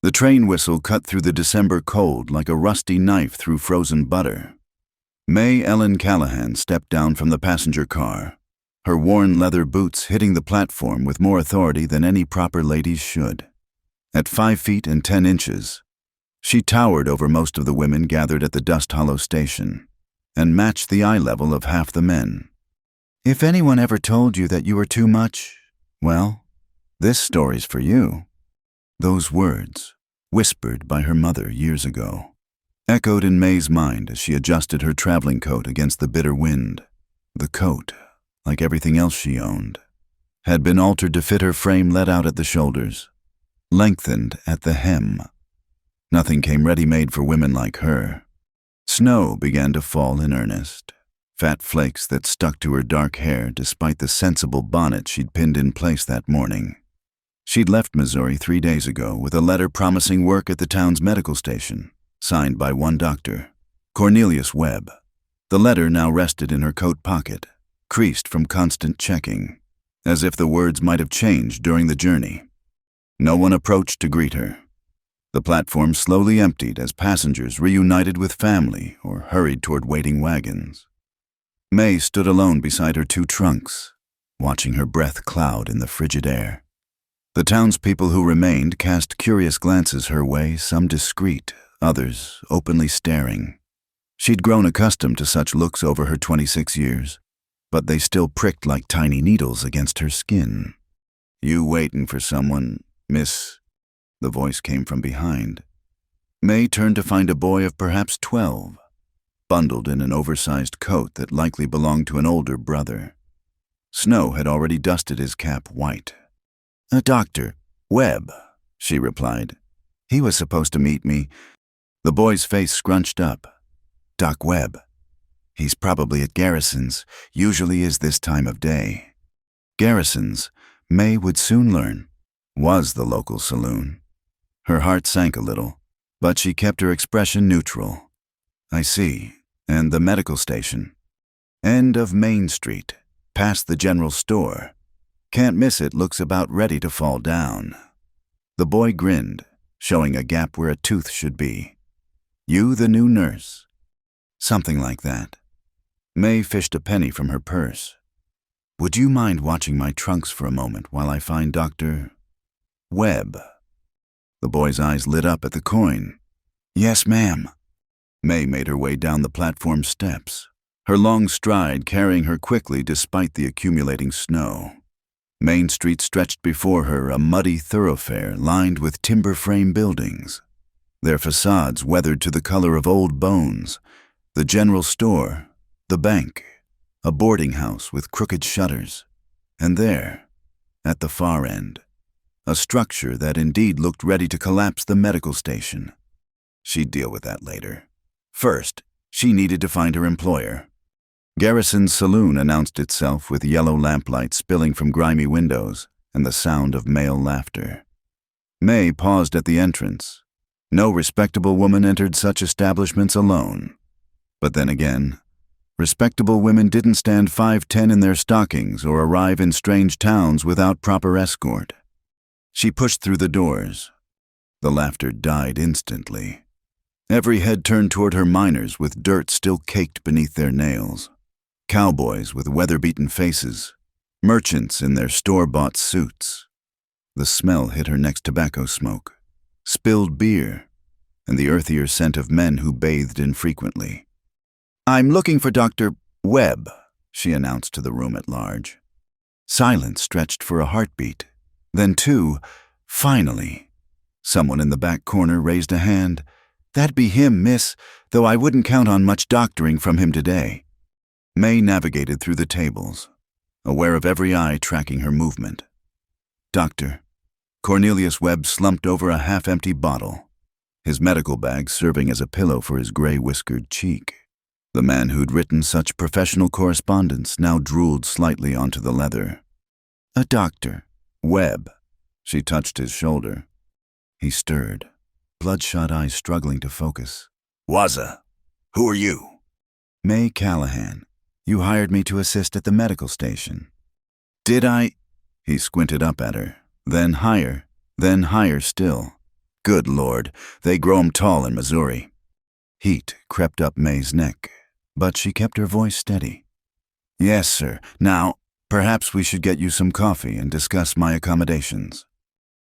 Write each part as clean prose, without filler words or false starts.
The train whistle cut through the December cold like a rusty knife through frozen butter. May Ellen Callahan stepped down from the passenger car, her worn leather boots hitting the platform with more authority than any proper ladies should. At 5 feet and 10 inches, she towered over most of the women gathered at the Dust Hollow station, and matched the eye level of half the men. If anyone ever told you that you were too much, well, this story's for you. Those words, whispered by her mother years ago, echoed in May's mind as she adjusted her traveling coat against the bitter wind. The coat, like everything else she owned, had been altered to fit her frame let out at the shoulders, lengthened at the hem. Nothing came ready-made for women like her. Snow began to fall in earnest, fat flakes that stuck to her dark hair despite the sensible bonnet she'd pinned in place that morning. She'd left Missouri 3 days ago with a letter promising work at the town's medical station, signed by one doctor, Cornelius Webb. The letter now rested in her coat pocket, creased from constant checking, as if the words might have changed during the journey. No one approached to greet her. The platform slowly emptied as passengers reunited with family or hurried toward waiting wagons. May stood alone beside her 2 trunks, watching her breath cloud in the frigid air. The townspeople who remained cast curious glances her way, some discreet, others openly staring. She'd grown accustomed to such looks over her 26 years, but they still pricked like tiny needles against her skin. "You waitin' for someone, miss?" The voice came from behind. May turned to find a boy of perhaps 12, bundled in an oversized coat that likely belonged to an older brother. Snow had already dusted his cap white. "Dr. Webb," she replied. "He was supposed to meet me." The boy's face scrunched up. "Doc Webb. He's probably at Garrison's, usually is this time of day." Garrison's, May would soon learn, was the local saloon. Her heart sank a little, but she kept her expression neutral. "I see. And the medical station?" "End of Main Street, past the general store. Can't miss it, looks about ready to fall down." The boy grinned, showing a gap where a tooth should be. "You the new nurse?" "Something like that." May fished a penny from her purse. "Would you mind watching my trunks for a moment while I find Dr. Webb?" The boy's eyes lit up at the coin. "Yes, ma'am." May made her way down the platform steps, her long stride carrying her quickly despite the accumulating snow. Main Street stretched before her, a muddy thoroughfare lined with timber frame buildings, their facades weathered to the color of old bones, the general store, the bank, a boarding house with crooked shutters, and there, at the far end, a structure that indeed looked ready to collapse, the medical station. She'd deal with that later. First, she needed to find her employer. Garrison's saloon announced itself with yellow lamplight spilling from grimy windows and the sound of male laughter. May paused at the entrance. No respectable woman entered such establishments alone. But then again, respectable women didn't stand 5'10" in their stockings or arrive in strange towns without proper escort. She pushed through the doors. The laughter died instantly. Every head turned toward her miners with dirt still caked beneath their nails. Cowboys with weather-beaten faces, merchants in their store-bought suits. The smell hit her next tobacco smoke, spilled beer, and the earthier scent of men who bathed infrequently. "I'm looking for Dr. Webb," she announced to the room at large. Silence stretched for a heartbeat. Then 2, finally. Someone in the back corner raised a hand. "That'd be him, miss, though I wouldn't count on much doctoring from him today." May navigated through the tables, aware of every eye tracking her movement. "Doctor." Cornelius Webb slumped over a half-empty bottle, his medical bag serving as a pillow for his gray-whiskered cheek. The man who'd written such professional correspondence now drooled slightly onto the leather. "A doctor. Webb." She touched his shoulder. He stirred, bloodshot eyes struggling to focus. "Wazza, who are you?" "May Callahan. You hired me to assist at the medical station." "Did I?" He squinted up at her, then higher still. Good Lord, they grow 'em tall in Missouri. Heat crept up May's neck, but she kept her voice steady. Yes, sir. Now, perhaps we should get you some coffee and discuss my accommodations.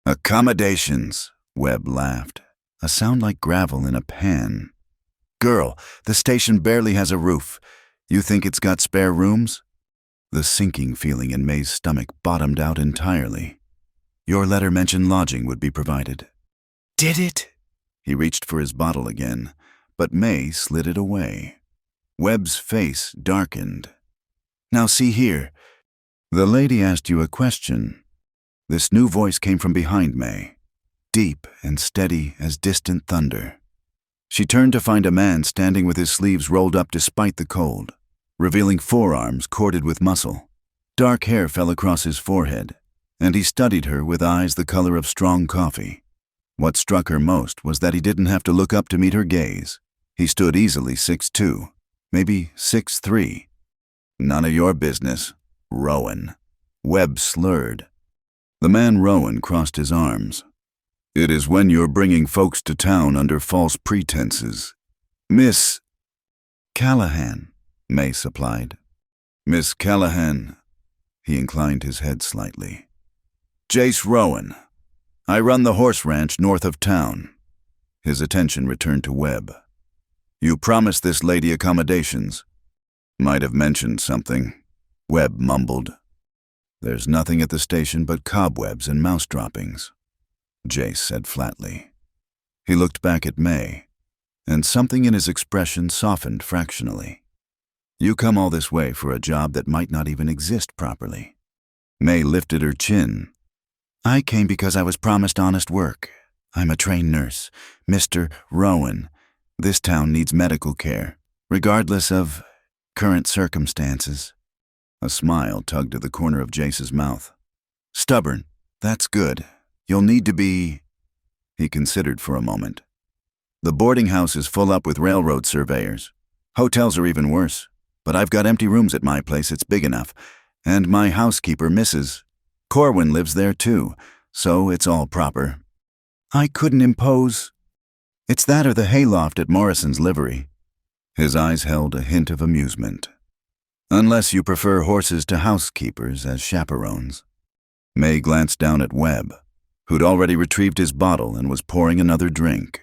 Accommodations, Webb laughed, a sound like gravel in a pan. Girl, the station barely has a roof. You think it's got spare rooms? The sinking feeling in May's stomach bottomed out entirely. Your letter mentioned lodging would be provided. Did it? He reached for his bottle again, but May slid it away. Webb's face darkened. Now see here. The lady asked you a question. This new voice came from behind May, deep and steady as distant thunder. She turned to find a man standing with his sleeves rolled up despite the cold, revealing forearms corded with muscle. Dark hair fell across his forehead, and he studied her with eyes the color of strong coffee. What struck her most was that he didn't have to look up to meet her gaze. He stood easily 6'2", maybe 6'3". None of your business, Rowan. Webb slurred. The man Rowan crossed his arms. It is when you're bringing folks to town under false pretenses. Miss Callahan, May supplied. Miss Callahan. He inclined his head slightly. Jace Rowan. I run the horse ranch north of town. His attention returned to Webb. You promised this lady accommodations. Might have mentioned something, Webb mumbled. There's nothing at the station but cobwebs and mouse droppings, Jace said flatly. He looked back at May, and something in his expression softened fractionally. You come all this way for a job that might not even exist properly. May lifted her chin. I came because I was promised honest work. I'm a trained nurse, Mr. Rowan. This town needs medical care, regardless of current circumstances. A smile tugged at the corner of Jace's mouth. Stubborn. That's good. You'll need to be... He considered for a moment. The boarding house is full up with railroad surveyors. Hotels are even worse. But I've got empty rooms at my place, it's big enough. And my housekeeper, Mrs. Corwin, lives there too, so it's all proper. I couldn't impose... It's that or the hayloft at Morrison's livery. His eyes held a hint of amusement. Unless you prefer horses to housekeepers as chaperones. May glanced down at Webb, who'd already retrieved his bottle and was pouring another drink.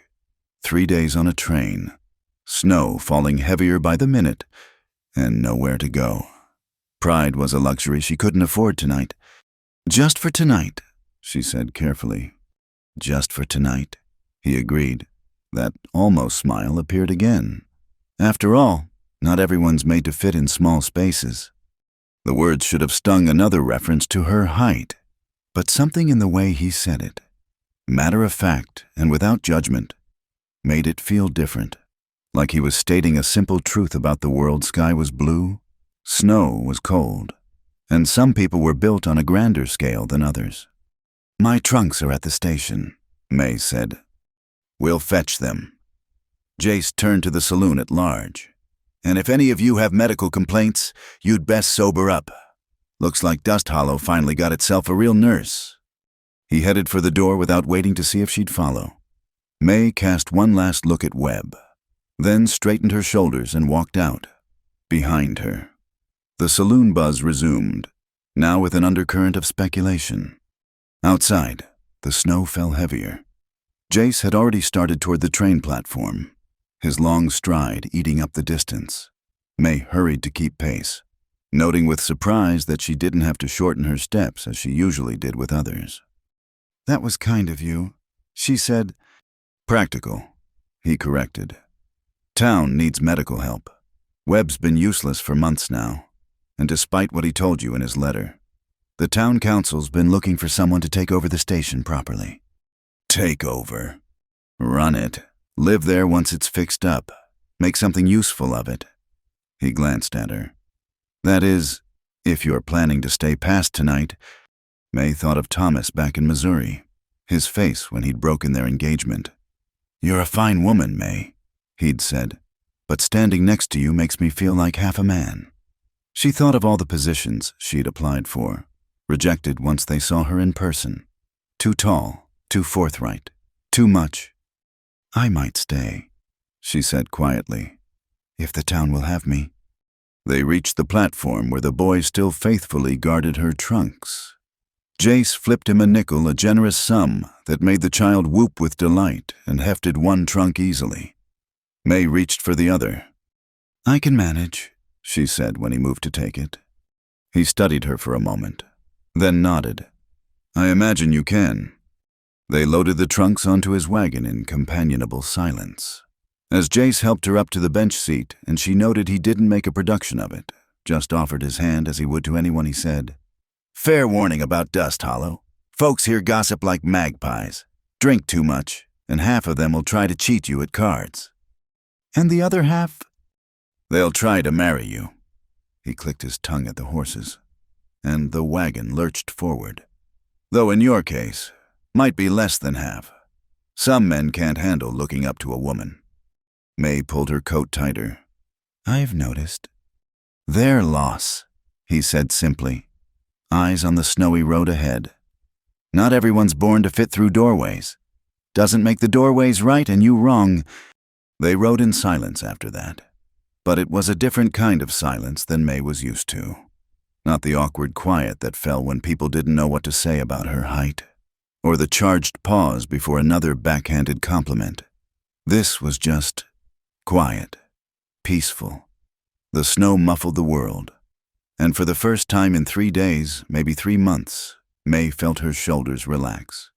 3 days on a train. Snow falling heavier by the minute, and nowhere to go. Pride was a luxury she couldn't afford tonight. Just for tonight, she said carefully. Just for tonight, he agreed. That almost smile appeared again. After all, not everyone's made to fit in small spaces. The words should have stung another reference to her height, but something in the way he said it, matter of fact and without judgment, made it feel different, like he was stating a simple truth about the world. Sky was blue, snow was cold, and some people were built on a grander scale than others. My trunks are at the station, May said. We'll fetch them. Jace turned to the saloon at large. And if any of you have medical complaints, you'd best sober up. Looks like Dust Hollow finally got itself a real nurse. He headed for the door without waiting to see if she'd follow. May cast one last look at Webb, then straightened her shoulders and walked out. Behind her, the saloon buzz resumed, now with an undercurrent of speculation. Outside, the snow fell heavier. Jace had already started toward the train platform, his long stride eating up the distance. May hurried to keep pace, noting with surprise that she didn't have to shorten her steps as she usually did with others. That was kind of you, she said. Practical, he corrected. Town needs medical help. Webb's been useless for months now, and despite what he told you in his letter, the town council's been looking for someone to take over the station properly. Take over. Run it. Live there once it's fixed up. Make something useful of it. He glanced at her. That is, if you're planning to stay past tonight. May thought of Thomas back in Missouri, his face when he'd broken their engagement. You're a fine woman, May, he'd said, but standing next to you makes me feel like half a man. She thought of all the positions she'd applied for, rejected once they saw her in person. Too tall, too forthright, Too much. I might stay, she said quietly, if the town will have me. They reached the platform where the boy still faithfully guarded her trunks. Jace flipped him a nickel, a generous sum that made the child whoop with delight, and hefted one trunk easily. May reached for the other. I can manage, she said when he moved to take it. He studied her for a moment, then nodded. I imagine you can. They loaded the trunks onto his wagon in companionable silence. As Jace helped her up to the bench seat, and she noted he didn't make a production of it, just offered his hand as he would to anyone, he said, Fair warning about Dust Hollow. Folks here gossip like magpies. Drink too much, and half of them will try to cheat you at cards. And the other half? They'll try to marry you. He clicked his tongue at the horses, and the wagon lurched forward. Though in your case, might be less than half. Some men can't handle looking up to a woman. May pulled her coat tighter. I've noticed. Their loss, he said simply, eyes on the snowy road ahead. Not everyone's born to fit through doorways. Doesn't make the doorways right and you wrong. They rode in silence after that. But it was a different kind of silence than May was used to. Not the awkward quiet that fell when people didn't know what to say about her height, or the charged pause before another backhanded compliment. This was just quiet, peaceful. The snow muffled the world, and for the first time in 3 days, maybe 3 months, May felt her shoulders relax.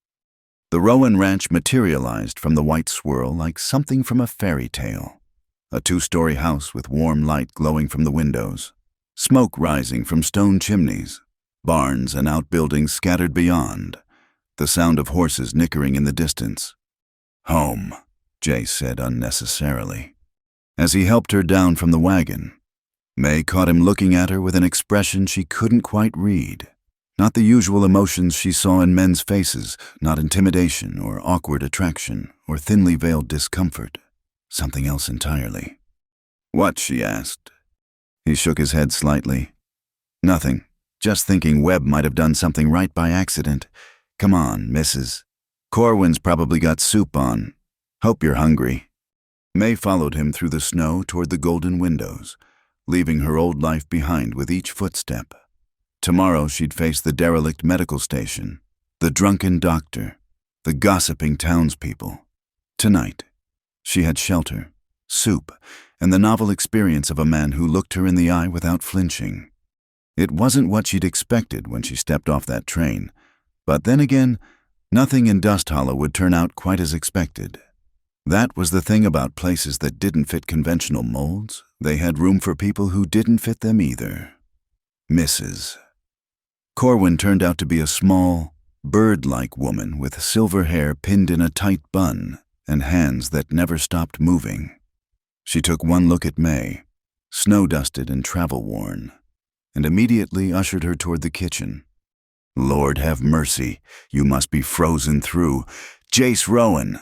The Rowan Ranch materialized from the white swirl like something from a fairy tale. A 2-story house with warm light glowing from the windows, smoke rising from stone chimneys, barns and outbuildings scattered beyond, the sound of horses nickering in the distance. Home, Jace said unnecessarily. As he helped her down from the wagon, May caught him looking at her with an expression she couldn't quite read. Not the usual emotions she saw in men's faces, not intimidation or awkward attraction or thinly veiled discomfort. Something else entirely. What? She asked. He shook his head slightly. Nothing. Just thinking Webb might have done something right by accident. Come on, Mrs. Corwin's probably got soup on. Hope you're hungry. May followed him through the snow toward the golden windows, leaving her old life behind with each footstep. Tomorrow she'd face the derelict medical station, the drunken doctor, the gossiping townspeople. Tonight, she had shelter, soup, and the novel experience of a man who looked her in the eye without flinching. It wasn't what she'd expected when she stepped off that train, but then again, nothing in Dust Hollow would turn out quite as expected. That was the thing about places that didn't fit conventional molds. They had room for people who didn't fit them either. Mrs. Corwin turned out to be a small, bird-like woman with silver hair pinned in a tight bun and hands that never stopped moving. She took one look at May, snow-dusted and travel-worn, and immediately ushered her toward the kitchen. Lord have mercy, you must be frozen through. Jace Rowan!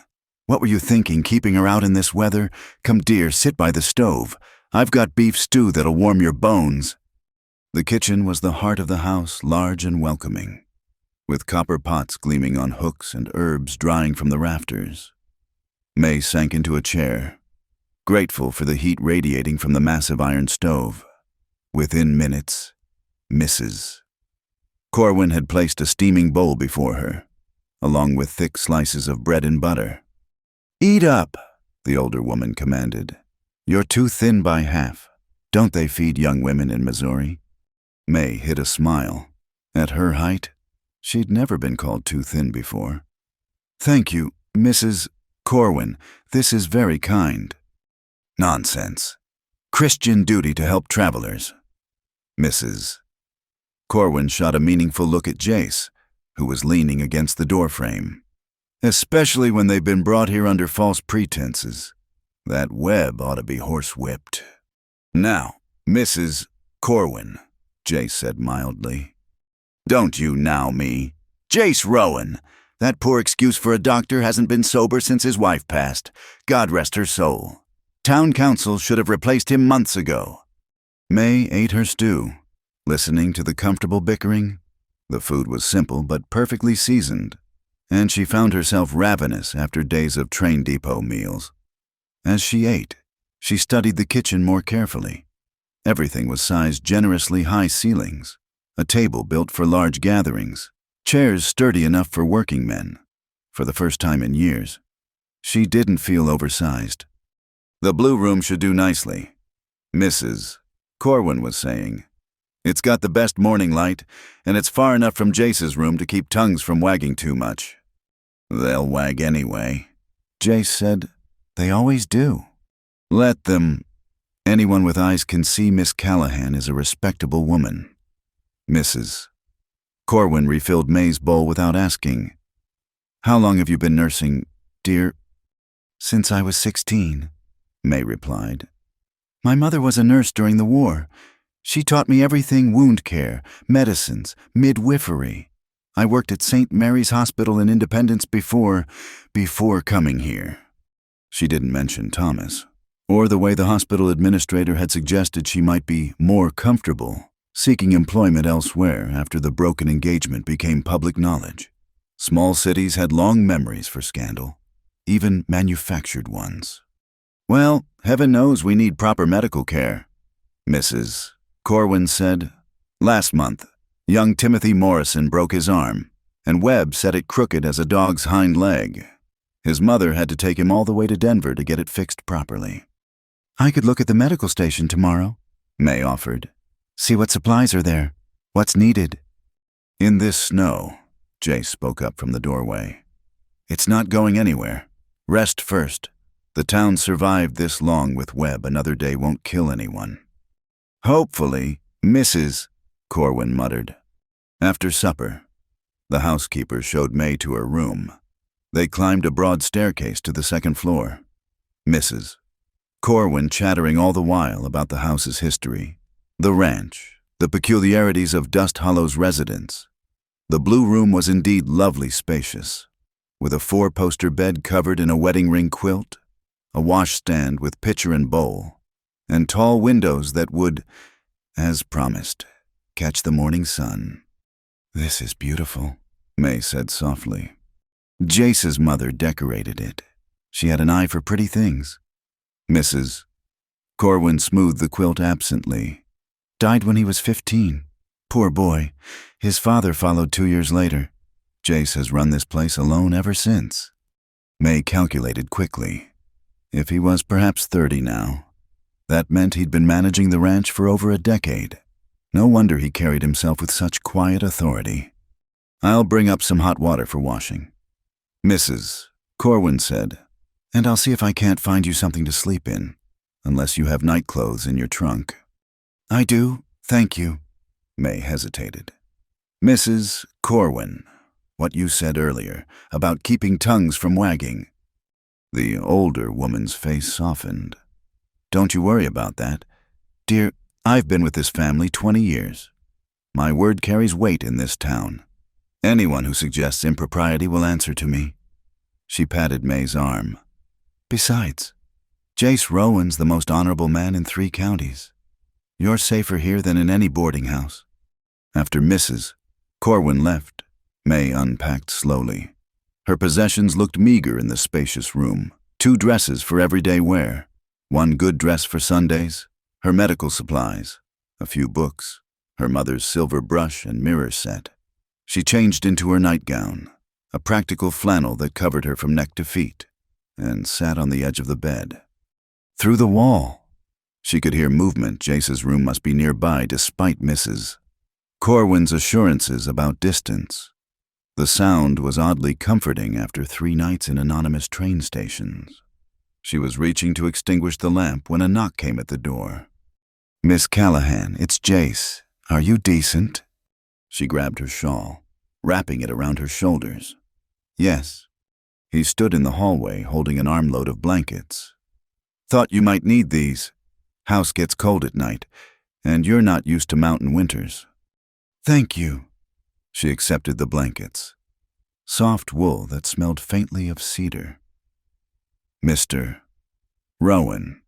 What were you thinking, keeping her out in this weather? Come, dear, sit by the stove. I've got beef stew that'll warm your bones. The kitchen was the heart of the house, large and welcoming, with copper pots gleaming on hooks and herbs drying from the rafters. May sank into a chair, grateful for the heat radiating from the massive iron stove. Within minutes, Mrs. Corwin had placed a steaming bowl before her, along with thick slices of bread and butter. Eat up, the older woman commanded. You're too thin by half. Don't they feed young women in Missouri? May hid a smile. At her height, she'd never been called too thin before. Thank you, Mrs. Corwin. This is very kind. Nonsense. Christian duty to help travelers. Mrs. Corwin shot a meaningful look at Jace, who was leaning against the doorframe. Especially when they've been brought here under false pretenses. That Webb ought to be horsewhipped. Now, Mrs. Corwin, Jace said mildly. Don't you now me. Jace Rowan! That poor excuse for a doctor hasn't been sober since his wife passed. God rest her soul. Town council should have replaced him months ago. May ate her stew, listening to the comfortable bickering. The food was simple but perfectly seasoned. and she found herself ravenous after days of train depot meals. As she ate, she studied the kitchen more carefully. Everything was sized generously high ceilings, a table built for large gatherings, chairs sturdy enough for working men. For the first time in years, she didn't feel oversized. "The blue room should do nicely," Mrs. Corwin was saying. "It's got the best morning light, and it's far enough from Jace's room to keep tongues from wagging too much." "They'll wag anyway," Jace said. "They always do." "Let them. Anyone with eyes can see Miss Callahan is a respectable woman." Mrs. Corwin refilled May's bowl without asking. "How long have you been nursing, dear?" "Since I was 16, May replied. "My mother was a nurse during the war. She taught me everything wound care, medicines, midwifery. I worked at St. Mary's Hospital in Independence before coming here." She didn't mention Thomas, or the way the hospital administrator had suggested she might be more comfortable seeking employment elsewhere after the broken engagement became public knowledge. Small cities had long memories for scandal, even manufactured ones. "Well, heaven knows we need proper medical care," Mrs. Corwin said. "Last month, young Timothy Morrison broke his arm, and Webb set it crooked as a dog's hind leg. His mother had to take him all the way to Denver to get it fixed properly." "I could look at the medical station tomorrow," May offered. "See what supplies are there, what's needed." "In this snow," Jace spoke up from the doorway. "It's not going anywhere. Rest first. The town survived this long with Webb. Another day won't kill anyone." "Hopefully," Mrs. Corwin muttered. After supper, the housekeeper showed May to her room. They climbed a broad staircase to the second floor. Mrs. Corwin chattering all the while about the house's history, the ranch, the peculiarities of Dust Hollow's residents. The blue room was indeed lovely spacious, with a 4-poster bed covered in a wedding ring quilt, a washstand with pitcher and bowl, and tall windows that would, as promised, catch the morning sun. "This is beautiful," May said softly. Jace's mother decorated it. She had an eye for pretty things. Mrs. Corwin smoothed the quilt absently. "Died when he was 15. Poor boy. His father followed 2 years later. Jace has run this place alone ever since." May calculated quickly. If he was perhaps 30 now, that meant he'd been managing the ranch for over a decade. No wonder he carried himself with such quiet authority. "I'll bring up some hot water for washing," Mrs. Corwin said, "and I'll see if I can't find you something to sleep in, unless you have night clothes in your trunk." "I do, thank you." May hesitated. "Mrs. Corwin, what you said earlier about keeping tongues from wagging." The older woman's face softened. "Don't you worry about that. Dear, I've been with this family 20 years. My word carries weight in this town. Anyone who suggests impropriety will answer to me." She patted May's arm. "Besides, Jace Rowan's the most honorable man in 3 counties. You're safer here than in any boarding house." After Mrs. Corwin left, May unpacked slowly. Her possessions looked meager in the spacious room. 2 dresses for everyday wear, 1 good dress for Sundays, her medical supplies, a few books, her mother's silver brush and mirror set. She changed into her nightgown, a practical flannel that covered her from neck to feet, and sat on the edge of the bed. Through the wall, she could hear movement. Jace's room must be nearby despite Mrs. Corwin's assurances about distance. The sound was oddly comforting after 3 nights in anonymous train stations. She was reaching to extinguish the lamp when a knock came at the door. "Miss Callahan, it's Jace. Are you decent?" She grabbed her shawl, wrapping it around her shoulders. "Yes." He stood in the hallway holding an armload of blankets. "Thought you might need these. House gets cold at night, and you're not used to mountain winters." "Thank you." She accepted the blankets. Soft wool that smelled faintly of cedar. "Mr. Rowan."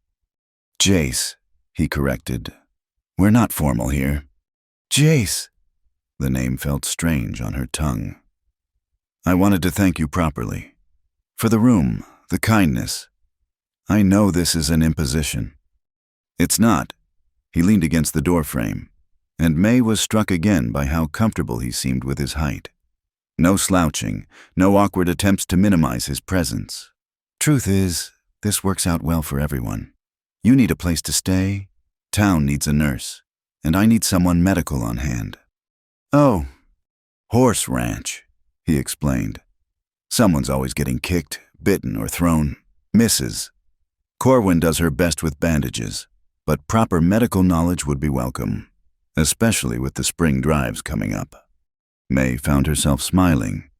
"Jace," he corrected. "We're not formal here." "Jace." The name felt strange on her tongue. I wanted to thank you properly. For the room, the kindness. I know this is an imposition. It's not. He leaned against the doorframe, and May was struck again by how comfortable he seemed with his height. No slouching, no awkward attempts to minimize his presence. Truth is, this works out well for everyone. You need a place to stay, town needs a nurse, and I need someone medical on hand. Oh, horse ranch, he explained. Someone's always getting kicked, bitten, or thrown. Misses. Corwin does her best with bandages, but proper medical knowledge would be welcome, especially with the spring drives coming up. May found herself smiling.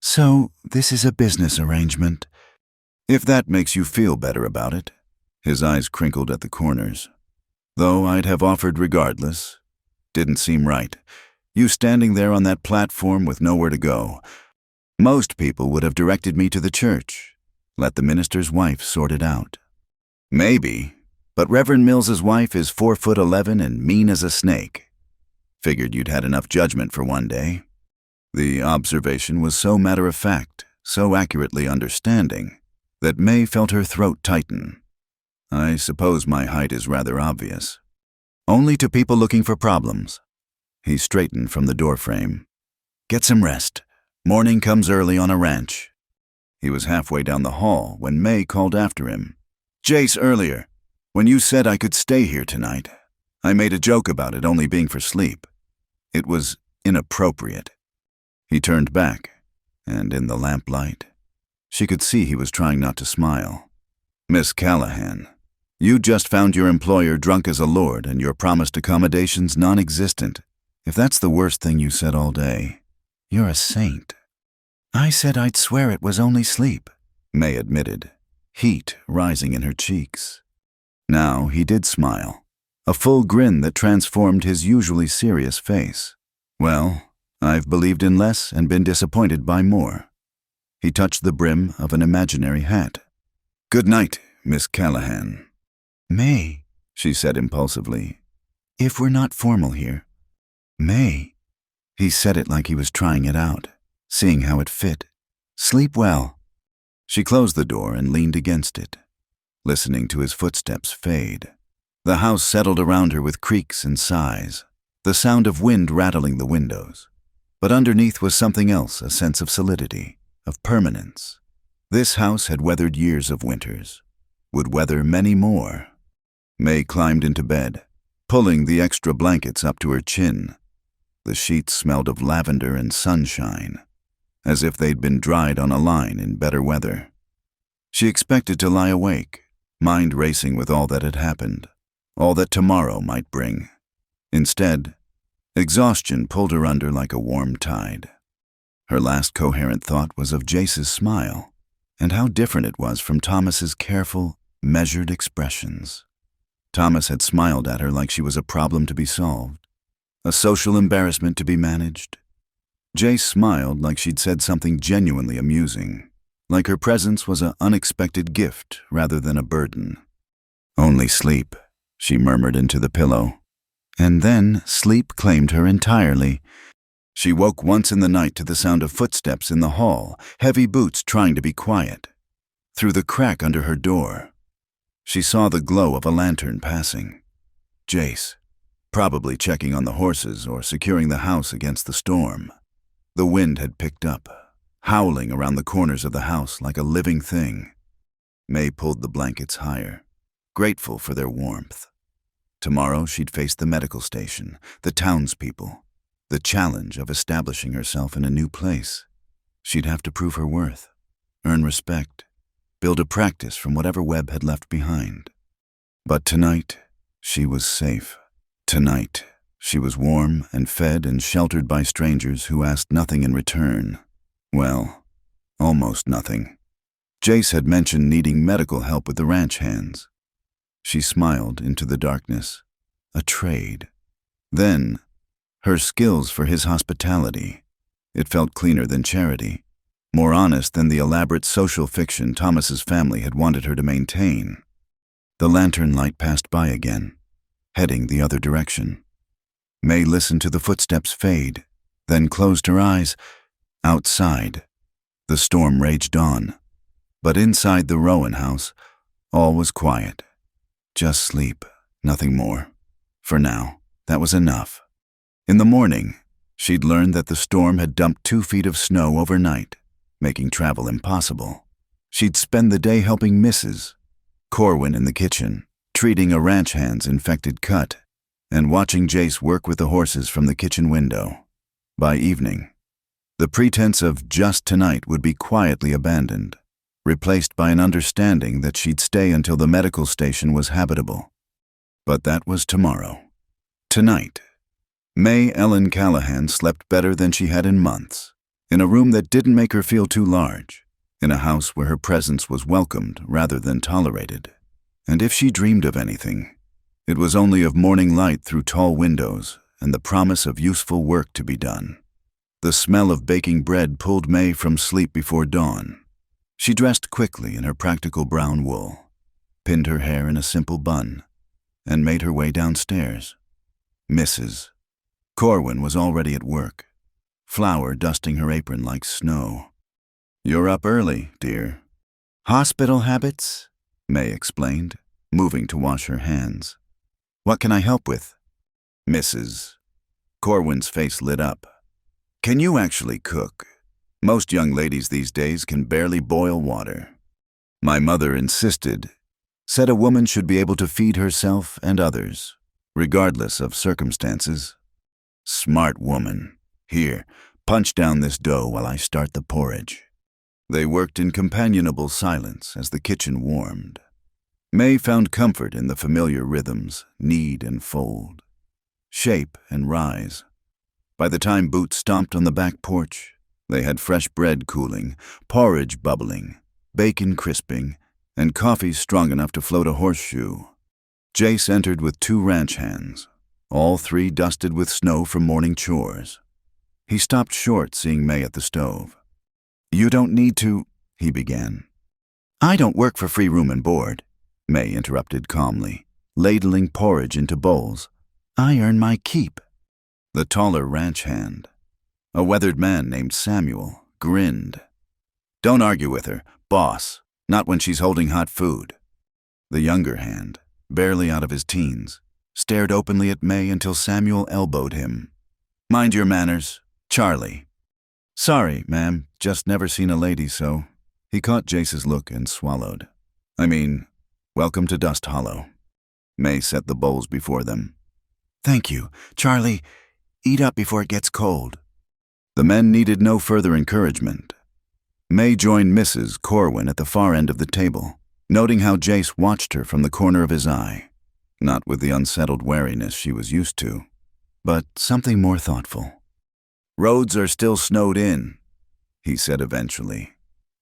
So, this is a business arrangement. If that makes you feel better about it. His eyes crinkled at the corners. Though I'd have offered regardless. Didn't seem right. You standing there on that platform with nowhere to go. Most people would have directed me to the church. Let the minister's wife sort it out. Maybe, but Reverend Mills's wife is 4'11" and mean as a snake. Figured you'd had enough judgment for one day. The observation was so matter-of-fact, so accurately understanding, that May felt her throat tighten. I suppose my height is rather obvious. Only to people looking for problems. He straightened from the doorframe. Get some rest. Morning comes early on a ranch. He was halfway down the hall when May called after him. Jace, earlier, when you said I could stay here tonight, I made a joke about it only being for sleep. It was inappropriate. He turned back, and in the lamplight, she could see he was trying not to smile. Miss Callahan, you just found your employer drunk as a lord and your promised accommodations non-existent. If that's the worst thing you said all day, you're a saint. I said I'd swear it was only sleep, May admitted, heat rising in her cheeks. Now he did smile, a full grin that transformed his usually serious face. Well, I've believed in less and been disappointed by more. He touched the brim of an imaginary hat. Good night, Miss Callahan. May, she said impulsively, if we're not formal here. May. He said it like he was trying it out, seeing how it fit. Sleep well. She closed the door and leaned against it, listening to his footsteps fade. The house settled around her with creaks and sighs, the sound of wind rattling the windows. But underneath was something else, a sense of solidity, of permanence. This house had weathered years of winters, would weather many more. May climbed into bed, pulling the extra blankets up to her chin. The sheets smelled of lavender and sunshine, as if they'd been dried on a line in better weather. She expected to lie awake, mind racing with all that had happened, all that tomorrow might bring. Instead, exhaustion pulled her under like a warm tide. Her last coherent thought was of Jace's smile, and how different it was from Thomas's careful, measured expressions. Thomas had smiled at her like she was a problem to be solved, a social embarrassment to be managed. Jace smiled like she'd said something genuinely amusing, like her presence was an unexpected gift rather than a burden. Only sleep, she murmured into the pillow. And then sleep claimed her entirely. She woke once in the night to the sound of footsteps in the hall, heavy boots trying to be quiet. Through the crack under her door, she saw the glow of a lantern passing. Jace, probably checking on the horses or securing the house against the storm. The wind had picked up, howling around the corners of the house like a living thing. May pulled the blankets higher, grateful for their warmth. Tomorrow she'd face the medical station, the townspeople, the challenge of establishing herself in a new place. She'd have to prove her worth, earn respect, build a practice from whatever Webb had left behind. But tonight, she was safe. Tonight, she was warm and fed and sheltered by strangers who asked nothing in return. Well, almost nothing. Jace had mentioned needing medical help with the ranch hands. She smiled into the darkness. A trade. Then, her skills for his hospitality. It felt cleaner than charity, more honest than the elaborate social fiction Thomas's family had wanted her to maintain. The lantern light passed by again, heading the other direction. May listened to the footsteps fade, then closed her eyes. Outside, The storm raged on, but inside the Rowan house, all was quiet. Just sleep, nothing more. For now, that was enough. In the morning, she'd learned that the storm had dumped 2 feet of snow overnight, making travel impossible. She'd spend the day helping Mrs. Corwin in the kitchen, treating a ranch hand's infected cut, and watching Jace work with the horses from the kitchen window. By evening, the pretense of just tonight would be quietly abandoned, replaced by an understanding that she'd stay until the medical station was habitable. But that was tomorrow. Tonight, May Ellen Callahan slept better than she had in months, in a room that didn't make her feel too large, in a house where her presence was welcomed rather than tolerated. And if she dreamed of anything, it was only of morning light through tall windows and the promise of useful work to be done. The smell of baking bread pulled May from sleep before dawn. She dressed quickly in her practical brown wool, pinned her hair in a simple bun, and made her way downstairs. Mrs. Corwin was already at work, flour dusting her apron like snow. "You're up early, dear." "Hospital habits," May explained, moving to wash her hands. "What can I help with?" Mrs. Corwin's face lit up. "Can you actually cook? Most young ladies these days can barely boil water. My mother insisted, said a woman should be able to feed herself and others, regardless of circumstances. Smart woman. Here, punch down this dough while I start the porridge." They worked in companionable silence as the kitchen warmed. May found comfort in the familiar rhythms, knead and fold, shape and rise. By the time boots stomped on the back porch, they had fresh bread cooling, porridge bubbling, bacon crisping, and coffee strong enough to float a horseshoe. Jace entered with 2 ranch hands, all 3 dusted with snow from morning chores. He stopped short seeing May at the stove. "You don't need to," he began. "I don't work for free room and board," May interrupted calmly, ladling porridge into bowls. "I earn my keep." The taller ranch hand, a weathered man named Samuel, grinned. "Don't argue with her, boss, not when she's holding hot food." The younger hand, barely out of his teens, stared openly at May until Samuel elbowed him. "Mind your manners, Charlie." "Sorry, ma'am, just never seen a lady so." He caught Jace's look and swallowed. Welcome to Dust Hollow." May set the bowls before them. "Thank you. Charlie, eat up before it gets cold." The men needed no further encouragement. May joined Mrs. Corwin at the far end of the table, noting how Jace watched her from the corner of his eye, not with the unsettled wariness she was used to, but something more thoughtful. "Roads are still snowed in," he said eventually.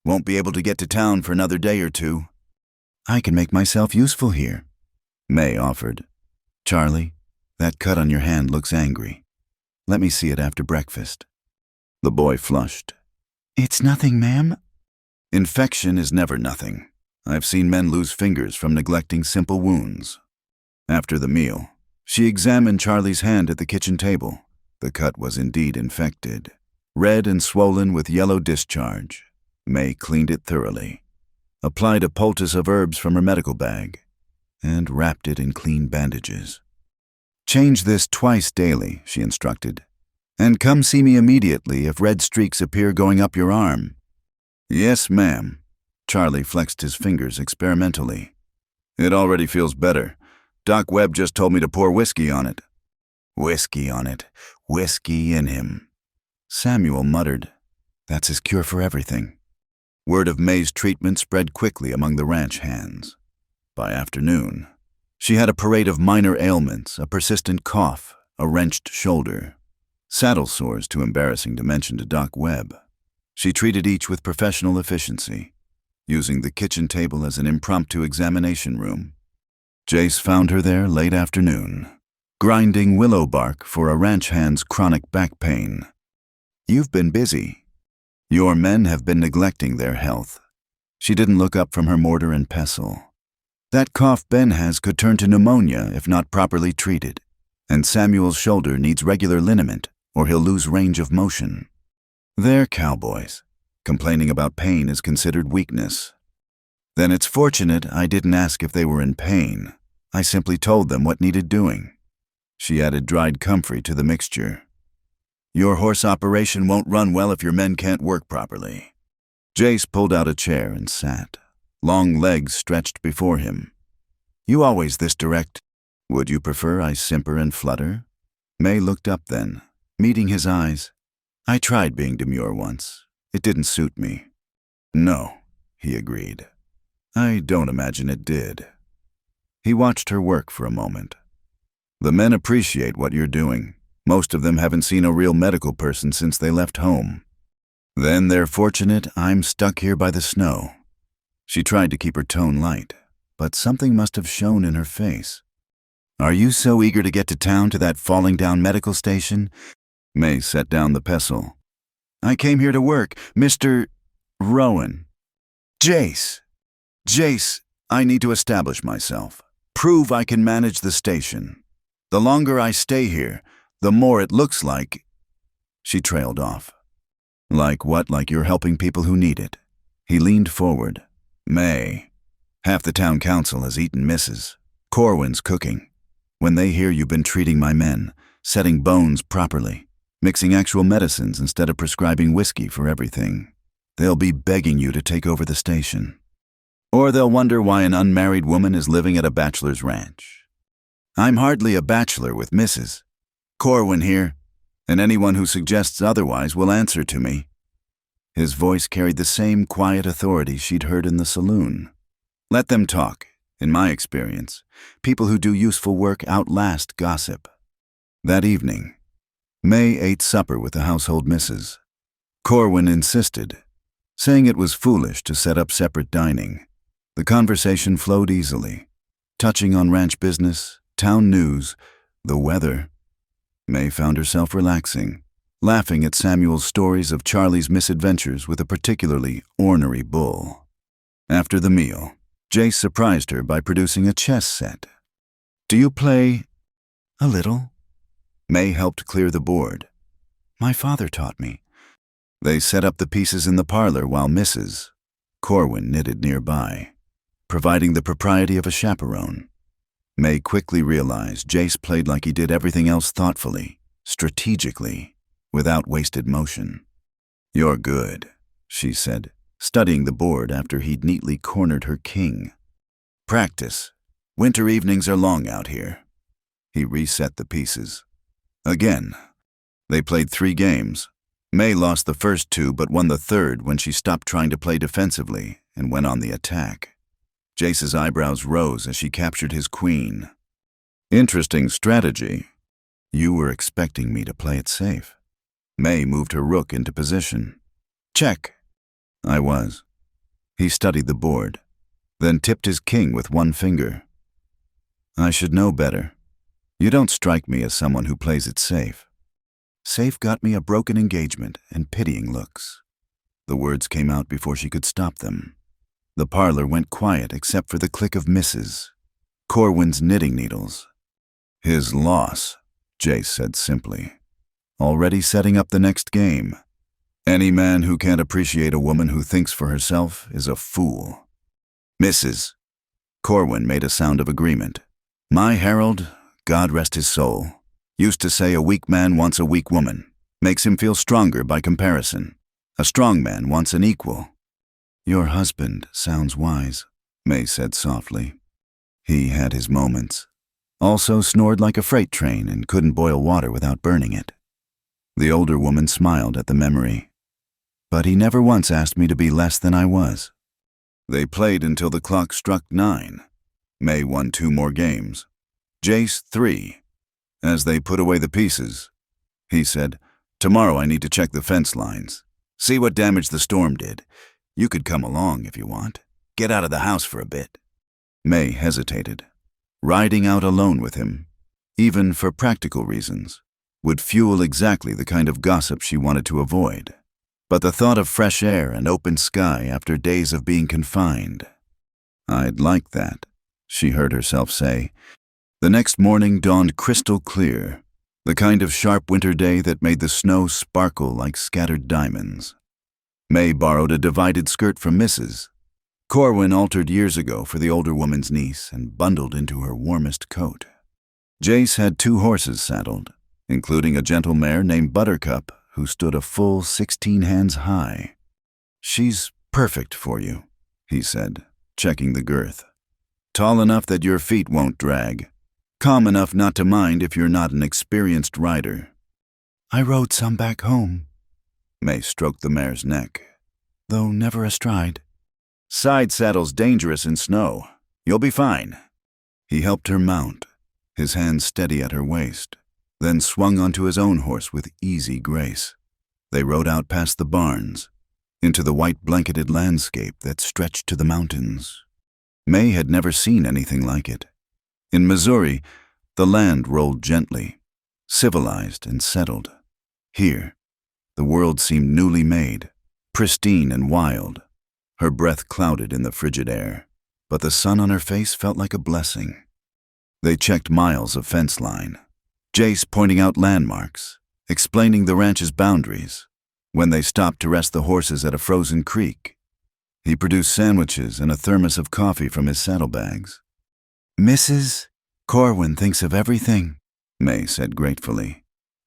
"Won't be able to get to town for another day or 2. "I can make myself useful here," May offered. "Charlie, that cut on your hand looks angry. Let me see it after breakfast." The boy flushed. "It's nothing, ma'am." Infection is never nothing. I've seen men lose fingers from neglecting simple wounds. After the meal, she examined Charlie's hand at the kitchen table. The cut was indeed infected, red and swollen with yellow discharge. May cleaned it thoroughly, applied a poultice of herbs from her medical bag, and wrapped it in clean bandages. "Change this twice daily," she instructed, "and come see me immediately if red streaks appear going up your arm." "Yes, ma'am." Charlie flexed his fingers experimentally. "It already feels better. Doc Webb just told me to pour whiskey on it." "Whiskey on it. Whiskey in him." Samuel muttered, "That's his cure for everything." Word of May's treatment spread quickly among the ranch hands. By afternoon, she had a parade of minor ailments, a persistent cough, a wrenched shoulder, saddle sores too embarrassing to mention to Doc Webb. She treated each with professional efficiency, using the kitchen table as an impromptu examination room. Jace found her there late afternoon, grinding willow bark for a ranch hand's chronic back pain. "You've been busy. Your men have been neglecting their health." She didn't look up from her mortar and pestle. "That cough Ben has could turn to pneumonia if not properly treated, and Samuel's shoulder needs regular liniment or he'll lose range of motion." "They're cowboys. Complaining about pain is considered weakness. Then it's fortunate I didn't ask if they were in pain. I simply told them what needed doing. She added dried comfrey to the mixture. Your horse operation won't run well if your men can't work properly. Jace pulled out a chair and sat, long legs stretched before him. You always this direct. Would you prefer I simper and flutter? May looked up then, meeting his eyes. I tried being demure once. It didn't suit me. No, he agreed. I don't imagine it did. He watched her work for a moment. The men appreciate what you're doing. Most of them haven't seen a real medical person since they left home. Then they're fortunate I'm stuck here by the snow. She tried to keep her tone light, but something must have shown in her face. Are you so eager to get to town to that falling down medical station? May set down the pestle. I came here to work, Mr. Rowan. Jace, I need to establish myself. Prove I can manage the station. The longer I stay here, the more it looks like... She trailed off. Like what? Like you're helping people who need it. He leaned forward. May, half the town council has eaten Mrs. Corwin's cooking. When they hear you've been treating my men, setting bones properly, mixing actual medicines instead of prescribing whiskey for everything, they'll be begging you to take over the station. Or they'll wonder why an unmarried woman is living at a bachelor's ranch. I'm hardly a bachelor with Mrs. Corwin here, and anyone who suggests otherwise will answer to me. His voice carried the same quiet authority she'd heard in the saloon. Let them talk. In my experience, people who do useful work outlast gossip. That evening, May ate supper with the household missus. Corwin insisted, saying it was foolish to set up separate dining. The conversation flowed easily, touching on ranch business, town news, the weather. May found herself relaxing, laughing at Samuel's stories of Charlie's misadventures with a particularly ornery bull. After the meal, Jace surprised her by producing a chess set. Do you play? A little. May helped clear the board. My father taught me. They set up the pieces in the parlor while Mrs. Corwin knitted nearby, providing the propriety of a chaperone. May quickly realized Jace played like he did everything else thoughtfully, strategically, without wasted motion. You're good, she said, studying the board after he'd neatly cornered her king. Practice. Winter evenings are long out here. He reset the pieces. Again, they played 3 games. May lost the first 2 but won the third when she stopped trying to play defensively and went on the attack. Jace's eyebrows rose as she captured his queen. Interesting strategy. You were expecting me to play it safe. May moved her rook into position. Check. I was. He studied the board, then tipped his king with one finger. I should know better. You don't strike me as someone who plays it safe. Safe got me a broken engagement and pitying looks. The words came out before she could stop them. The parlor went quiet except for the click of Mrs. Corwin's knitting needles. His loss, Jace said simply. Already setting up the next game. Any man who can't appreciate a woman who thinks for herself is a fool. Mrs. Corwin made a sound of agreement. My Harold, God rest his soul, used to say a weak man wants a weak woman, makes him feel stronger by comparison. A strong man wants an equal. Your husband sounds wise, May said softly. He had his moments. Also snored like a freight train and couldn't boil water without burning it. The older woman smiled at the memory. But he never once asked me to be less than I was. They played until the clock struck 9. May won 2 more games. Jace 3. As they put away the pieces, he said, Tomorrow I need to check the fence lines. See what damage the storm did. You could come along if you want. Get out of the house for a bit. May hesitated. Riding out alone with him, even for practical reasons, would fuel exactly the kind of gossip she wanted to avoid. But the thought of fresh air and open sky after days of being confined. I'd like that, she heard herself say. The next morning dawned crystal clear, the kind of sharp winter day that made the snow sparkle like scattered diamonds. May borrowed a divided skirt from Mrs. Corwin altered years ago for the older woman's niece and bundled into her warmest coat. Jace had 2 horses saddled, including a gentle mare named Buttercup, who stood a full 16 hands high. "She's perfect for you," he said, checking the girth. "Tall enough that your feet won't drag. Calm enough not to mind if you're not an experienced rider." "I rode some back home." May stroked the mare's neck, though never astride. "Side saddle's dangerous in snow. You'll be fine." He helped her mount, his hands steady at her waist, then swung onto his own horse with easy grace. They rode out past the barns, into the white blanketed landscape that stretched to the mountains. May had never seen anything like it. In Missouri, the land rolled gently, civilized and settled. Here, the world seemed newly made, pristine and wild. Her breath clouded in the frigid air, but the sun on her face felt like a blessing. They checked miles of fence line, Jace pointing out landmarks, explaining the ranch's boundaries. When they stopped to rest the horses at a frozen creek, he produced sandwiches and a thermos of coffee from his saddlebags. "Mrs. Corwin thinks of everything," May said gratefully,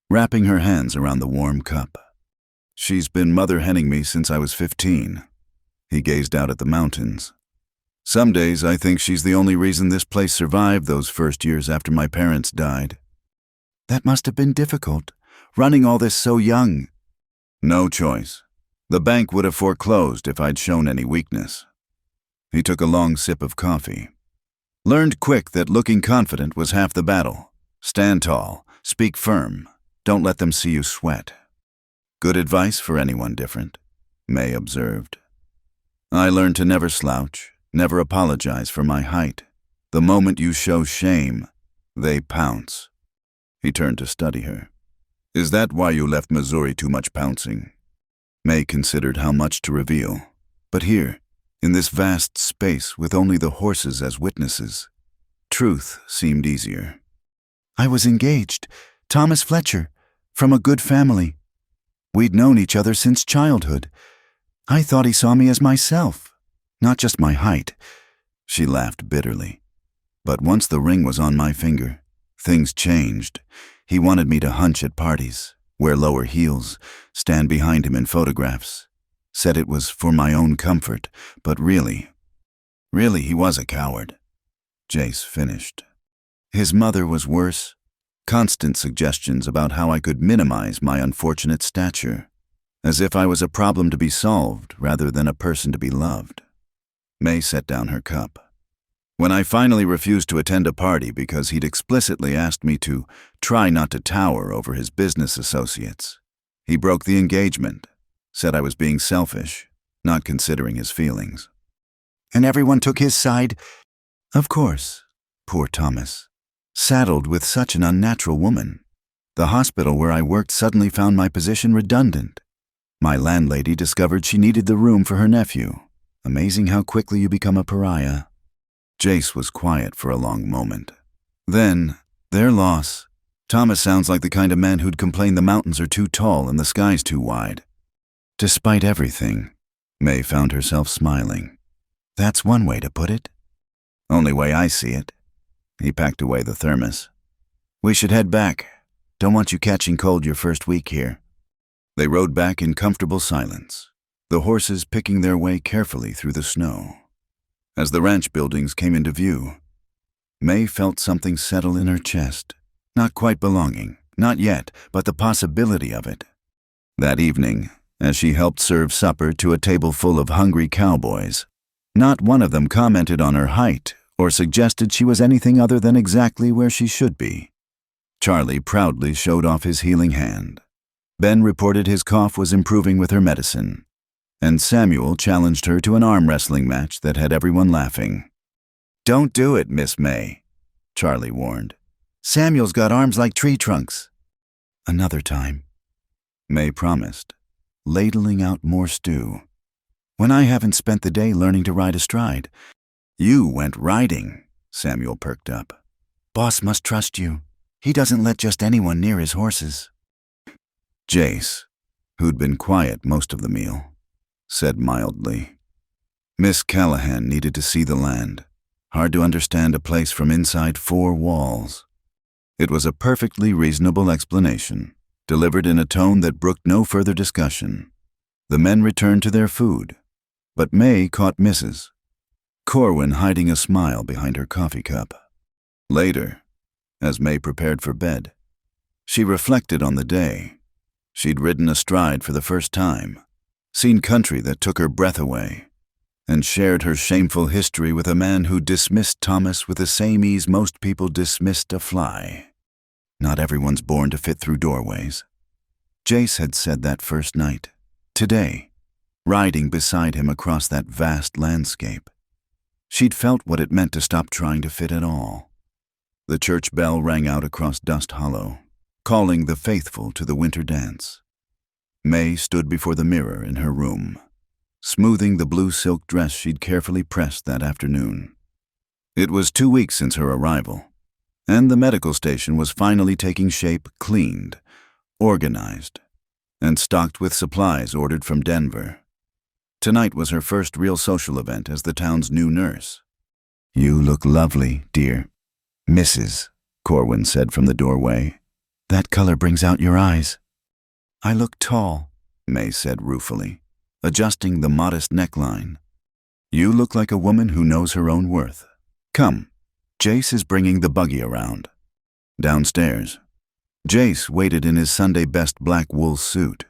wrapping her hands around the warm cup. "She's been mother-henning me since I was 15. He gazed out at the mountains. "Some days I think she's the only reason this place survived those first years after my parents died." "That must have been difficult, running all this so young." "No choice. The bank would have foreclosed if I'd shown any weakness." He took a long sip of coffee. "Learned quick that looking confident was half the battle. Stand tall, speak firm, don't let them see you sweat." "Good advice for anyone different," May observed. "I learned to never slouch, never apologize for my height. The moment you show shame, they pounce." He turned to study her. "Is that why you left Missouri too much pouncing?" May considered how much to reveal, but here, in this vast space with only the horses as witnesses, truth seemed easier. "I was engaged, Thomas Fletcher, from a good family. We'd known each other since childhood. I thought he saw me as myself, not just my height." She laughed bitterly. "But once the ring was on my finger, things changed. He wanted me to hunch at parties, wear lower heels, stand behind him in photographs. Said it was for my own comfort, but really he was a coward." Jace finished. "His mother was worse. Constant suggestions about how I could minimize my unfortunate stature, as if I was a problem to be solved rather than a person to be loved." May set down her cup. "When I finally refused to attend a party because he'd explicitly asked me to try not to tower over his business associates, he broke the engagement, said I was being selfish, not considering his feelings." "And everyone took his side?" "Of course. Poor Thomas. Saddled with such an unnatural woman. The hospital where I worked suddenly found my position redundant. My landlady discovered she needed the room for her nephew. Amazing how quickly you become a pariah." Jace was quiet for a long moment. Then, "Their loss. Thomas sounds like the kind of man who'd complain the mountains are too tall and the sky's too wide." Despite everything, May found herself smiling. "That's one way to put it." "Only way I see it." He packed away the thermos. "We should head back. Don't want you catching cold your first week here." They rode back in comfortable silence, the horses picking their way carefully through the snow. As the ranch buildings came into view, May felt something settle in her chest. Not quite belonging, not yet, but the possibility of it. That evening, as she helped serve supper to a table full of hungry cowboys, not one of them commented on her height or suggested she was anything other than exactly where she should be. Charlie proudly showed off his healing hand. Ben reported his cough was improving with her medicine, and Samuel challenged her to an arm wrestling match that had everyone laughing. "Don't do it, Miss May," Charlie warned. "Samuel's got arms like tree trunks." "Another time," May promised, ladling out more stew. "When I haven't spent the day learning to ride astride." "You went riding," Samuel perked up. "Boss must trust you. He doesn't let just anyone near his horses." Jace, who'd been quiet most of the meal, said mildly. Miss Callahan needed to see the land. Hard to understand a place from inside 4 walls. It was a perfectly reasonable explanation, delivered in a tone that brooked no further discussion. The men returned to their food, but May caught Mrs. Corwin hiding a smile behind her coffee cup. Later, as May prepared for bed, she reflected on the day. She'd ridden astride for the first time, seen country that took her breath away, and shared her shameful history with a man who dismissed Thomas with the same ease most people dismissed a fly. Not everyone's born to fit through doorways. Jace had said that first night, today, riding beside him across that vast landscape. She'd felt what it meant to stop trying to fit at all. The church bell rang out across Dust Hollow, calling the faithful to the winter dance. May stood before the mirror in her room, smoothing the blue silk dress she'd carefully pressed that afternoon. It was 2 weeks since her arrival, and the medical station was finally taking shape, cleaned, organized, and stocked with supplies ordered from Denver. Tonight was her first real social event as the town's new nurse. "You look lovely, dear," Mrs. Corwin said from the doorway. "That color brings out your eyes." "I look tall," May said ruefully, adjusting the modest neckline. "You look like a woman who knows her own worth. Come, Jace is bringing the buggy around." Downstairs, Jace waited in his Sunday best black wool suit,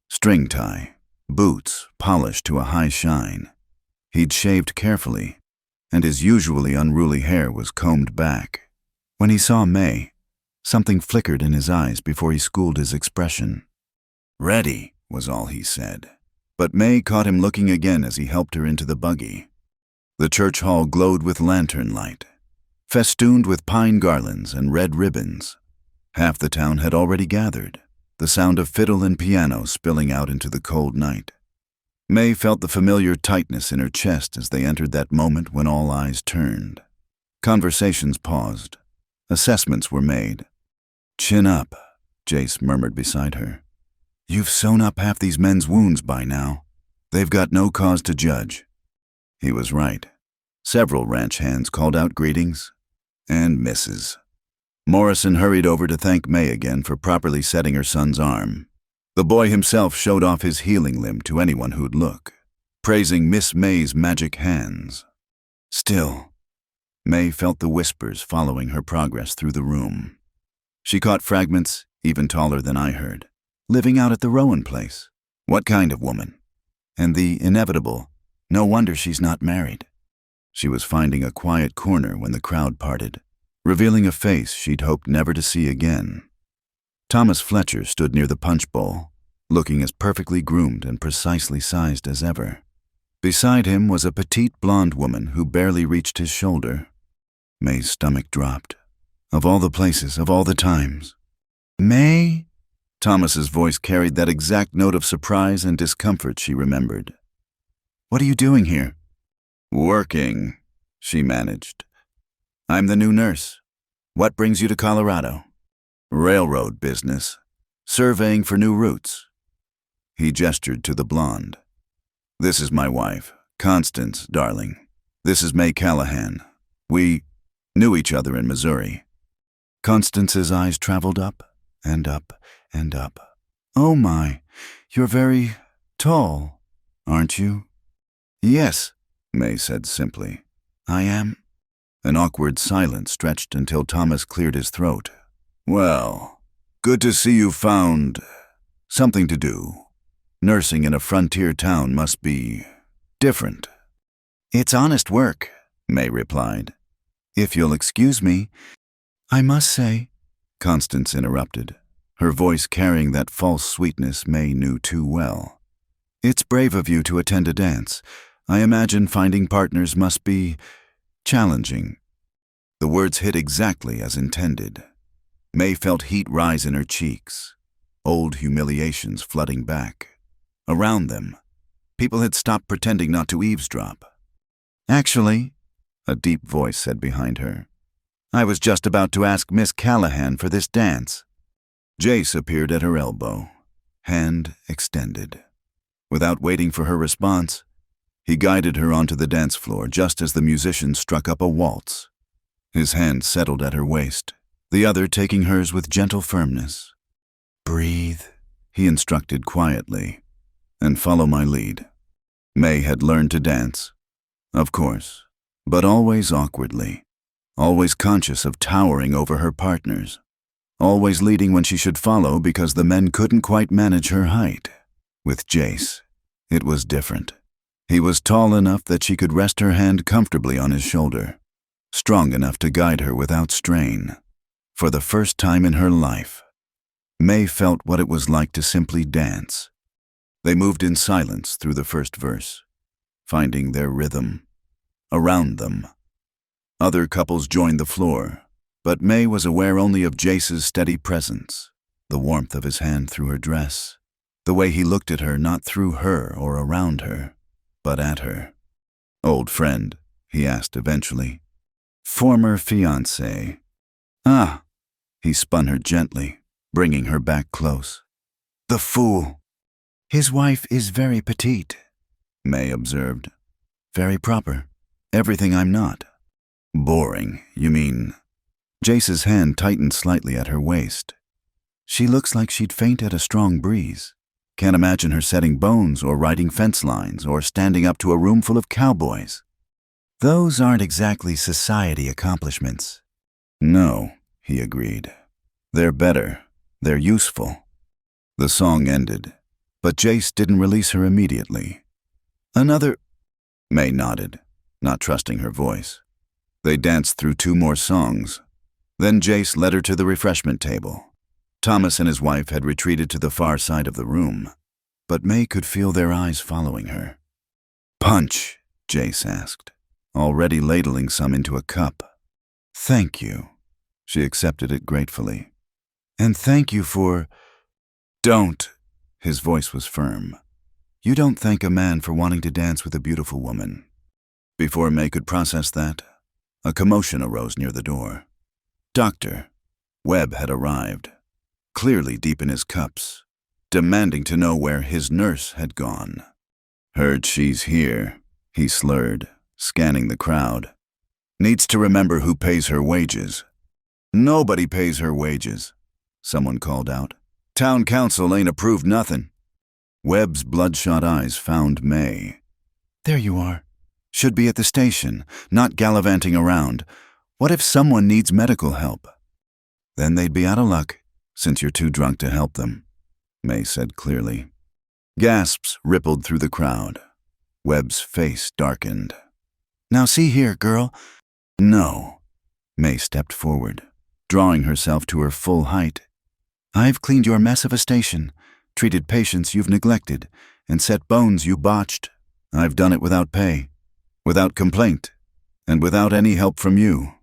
string tie, boots polished to a high shine. He'd shaved carefully, and his usually unruly hair was combed back. When he saw May, something flickered in his eyes before he schooled his expression. "Ready," was all he said. But May caught him looking again as he helped her into the buggy. The church hall glowed with lantern light, festooned with pine garlands and red ribbons. Half the town had already gathered, the sound of fiddle and piano spilling out into the cold night. May felt the familiar tightness in her chest as they entered that moment when all eyes turned. Conversations paused. Assessments were made. "Chin up," Jace murmured beside her. "You've sewn up half these men's wounds by now. They've got no cause to judge." He was right. Several ranch hands called out greetings, and Mrs. Morrison hurried over to thank May again for properly setting her son's arm. The boy himself showed off his healing limb to anyone who'd look, praising Miss May's magic hands. Still, May felt the whispers following her progress through the room. She caught fragments even taller than I heard. "Living out at the Rowan place. What kind of woman?" And the inevitable, "No wonder she's not married." She was finding a quiet corner when the crowd parted, revealing a face she'd hoped never to see again. Thomas Fletcher stood near the punch bowl, looking as perfectly groomed and precisely sized as ever. Beside him was a petite blonde woman who barely reached his shoulder. May's stomach dropped. Of all the places, of all the times. "May?" Thomas's voice carried that exact note of surprise and discomfort she remembered. "What are you doing here?" "Working," she managed. "I'm the new nurse. What brings you to Colorado?" "Railroad business. Surveying for new routes." He gestured to the blonde. "This is my wife, Constance, darling. This is May Callahan. We knew each other in Missouri." Constance's eyes traveled up and up and up. "Oh my, you're very tall, aren't you?" "Yes," May said simply. "I am." An awkward silence stretched until Thomas cleared his throat. "Well, good to see you found something to do. Nursing in a frontier town must be different." "It's honest work," May replied. "If you'll excuse me." "I must say," Constance interrupted, her voice carrying that false sweetness May knew too well. "It's brave of you to attend a dance. I imagine finding partners must be challenging." The words hit exactly as intended. May felt heat rise in her cheeks, old humiliations flooding back. Around them, people had stopped pretending not to eavesdrop. "Actually," a deep voice said behind her, "I was just about to ask Miss Callahan for this dance." Jace appeared at her elbow, hand extended. Without waiting for her response, he guided her onto the dance floor just as the musician struck up a waltz. His hand settled at her waist, the other taking hers with gentle firmness. "Breathe," he instructed quietly, "and follow my lead." May had learned to dance, of course, but always awkwardly, always conscious of towering over her partners, always leading when she should follow because the men couldn't quite manage her height. With Jace, it was different. He was tall enough that she could rest her hand comfortably on his shoulder, strong enough to guide her without strain. For the first time in her life, May felt what it was like to simply dance. They moved in silence through the first verse, finding their rhythm. Around them, other couples joined the floor, but May was aware only of Jace's steady presence, the warmth of his hand through her dress, the way he looked at her not through her or around her, but at her. "Old friend?" he asked eventually. "Former fiancé." "Ah." He spun her gently, bringing her back close. "The fool." "His wife is very petite," May observed. "Very proper. Everything I'm not." "Boring, you mean?" Jace's hand tightened slightly at her waist. "She looks like she'd faint at a strong breeze. Can't imagine her setting bones or riding fence lines or standing up to a room full of cowboys. Those aren't exactly society accomplishments." "No," he agreed. "They're better. They're useful." The song ended, but Jace didn't release her immediately. "Another—" May nodded, not trusting her voice. They danced through 2 more songs. Then Jace led her to the refreshment table. Thomas and his wife had retreated to the far side of the room, but May could feel their eyes following her. "Punch," Jace asked, already ladling some into a cup. "Thank you." She accepted it gratefully. "And thank you for—" "Don't." His voice was firm. "You don't thank a man for wanting to dance with a beautiful woman." Before May could process that, a commotion arose near the door. Dr. Webb had arrived, clearly deep in his cups, demanding to know where his nurse had gone. "Heard she's here," he slurred, scanning the crowd. "Needs to remember who pays her wages." "Nobody pays her wages," someone called out. "Town council ain't approved nothing." Webb's bloodshot eyes found May. "There you are. Should be at the station, not gallivanting around. What if someone needs medical help?" "Then they'd be out of luck, since you're too drunk to help them," May said clearly. Gasps rippled through the crowd. Webb's face darkened. "Now see here, girl." "No." May stepped forward, drawing herself to her full height. "I've cleaned your mess of a station, treated patients you've neglected, and set bones you botched. I've done it without pay, without complaint, and without any help from you.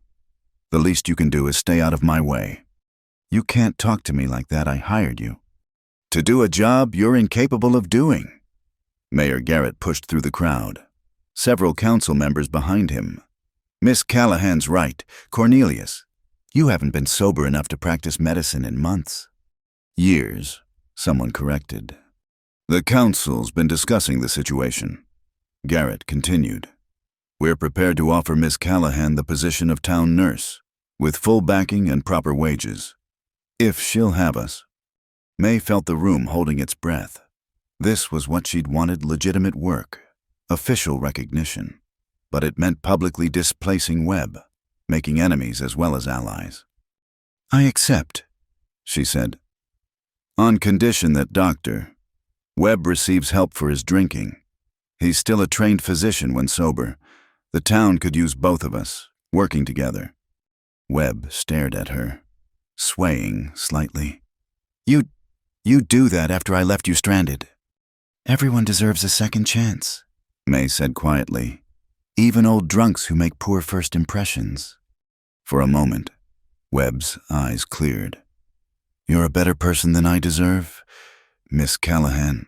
The least you can do is stay out of my way." "You can't talk to me like that. I hired you." "To do a job you're incapable of doing." Mayor Garrett pushed through the crowd, several council members behind him. "Miss Callahan's right. Cornelius, you haven't been sober enough to practice medicine in months." "Years," someone corrected. "The council's been discussing the situation," Garrett continued. "We're prepared to offer Miss Callahan the position of town nurse, with full backing and proper wages, if she'll have us." May felt the room holding its breath. This was what she'd wanted: legitimate work, official recognition. But it meant publicly displacing Webb, making enemies as well as allies. "I accept," she said. "On condition that Dr. Webb receives help for his drinking. He's still a trained physician when sober. The town could use both of us, working together." Webb stared at her, swaying slightly. You do that after I left you stranded." "Everyone deserves a second chance," May said quietly. "Even old drunks who make poor first impressions." For a moment, Webb's eyes cleared. "You're a better person than I deserve, Miss Callahan."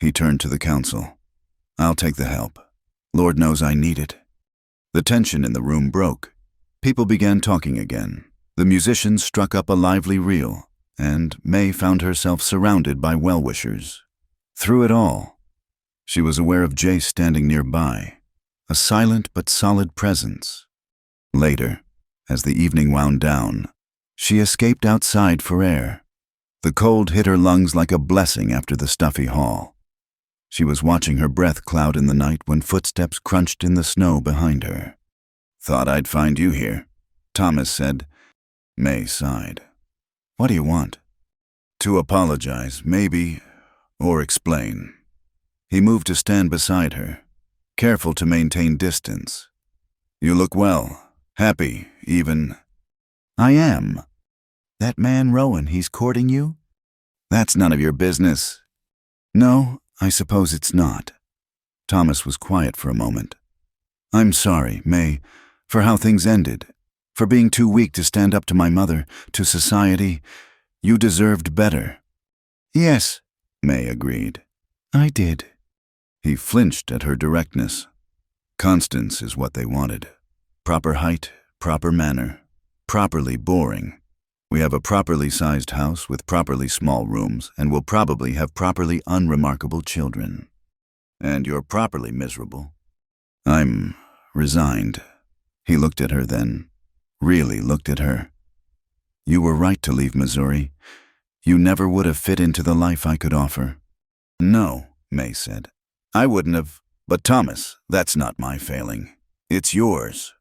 He turned to the council. "I'll take the help. Lord knows I need it." The tension in the room broke. People began talking again. The musicians struck up a lively reel, and May found herself surrounded by well-wishers. Through it all, She was aware of Jace standing nearby, a silent but solid presence. Later, as the evening wound down, she escaped outside for air. The cold hit her lungs like a blessing after the stuffy hall. She was watching her breath cloud in the night when footsteps crunched in the snow behind her. "Thought I'd find you here," Thomas said. May sighed. "What do you want?" "To apologize, maybe, or explain." He moved to stand beside her, careful to maintain distance. "You look well, happy, even." "I am. That man Rowan, he's courting you?" "That's none of your business." "No, I suppose it's not." Thomas was quiet for a moment. "I'm sorry, May, for how things ended, for being too weak to stand up to my mother, to society. You deserved better." "Yes," May agreed. "I did." He flinched at her directness. Constance is what they wanted. Proper height, proper manner, properly boring. We have a properly sized house with properly small rooms and will probably have properly unremarkable children. And you're properly miserable. I'm resigned. He looked at her then, really looked at her. "You were right to leave Missouri. You never would have fit into the life I could offer." "No," May said. "I wouldn't have. But Thomas, that's not my failing. It's yours."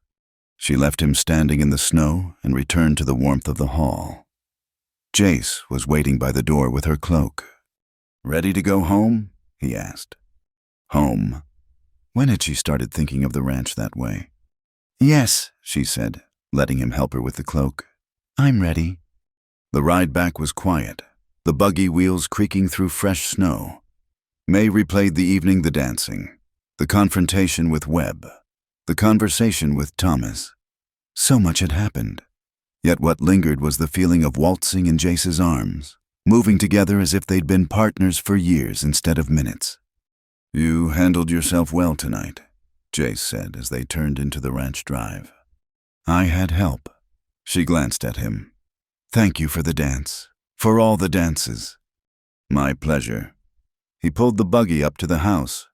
She left him standing in the snow and returned to the warmth of the hall. Jace was waiting by the door with her cloak. "Ready to go home?" he asked. Home. When had she started thinking of the ranch that way? "Yes," she said, letting him help her with the cloak. "I'm ready." The ride back was quiet, the buggy wheels creaking through fresh snow. May replayed the evening, the dancing, the confrontation with Webb, the conversation with Thomas. So much had happened. Yet what lingered was the feeling of waltzing in Jace's arms, moving together as if they'd been partners for years instead of minutes. "You handled yourself well tonight," Jace said as they turned into the ranch drive. "I had help." She glanced at him. "Thank you for the dance, for all the dances." "My pleasure." He pulled the buggy up to the house.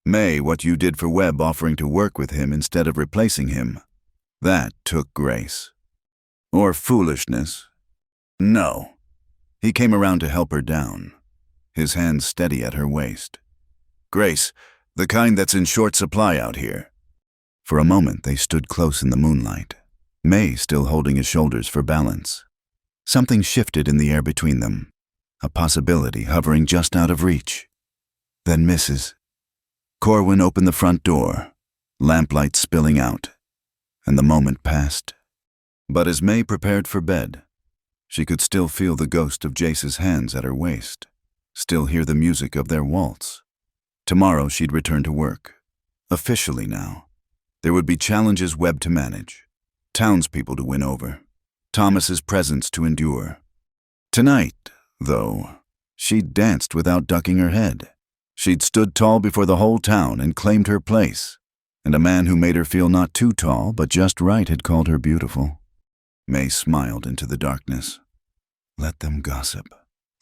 "May, what you did for Webb offering to work with him instead of replacing him, that took grace." "Or foolishness." "No." He came around to help her down, his hands steady at her waist. "Grace, the kind that's in short supply out here." For a moment they stood close in the moonlight, May still holding his shoulders for balance. Something shifted in the air between them, a possibility hovering just out of reach. Then Mrs. Corwin opened the front door, lamplight spilling out, and the moment passed. But as May prepared for bed, she could still feel the ghost of Jace's hands at her waist, still hear the music of their waltz. Tomorrow she'd return to work. Officially now. There would be challenges Webb to manage, townspeople to win over, Thomas's presence to endure. Tonight, though, she'd danced without ducking her head. She'd stood tall before the whole town and claimed her place, and a man who made her feel not too tall but just right had called her beautiful. May smiled into the darkness. Let them gossip.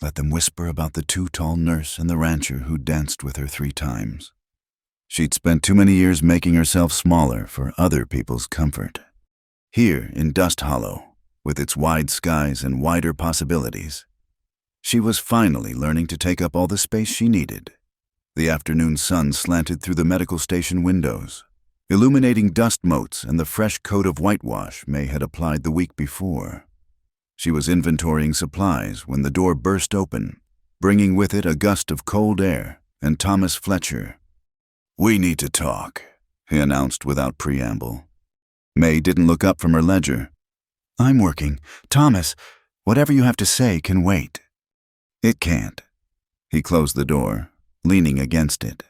Let them whisper about the too-tall nurse and the rancher who danced with her 3 times. She'd spent too many years making herself smaller for other people's comfort. Here in Dust Hollow, with its wide skies and wider possibilities, she was finally learning to take up all the space she needed. The afternoon sun slanted through the medical station windows, illuminating dust motes and the fresh coat of whitewash May had applied the week before. She was inventorying supplies when the door burst open, bringing with it a gust of cold air and Thomas Fletcher. "We need to talk," he announced without preamble. May didn't look up from her ledger. "I'm working. Thomas, whatever you have to say can wait." "It can't." He closed the door, leaning against it.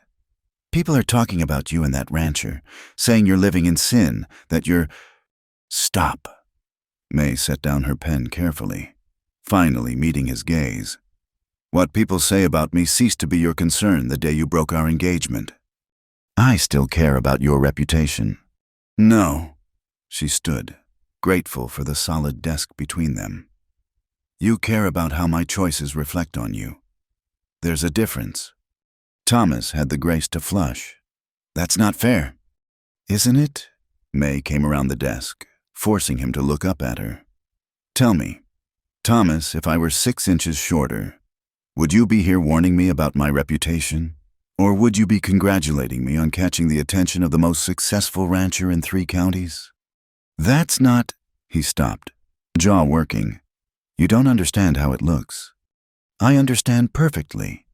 "People are talking about you and that rancher, saying you're living in sin, that you're—" "Stop." May set down her pen carefully, finally meeting his gaze. "What people say about me ceased to be your concern the day you broke our engagement. I still care about your reputation." "No." She stood, grateful for the solid desk between them. "You care about how my choices reflect on you. There's a difference." Thomas had the grace to flush. "That's not fair." "Isn't it?" May came around the desk, forcing him to look up at her. "Tell me, Thomas, if I were 6 inches shorter, would you be here warning me about my reputation? Or would you be congratulating me on catching the attention of the most successful rancher in 3 counties? That's not—" He stopped, jaw working. "You don't understand how it looks. I understand perfectly.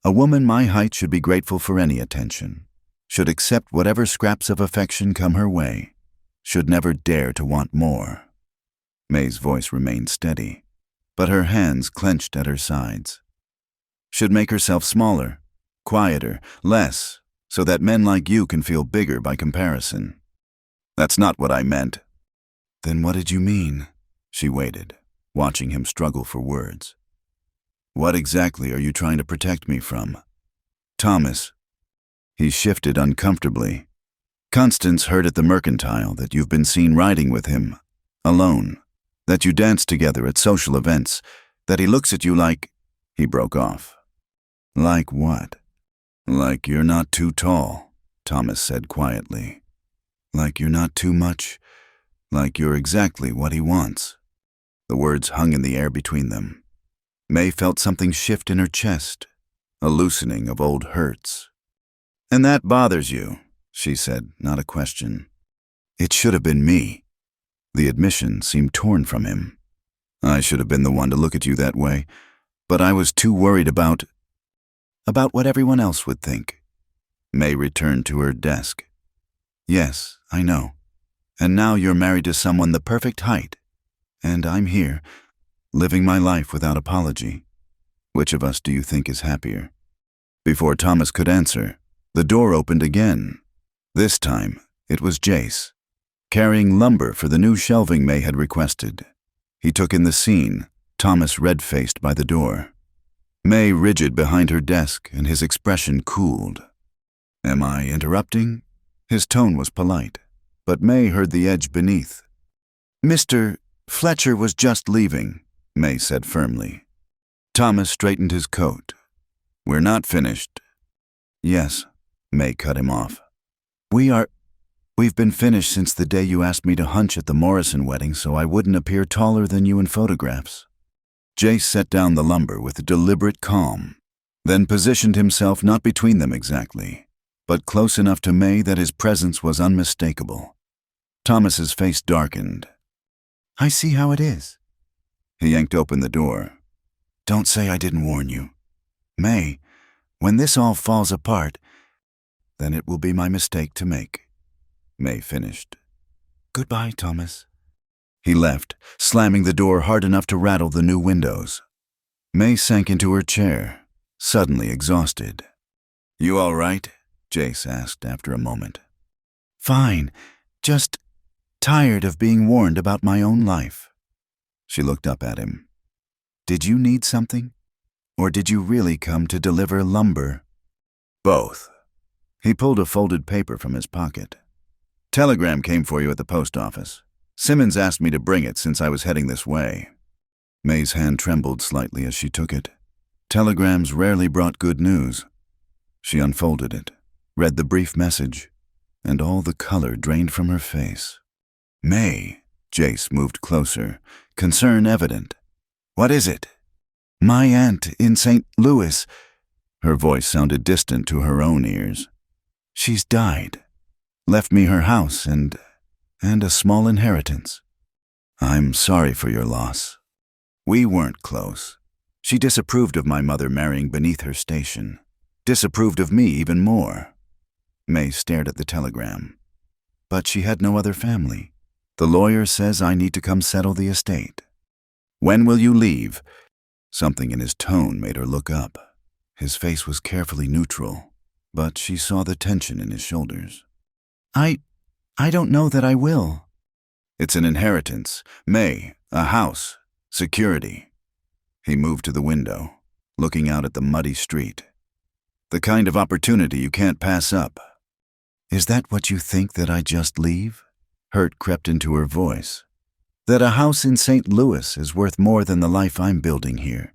A woman my height should be grateful for any attention, should accept whatever scraps of affection come her way, should never dare to want more." May's voice remained steady, but her hands clenched at her sides. "Should make herself smaller, quieter, less, so that men like you can feel bigger by comparison." "That's not what I meant." "Then what did you mean?" She waited, watching him struggle for words. "What exactly are you trying to protect me from?" "Thomas." He shifted uncomfortably. "Constance heard at the Mercantile that you've been seen riding with him, alone, that you dance together at social events, that he looks at you like—" He broke off. "Like what?" "Like you're not too tall," Thomas said quietly. "Like you're not too much, like you're exactly what he wants." The words hung in the air between them. May felt something shift in her chest, a loosening of old hurts. "And that bothers you," she said, not a question. "It should have been me." The admission seemed torn from him. "I should have been the one to look at you that way, but I was too worried about what everyone else would think." May returned to her desk. "Yes, I know. And now you're married to someone the perfect height. And I'm here, living my life without apology. Which of us do you think is happier?" Before Thomas could answer, the door opened again. This time, it was Jace, carrying lumber for the new shelving May had requested. He took in the scene, Thomas red-faced by the door. May rigid behind her desk, and his expression cooled. "Am I interrupting?" His tone was polite, but May heard the edge beneath. "Mr. Fletcher was just leaving," May said firmly. Thomas straightened his coat. "We're not finished." "Yes," May cut him off. We've been finished since the day you asked me to hunch at the Morrison wedding so I wouldn't appear taller than you in photographs." Jace set down the lumber with deliberate calm, then positioned himself not between them exactly, but close enough to May that his presence was unmistakable. Thomas's face darkened. "I see how it is." He yanked open the door. "Don't say I didn't warn you. May, when this all falls apart, then it will be my mistake to make." May finished. "Goodbye, Thomas." He left, slamming the door hard enough to rattle the new windows. May sank into her chair, suddenly exhausted. "You all right?" Jace asked after a moment. "Fine, just tired of being warned about my own life." She looked up at him. "Did you need something? Or did you really come to deliver lumber?" "Both." He pulled a folded paper from his pocket. "Telegram came for you at the post office. Simmons asked me to bring it since I was heading this way." May's hand trembled slightly as she took it. Telegrams rarely brought good news. She unfolded it, read the brief message, and all the color drained from her face. "May," Jace moved closer, concern evident. "What is it?" "My aunt in St. Louis." Her voice sounded distant to her own ears. "She's died. Left me her house and a small inheritance." "I'm sorry for your loss. We weren't close. She disapproved of my mother marrying beneath her station. Disapproved of me even more." May stared at the telegram. "But she had no other family. The lawyer says I need to come settle the estate." "When will you leave?" Something in his tone made her look up. His face was carefully neutral, but she saw the tension in his shoulders. I don't know that I will." "It's an inheritance. May, a house, security." He moved to the window, looking out at the muddy street. "The kind of opportunity you can't pass up." "Is that what you think, that I just leave?" Hurt crept into her voice. "That a house in St. Louis is worth more than the life I'm building here?"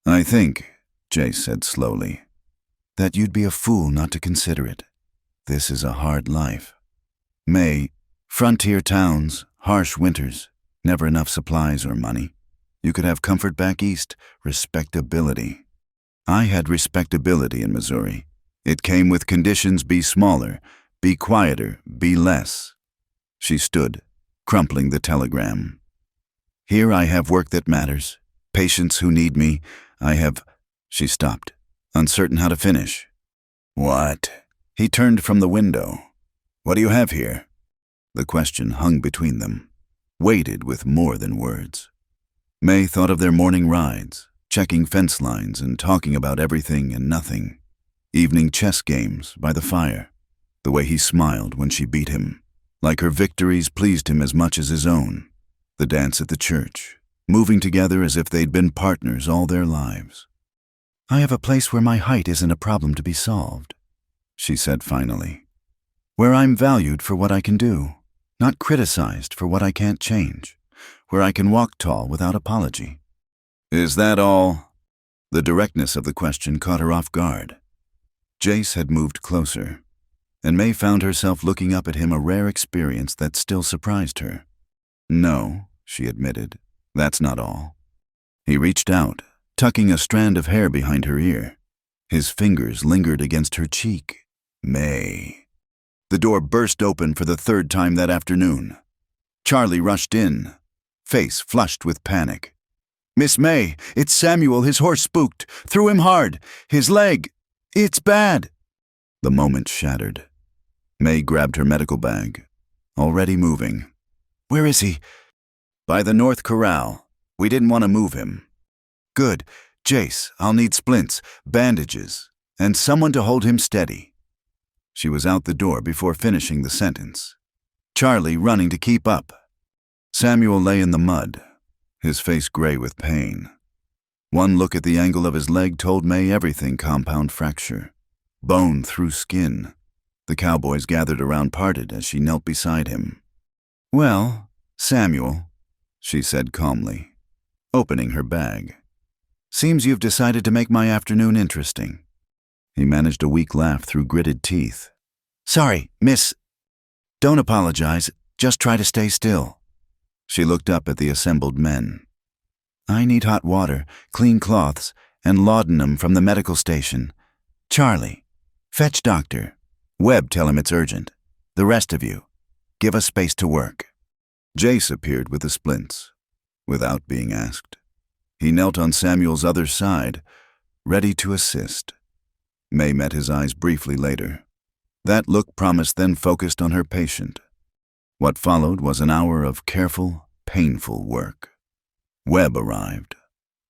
"I think," Jace said slowly, that you'd be a fool not to consider it. This is a hard life. May, frontier towns, harsh winters, never enough supplies or money. You could have comfort back east, respectability. I had respectability in Missouri. It came with conditions: be smaller, be quieter, be less. She stood, crumpling the telegram. Here I have work that matters, patients who need me. I have... She stopped, uncertain how to finish. What? He turned from the window. What do you have here? The question hung between them, weighted with more than words. May thought of their morning rides, checking fence lines and talking about everything and nothing. Evening chess games by the fire. The way he smiled when she beat him, like her victories pleased him as much as his own. The dance at the church, moving together as if they'd been partners all their lives. I have a place where my height isn't a problem to be solved, she said finally. Where I'm valued for what I can do, not criticized for what I can't change. Where I can walk tall without apology. Is that all? The directness of the question caught her off guard. Jace had moved closer, and May found herself looking up at him, a rare experience that still surprised her. No, she admitted, that's not all. He reached out, tucking a strand of hair behind her ear. His fingers lingered against her cheek. May. The door burst open for the third time that afternoon. Charlie rushed in, face flushed with panic. Miss May, it's Samuel, his horse spooked. Threw him hard. His leg. It's bad. The moment shattered. May grabbed her medical bag, already moving. Where is he? By the North Corral. We didn't want to move him. Good. Jace, I'll need splints, bandages, and someone to hold him steady. She was out the door before finishing the sentence. Charlie running to keep up. Samuel lay in the mud, his face gray with pain. One look at the angle of his leg told May everything: compound fracture. Bone through skin. The cowboys gathered around parted as she knelt beside him. Well, Samuel, she said calmly, opening her bag. Seems you've decided to make my afternoon interesting. He managed a weak laugh through gritted teeth. Sorry, miss. Don't apologize, just try to stay still. She looked up at the assembled men. I need hot water, clean cloths, and laudanum from the medical station. Charlie, fetch doctor. Webb, tell him it's urgent. The rest of you, give us space to work. Jace appeared with the splints, without being asked. He knelt on Samuel's other side, ready to assist. May met his eyes briefly later. That look promised, then focused on her patient. What followed was an hour of careful, painful work. Webb arrived,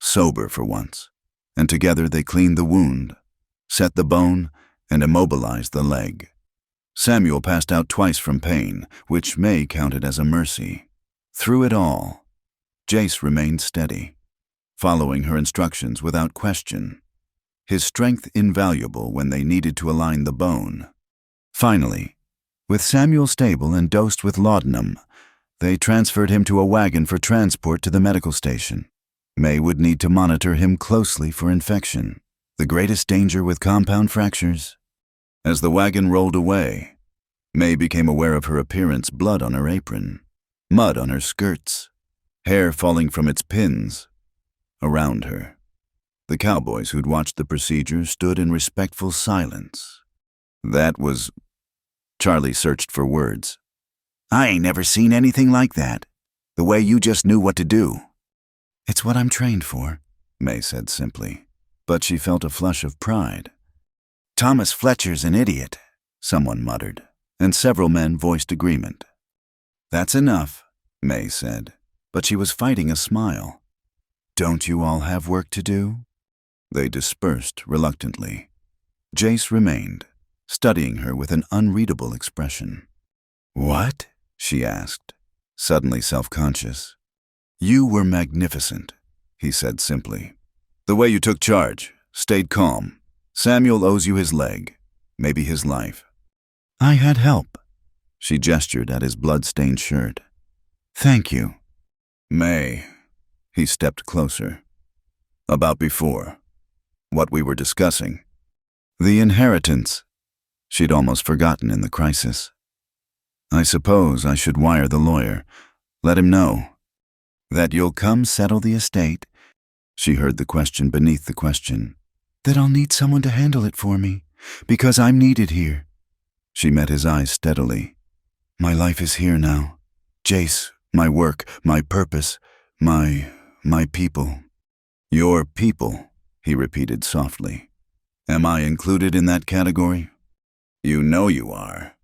sober for once, and together they cleaned the wound, set the bone, and immobilized the leg. Samuel passed out twice from pain, which May counted as a mercy. Through it all, Jace remained steady, following her instructions without question, his strength invaluable when they needed to align the bone. Finally, with Samuel stable and dosed with laudanum, they transferred him to a wagon for transport to the medical station. May would need to monitor him closely for infection, the greatest danger with compound fractures. As the wagon rolled away, May became aware of her appearance: blood on her apron, mud on her skirts, hair falling from its pins. Around her, the cowboys who'd watched the procedure stood in respectful silence. That was... Charlie searched for words. I ain't never seen anything like that. The way you just knew what to do. It's what I'm trained for, May said simply, but she felt a flush of pride. Thomas Fletcher's an idiot, someone muttered, and several men voiced agreement. That's enough, May said, but she was fighting a smile. Don't you all have work to do? They dispersed reluctantly. Jace remained, studying her with an unreadable expression. What? She asked, suddenly self-conscious. You were magnificent, he said simply. The way you took charge, stayed calm. Samuel owes you his leg, maybe his life. I had help. She gestured at his blood-stained shirt. Thank you. May. He stepped closer. About before. What we were discussing. The inheritance. She'd almost forgotten in the crisis. I suppose I should wire the lawyer. Let him know. That you'll come settle the estate? She heard the question beneath the question. That I'll need someone to handle it for me, because I'm needed here. She met his eyes steadily. My life is here now. Jace, my work, my purpose, my people. Your people, he repeated softly. Am I included in that category? You know you are.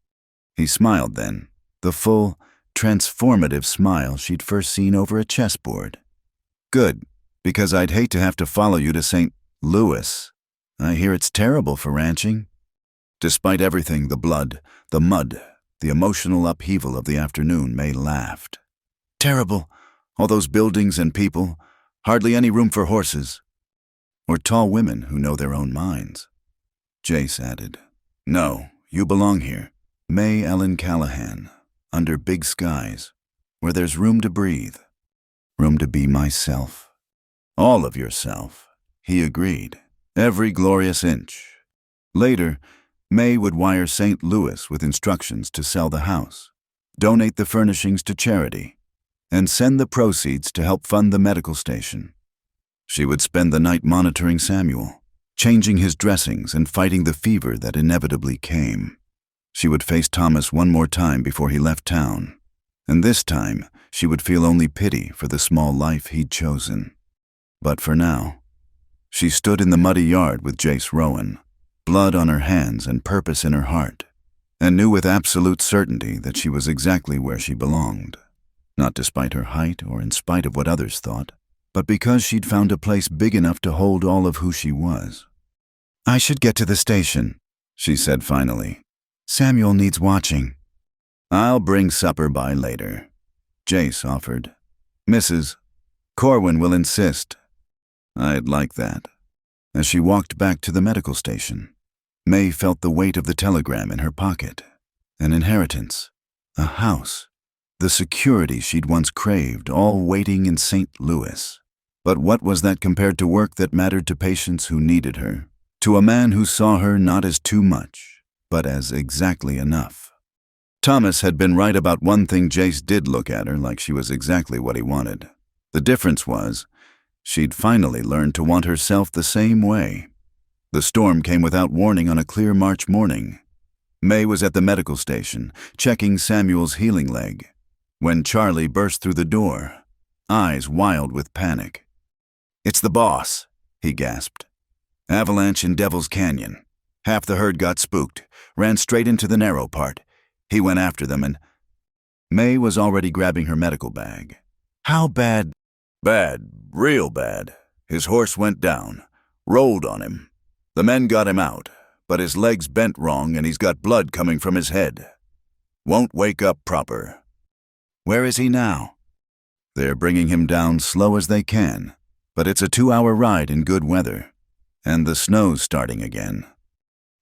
He smiled then, the full, transformative smile she'd first seen over a chessboard. Good, because I'd hate to have to follow you to St. Louis. I hear it's terrible for ranching. Despite everything, the blood, the mud, the emotional upheaval of the afternoon, May laughed. Terrible. All those buildings and people, hardly any room for horses. Or tall women who know their own minds. Jace added, No, you belong here. May Ellen Callahan, under big skies, where there's room to breathe, room to be myself. All of yourself, he agreed, every glorious inch. Later, May would wire St. Louis with instructions to sell the house, donate the furnishings to charity, and send the proceeds to help fund the medical station. She would spend the night monitoring Samuel, changing his dressings and fighting the fever that inevitably came. She would face Thomas one more time before he left town, and this time she would feel only pity for the small life he'd chosen. But for now, she stood in the muddy yard with Jace Rowan, blood on her hands and purpose in her heart, and knew with absolute certainty that she was exactly where she belonged, not despite her height or in spite of what others thought, but because she'd found a place big enough to hold all of who she was. I should get to the station, she said finally. Samuel needs watching. I'll bring supper by later, Jace offered. Mrs. Corwin will insist. I'd like that. As she walked back to the medical station, May felt the weight of the telegram in her pocket. An inheritance, a house, the security she'd once craved, all waiting in St. Louis. But what was that compared to work that mattered to patients who needed her, to a man who saw her not as too much, but as exactly enough? Thomas had been right about one thing. Jace did look at her like she was exactly what he wanted. The difference was, she'd finally learned to want herself the same way. The storm came without warning on a clear March morning. May was at the medical station, checking Samuel's healing leg, when Charlie burst through the door, eyes wild with panic. It's the boss, he gasped. Avalanche in Devil's Canyon. Half the herd got spooked, ran straight into the narrow part. He went after them and... May was already grabbing her medical bag. How bad? Bad, real bad. His horse went down, rolled on him. The men got him out, but his leg's bent wrong and he's got blood coming from his head. Won't wake up proper. Where is he now? They're bringing him down slow as they can, but it's a 2-hour ride in good weather, and the snow's starting again.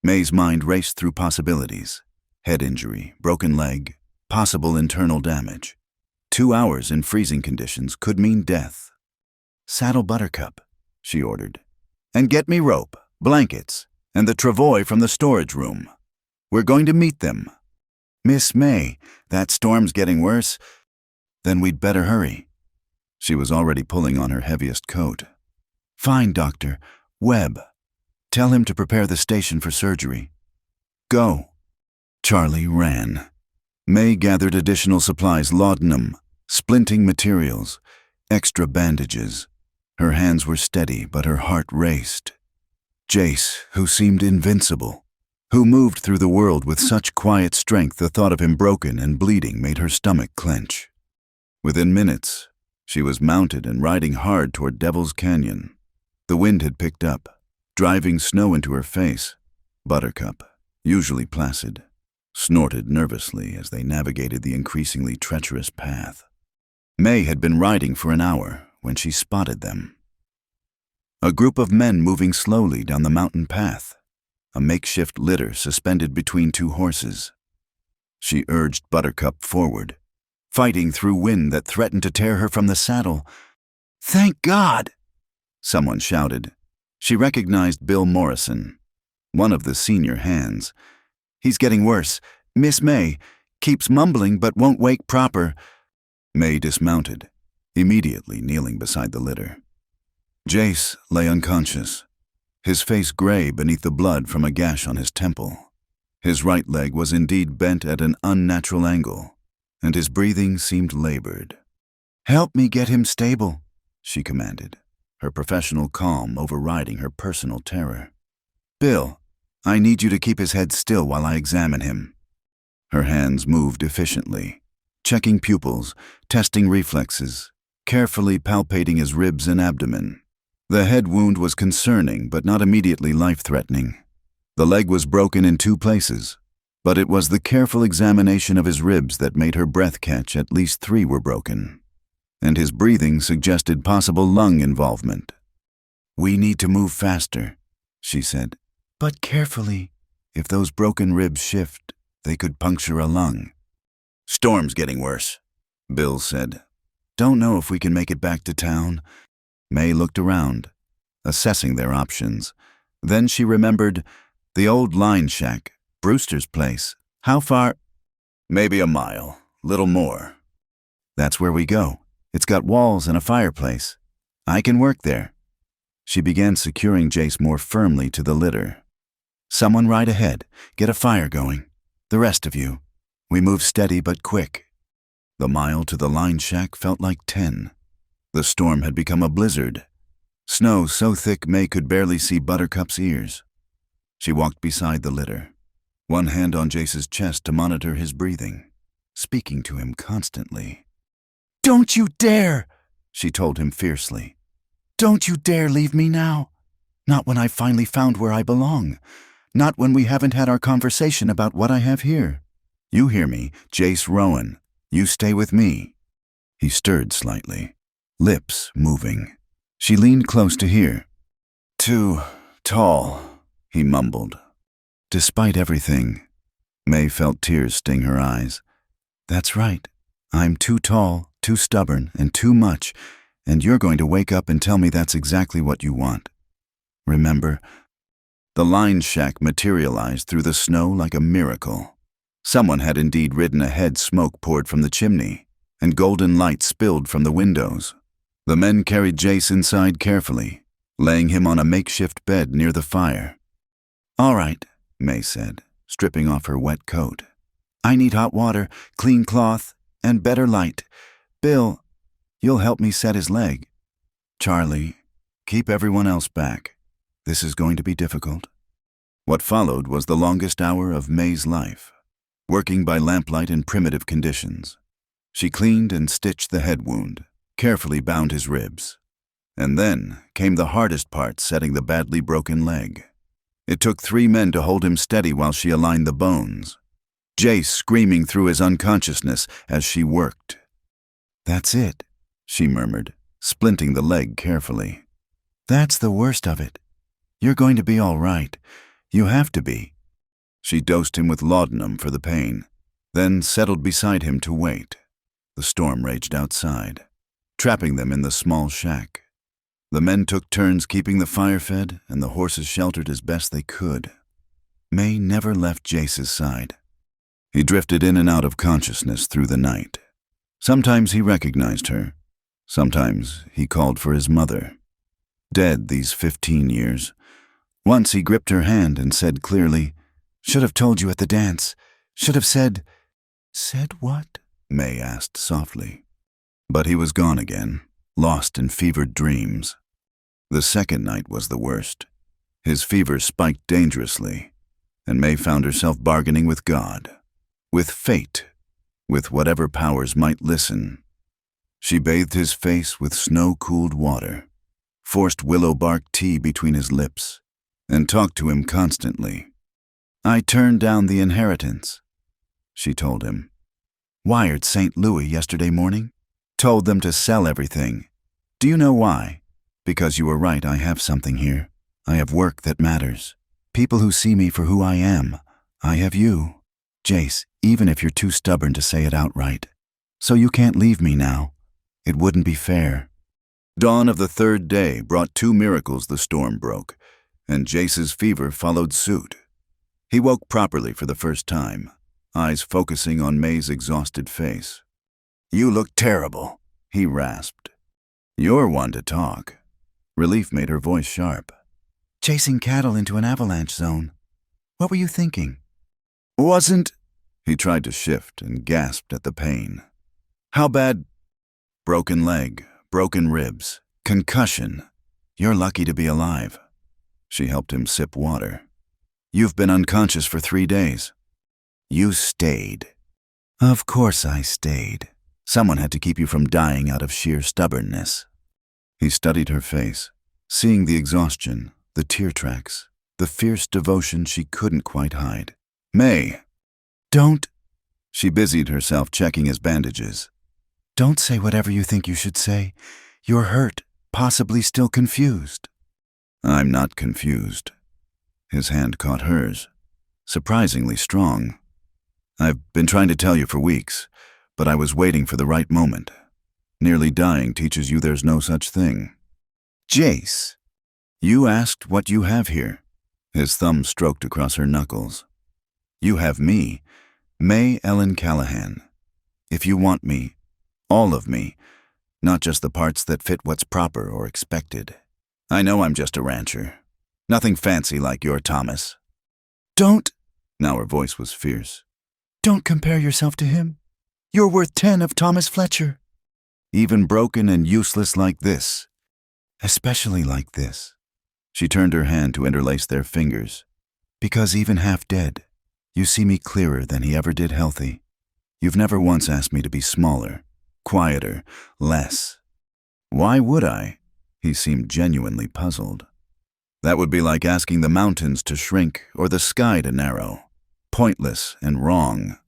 May's mind raced through possibilities. Head injury, broken leg, possible internal damage. 2 hours in freezing conditions could mean death. Saddle Buttercup, she ordered. And get me rope, blankets, and the travois from the storage room. We're going to meet them. Miss May, that storm's getting worse. Then we'd better hurry. She was already pulling on her heaviest coat. Fine, Doctor. Webb. Tell him to prepare the station for surgery. Go. Charlie ran. May gathered additional supplies, laudanum, splinting materials, extra bandages. Her hands were steady, but her heart raced. Jace, who seemed invincible, who moved through the world with such quiet strength, the thought of him broken and bleeding made her stomach clench. Within minutes, she was mounted and riding hard toward Devil's Canyon. The wind had picked up, driving snow into her face. Buttercup, usually placid, snorted nervously as they navigated the increasingly treacherous path. May had been riding for an hour when she spotted them. A group of men moving slowly down the mountain path, a makeshift litter suspended between 2 horses. She urged Buttercup forward, fighting through wind that threatened to tear her from the saddle. Thank God! Someone shouted. She recognized Bill Morrison. one of the senior hands. "He's getting worse. Miss May. Keeps mumbling but won't wake proper." May dismounted, immediately kneeling beside the litter. Jace lay unconscious, his face gray beneath the blood from a gash on his temple. His right leg was indeed bent at an unnatural angle, and his breathing seemed labored. "Help me get him stable," she commanded, her professional calm overriding her personal terror. "Bill, I need you to keep his head still while I examine him." Her hands moved efficiently, checking pupils, testing reflexes, carefully palpating his ribs and abdomen. The head wound was concerning but not immediately life-threatening. The leg was broken in 2 places, but it was the careful examination of his ribs that made her breath catch at least 3 were broken, and his breathing suggested possible lung involvement. "We need to move faster," she said, "but carefully. If those broken ribs shift, they could puncture a lung." "Storm's getting worse," Bill said. "Don't know if we can make it back to town." May looked around, assessing their options. Then she remembered the old line shack, Brewster's place. "How far?" "Maybe a mile, little more." "That's where we go. It's got walls and a fireplace. I can work there." She began securing Jace more firmly to the litter. "Someone ride ahead. Get a fire going. The rest of you. We move steady but quick." The mile to the line shack felt like 10. The storm had become a blizzard. Snow so thick May could barely see Buttercup's ears. She walked beside the litter, one hand on Jace's chest to monitor his breathing, speaking to him constantly. "Don't you dare!" she told him fiercely. "Don't you dare leave me now. Not when I've finally found where I belong. Not when we haven't had our conversation about what I have here. You hear me, Jace Rowan. You stay with me." He stirred slightly, lips moving. She leaned close to hear. "Too tall," he mumbled. Despite everything, May felt tears sting her eyes. "That's right. I'm too tall, too stubborn, and too much, and you're going to wake up and tell me that's exactly what you want. Remember?" The line shack materialized through the snow like a miracle. Someone had indeed ridden ahead. Smoke poured from the chimney, and golden light spilled from the windows. The men carried Jace inside carefully, laying him on a makeshift bed near the fire. "All right," May said, stripping off her wet coat. "I need hot water, clean cloth, and better light. Bill, you'll help me set his leg. Charlie, keep everyone else back. This is going to be difficult." What followed was the longest hour of May's life, working by lamplight in primitive conditions. She cleaned and stitched the head wound, carefully bound his ribs. And then came the hardest part, setting the badly broken leg. It took 3 men to hold him steady while she aligned the bones, Jace screaming through his unconsciousness as she worked. "That's it," she murmured, splinting the leg carefully. "That's the worst of it. You're going to be all right. You have to be." She dosed him with laudanum for the pain, then settled beside him to wait. The storm raged outside, trapping them in the small shack. The men took turns keeping the fire fed and the horses sheltered as best they could. May never left Jace's side. He drifted in and out of consciousness through the night. Sometimes he recognized her. Sometimes he called for his mother. Dead these 15 years. Once he gripped her hand and said clearly, "Should have told you at the dance. Should have said—" "Said what?" May asked softly. But he was gone again, lost in fevered dreams. The second night was the worst. His fever spiked dangerously, and May found herself bargaining with God, with fate, with whatever powers might listen. She bathed his face with snow-cooled water, forced willow bark tea between his lips, and talked to him constantly. "I turned down the inheritance," she told him. "Wired St. Louis yesterday morning. Told them to sell everything. Do you know why? Because you were right, I have something here. I have work that matters. People who see me for who I am. I have you, Jace, even if you're too stubborn to say it outright. So you can't leave me now. It wouldn't be fair." Dawn of the 3rd day brought 2 miracles. The storm broke. and Jace's fever followed suit. He woke properly for the first time, eyes focusing on May's exhausted face. "You look terrible," he rasped. "You're one to talk." Relief made her voice sharp. "Chasing cattle into an avalanche zone. What were you thinking?" "Wasn't—" He tried to shift and gasped at the pain. "How bad—" "Broken leg, broken ribs, concussion. You're lucky to be alive." She helped him sip water. "You've been unconscious for 3 days. You stayed." "Of course I stayed. Someone had to keep you from dying out of sheer stubbornness." He studied her face, seeing the exhaustion, the tear tracks, the fierce devotion she couldn't quite hide. "May." "Don't—" She busied herself checking his bandages. "Don't say whatever you think you should say. You're hurt, possibly still confused." "I'm not confused." His hand caught hers, surprisingly strong. "I've been trying to tell you for weeks, but I was waiting for the right moment. Nearly dying teaches you there's no such thing." "Jace." "You asked what you have here." His thumb stroked across her knuckles. "You have me, May Ellen Callahan. If you want me, all of me, not just the parts that fit what's proper or expected. I know I'm just a rancher. Nothing fancy like your Thomas." "Don't—" Now her voice was fierce. "Don't compare yourself to him. You're worth 10 of Thomas Fletcher." "Even broken and useless like this." "Especially like this." She turned her hand to interlace their fingers. "Because even half dead, you see me clearer than he ever did healthy. You've never once asked me to be smaller, quieter, less." "Why would I?" He seemed genuinely puzzled. "That would be like asking the mountains to shrink or the sky to narrow. Pointless and wrong."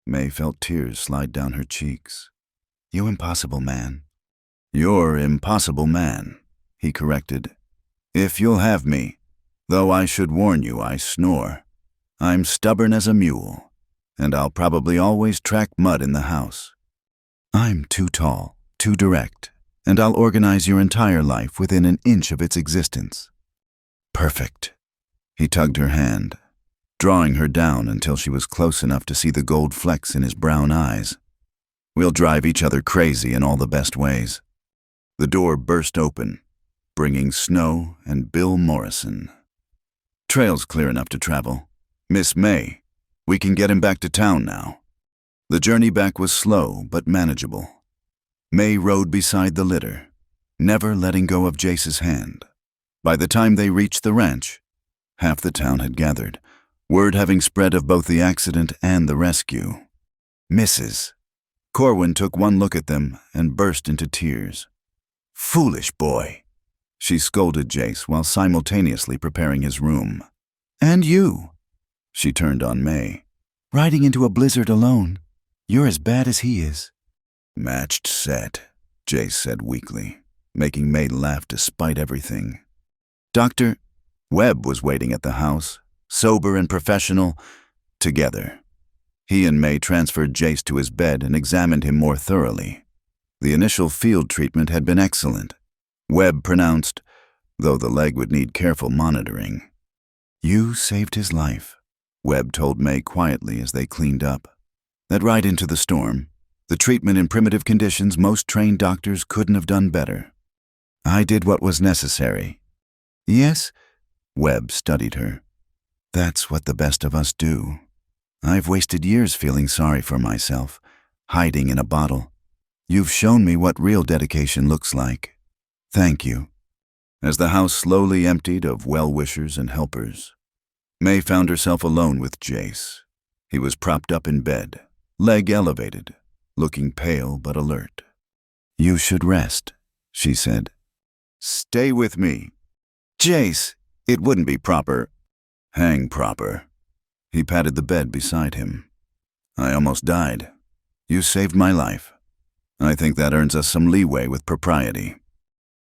May felt tears slide down her cheeks. "You impossible man." "You're impossible man," he corrected. "If you'll have me, though I should warn you I snore. I'm stubborn as a mule, and I'll probably always track mud in the house. I'm too tall, too direct, and I'll organize your entire life within an inch of its existence." "Perfect." He tugged her hand, drawing her down until she was close enough to see the gold flecks in his brown eyes. "We'll drive each other crazy in all the best ways." The door burst open, bringing Snow and Bill Morrison. "Trail's clear enough to travel. Miss May, we can get him back to town now." The journey back was slow but manageable. May rode beside the litter, never letting go of Jace's hand. By the time they reached the ranch, half the town had gathered, word having spread of both the accident and the rescue. "Mrs." Corwin took one look at them and burst into tears. "Foolish boy," she scolded Jace while simultaneously preparing his room. "And you," she turned on May. "Riding into a blizzard alone. You're as bad as he is." "Matched set," Jace said weakly, making May laugh despite everything. Dr. Webb was waiting at the house, sober and professional, together. He and May transferred Jace to his bed and examined him more thoroughly. The initial field treatment had been excellent. Webb pronounced, though the leg would need careful monitoring. "You saved his life," Webb told May quietly as they cleaned up. "That ride into the storm, the treatment in primitive conditions, most trained doctors couldn't have done better. I did what was necessary." "Yes?" Webb studied her. "That's what the best of us do. I've wasted years feeling sorry for myself, hiding in a bottle. You've shown me what real dedication looks like. Thank you." As the house slowly emptied of well-wishers and helpers, May found herself alone with Jace. He was propped up in bed, leg elevated, looking pale but alert. "You should rest," she said. "Stay with me." "Jace, it wouldn't be proper." "Hang proper." He patted the bed beside him. "I almost died. You saved my life. I think that earns us some leeway with propriety."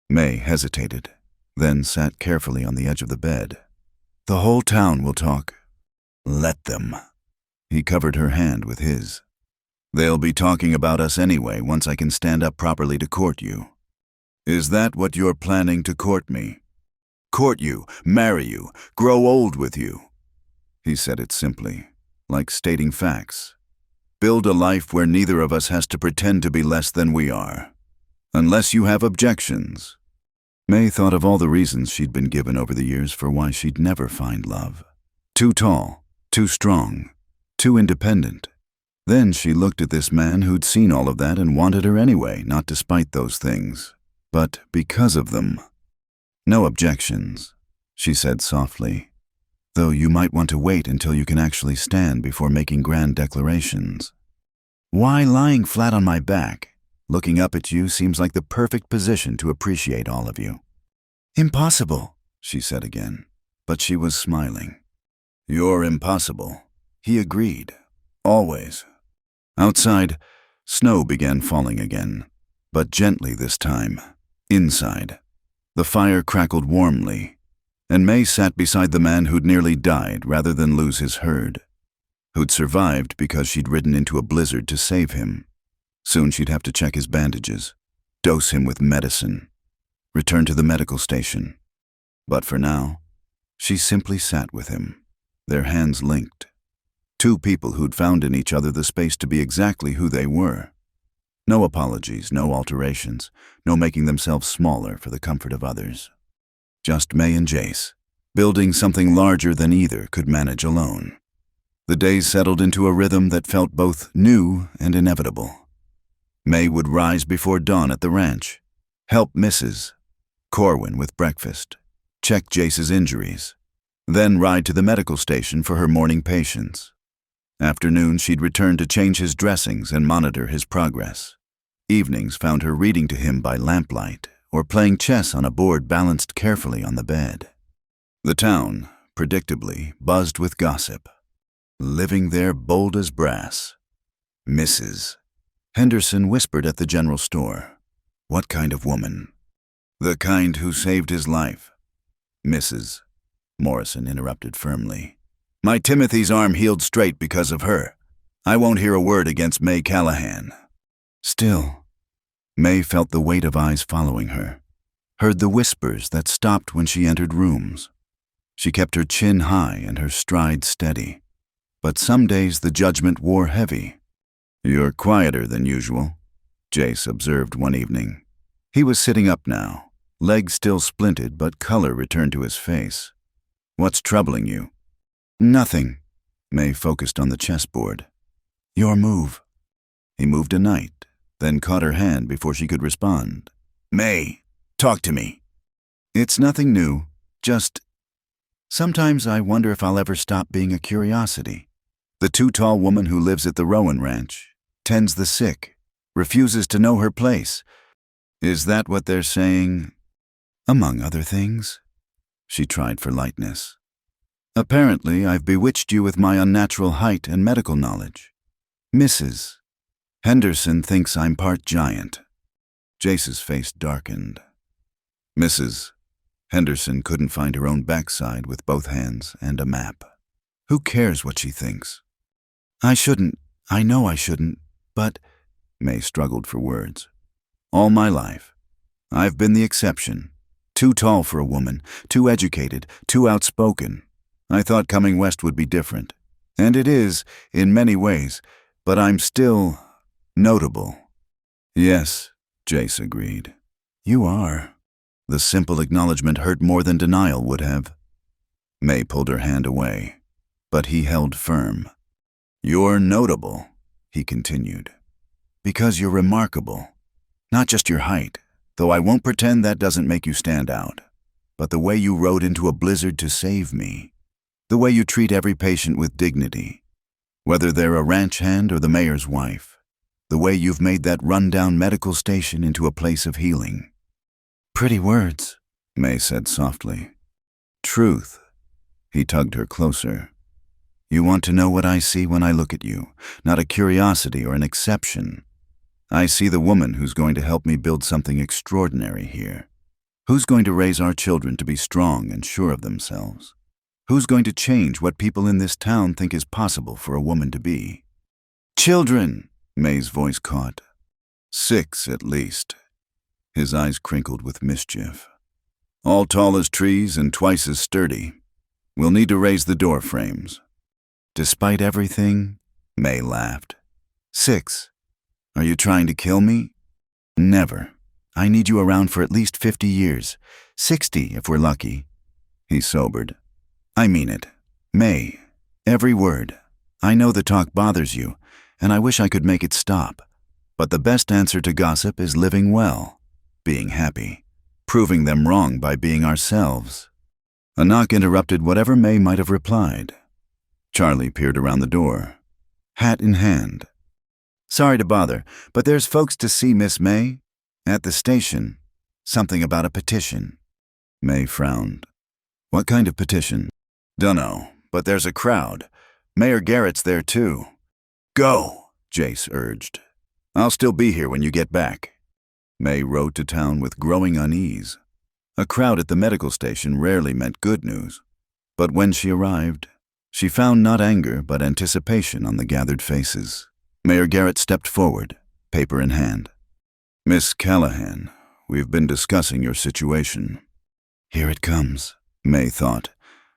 May hesitated, then sat carefully on the edge of the bed. "The whole town will talk." "Let them." He covered her hand with his. "They'll be talking about us anyway once I can stand up properly to court you." "Is that what you're planning to court me?" court you, marry you, grow old with you. He said it simply, like stating facts. Build a life where neither of us has to pretend to be less than we are. Unless you have objections. May thought of all the reasons she'd been given over the years for why she'd never find love. Too tall, too strong, too independent. Then she looked at this man who'd seen all of that and wanted her anyway, not despite those things, but because of them. No objections, she said softly, though you might want to wait until you can actually stand before making grand declarations. Why lying flat on my back? Looking up at you seems like the perfect position to appreciate all of you. Impossible, she said again, but she was smiling. You're impossible, he agreed, always. Outside, snow began falling again, but gently this time, inside. The fire crackled warmly, and May sat beside the man who'd nearly died rather than lose his herd, who'd survived because she'd ridden into a blizzard to save him. Soon she'd have to check his bandages, dose him with medicine, return to the medical station. But for now, she simply sat with him, their hands linked. Two people who'd found in each other the space to be exactly who they were. No apologies, no alterations, no making themselves smaller for the comfort of others. Just May and Jace, building something larger than either could manage alone. The days settled into a rhythm that felt both new and inevitable. May would rise before dawn at the ranch, help Mrs. Corwin with breakfast, check Jace's injuries, then ride to the medical station for her morning patients. Afternoon, she'd return to change his dressings and monitor his progress. Evenings found her reading to him by lamplight or playing chess on a board balanced carefully on the bed. The town, predictably, buzzed with gossip. Living there bold as brass. Mrs. Henderson whispered at the general store. What kind of woman? The kind who saved his life. Mrs. Morrison interrupted firmly. My Timothy's arm healed straight because of her. I won't hear a word against May Callahan. Still, May felt the weight of eyes following her, heard the whispers that stopped when she entered rooms. She kept her chin high and her stride steady, but some days the judgment wore heavy. You're quieter than usual, Jace observed one evening. He was sitting up now, legs still splinted but color returned to his face. What's troubling you? Nothing. May focused on the chessboard. Your move. He moved a knight, then caught her hand before she could respond. May, talk to me. It's nothing new, just... Sometimes I wonder if I'll ever stop being a curiosity. The too-tall woman who lives at the Rowan Ranch, tends the sick, refuses to know her place. Is that what they're saying? Among other things. She tried for lightness. Apparently, I've bewitched you with my unnatural height and medical knowledge. Mrs. Henderson thinks I'm part giant. Jace's face darkened. Mrs. Henderson couldn't find her own backside with both hands and a map. Who cares what she thinks? I know I shouldn't, but... May struggled for words. All my life, I've been the exception. Too tall for a woman, too educated, too outspoken. I thought coming west would be different. And it is, in many ways, but I'm still notable. Yes, Jace agreed. You are. The simple acknowledgement hurt more than denial would have. May pulled her hand away, but he held firm. You're notable, he continued, because you're remarkable. Not just your height, though I won't pretend that doesn't make you stand out, but the way you rode into a blizzard to save me, the way you treat every patient with dignity, whether they're a ranch hand or the mayor's wife, the way you've made that run-down medical station into a place of healing. Pretty words, May said softly. Truth. He tugged her closer. You want to know what I see when I look at you, not a curiosity or an exception. I see the woman who's going to help me build something extraordinary here. Who's going to raise our children to be strong and sure of themselves? Who's going to change what people in this town think is possible for a woman to be? Children, May's voice caught. 6 at least. His eyes crinkled with mischief. All tall as trees and twice as sturdy. We'll need to raise the door frames. Despite everything, May laughed. 6. Are you trying to kill me? Never. I need you around for at least 50 years. 60 if we're lucky. He sobered. I mean it. May, every word. I know the talk bothers you, and I wish I could make it stop. But the best answer to gossip is living well, being happy, proving them wrong by being ourselves. A knock interrupted whatever May might have replied. Charlie peered around the door, hat in hand. Sorry to bother, but there's folks to see Miss May. At the station. Something about a petition. May frowned. What kind of petition? Dunno, but there's a crowd. Mayor Garrett's there too. Go, Jace urged. I'll still be here when you get back. May rode to town with growing unease. A crowd at the medical station rarely meant good news. But when she arrived, she found not anger but anticipation on the gathered faces. Mayor Garrett stepped forward, paper in hand. Miss Callahan, we've been discussing your situation. Here it comes, May thought.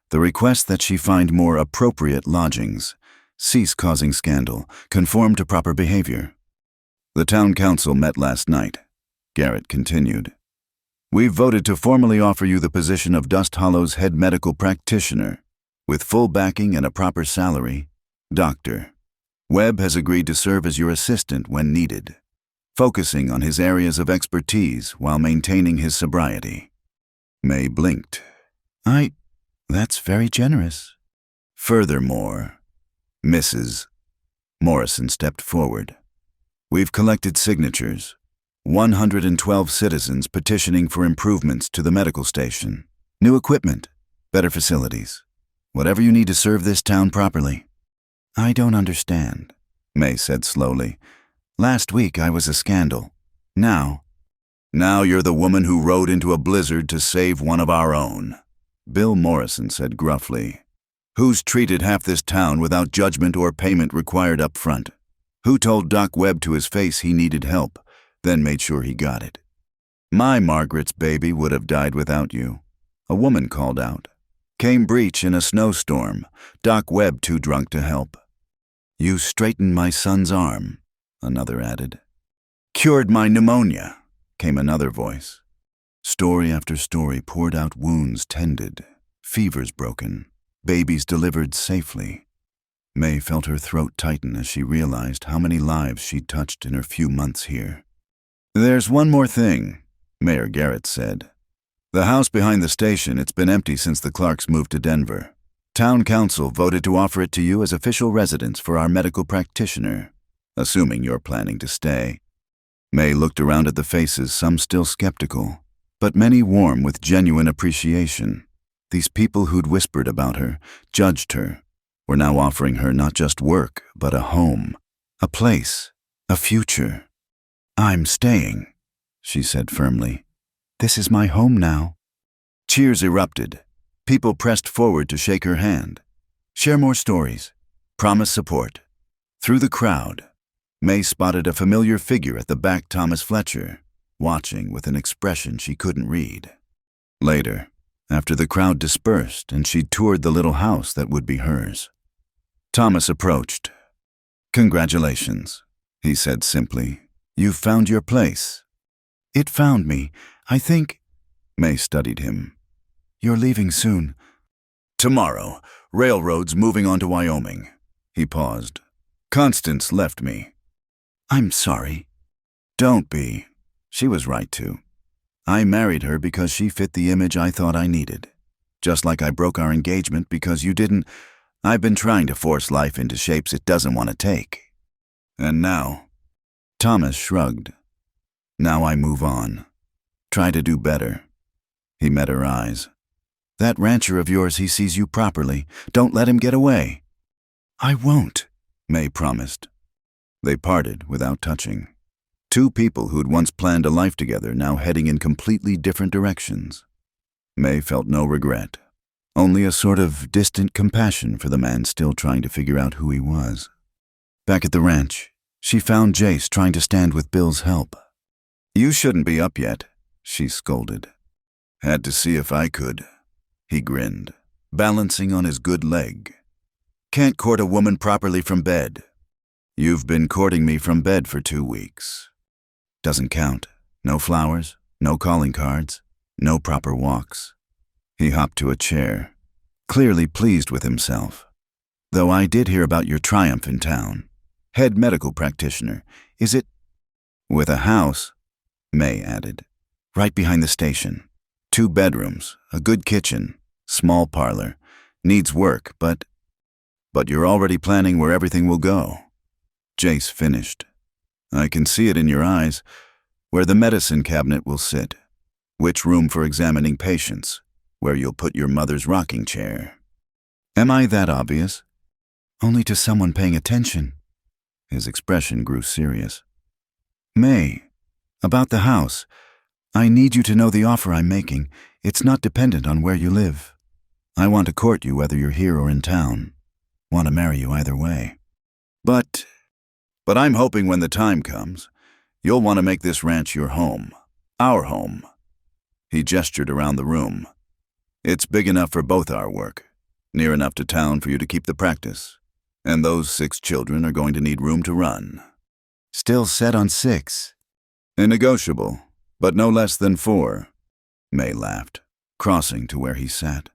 The request that she find more appropriate lodgings, cease causing scandal, conform to proper behavior. The town council met last night. Garrett continued. We've voted to formally offer you the position of Dust Hollow's head medical practitioner, with full backing and a proper salary. Doctor. Webb has agreed to serve as your assistant when needed, focusing on his areas of expertise while maintaining his sobriety. May blinked. That's very generous. Furthermore, Mrs. Morrison stepped forward. We've collected signatures. 112 citizens petitioning for improvements to the medical station. New equipment, better facilities. Whatever you need to serve this town properly. I don't understand, May said slowly. Last week I was a scandal. Now you're the woman who rode into a blizzard to save one of our own, Bill Morrison said gruffly. Who's treated half this town without judgment or payment required up front? Who told Doc Webb to his face he needed help, then made sure he got it? My Margaret's baby would have died without you. A woman called out. Came breach in a snowstorm. Doc Webb too drunk to help. You straightened my son's arm, another added. Cured my pneumonia, came another voice. Story after story poured out wounds tended, fevers broken, babies delivered safely. May felt her throat tighten as she realized how many lives she'd touched in her few months here. There's one more thing, Mayor Garrett said. The house behind the station, it's been empty since the Clarks moved to Denver. Town council voted to offer it to you as official residence for our medical practitioner, assuming you're planning to stay. May looked around at the faces, some still skeptical, but many warm with genuine appreciation. These people who'd whispered about her, judged her, were now offering her not just work, but a home, a place, a future. I'm staying, she said firmly. This is my home now. Cheers erupted. People pressed forward to shake her hand. Share more stories. Promise support. Through the crowd, May spotted a familiar figure at the back, Thomas Fletcher, watching with an expression she couldn't read. Later, after the crowd dispersed and she toured the little house that would be hers, Thomas approached. Congratulations, he said simply. You've found your place. It found me. I think. May studied him. You're leaving soon. Tomorrow. Railroad's moving on to Wyoming. He paused. Constance left me. I'm sorry. Don't be. She was right to. I married her because she fit the image I thought I needed. Just like I broke our engagement because you didn't. I've been trying to force life into shapes it doesn't want to take. And now, Thomas shrugged. Now I move on. Try to do better. He met her eyes. That rancher of yours, he sees you properly. Don't let him get away. I won't, May promised. They parted without touching. Two people who'd once planned a life together now heading in completely different directions. May felt no regret, only a sort of distant compassion for the man still trying to figure out who he was. Back at the ranch, she found Jace trying to stand with Bill's help. You shouldn't be up yet, she scolded. Had to see if I could. He grinned, balancing on his good leg. Can't court a woman properly from bed. You've been courting me from bed for 2 weeks. Doesn't count. No flowers, no calling cards, no proper walks. He hopped to a chair, clearly pleased with himself. Though I did hear about your triumph in town. Head medical practitioner. Is it? With a house, May added. Right behind the station. 2 bedrooms, a good kitchen, small parlor. Needs work, but you're already planning where everything will go. Jace finished. I can see it in your eyes. Where the medicine cabinet will sit. Which room for examining patients. Where you'll put your mother's rocking chair. Am I that obvious? Only to someone paying attention. His expression grew serious. May, about the house. I need you to know the offer I'm making. It's not dependent on where you live. I want to court you whether you're here or in town. Want to marry you either way. But I'm hoping when the time comes, you'll want to make this ranch your home. Our home. He gestured around the room. It's big enough for both our work. Near enough to town for you to keep the practice. And those 6 children are going to need room to run. Still set on 6. Negotiable, but no less than 4. May laughed, crossing to where he sat,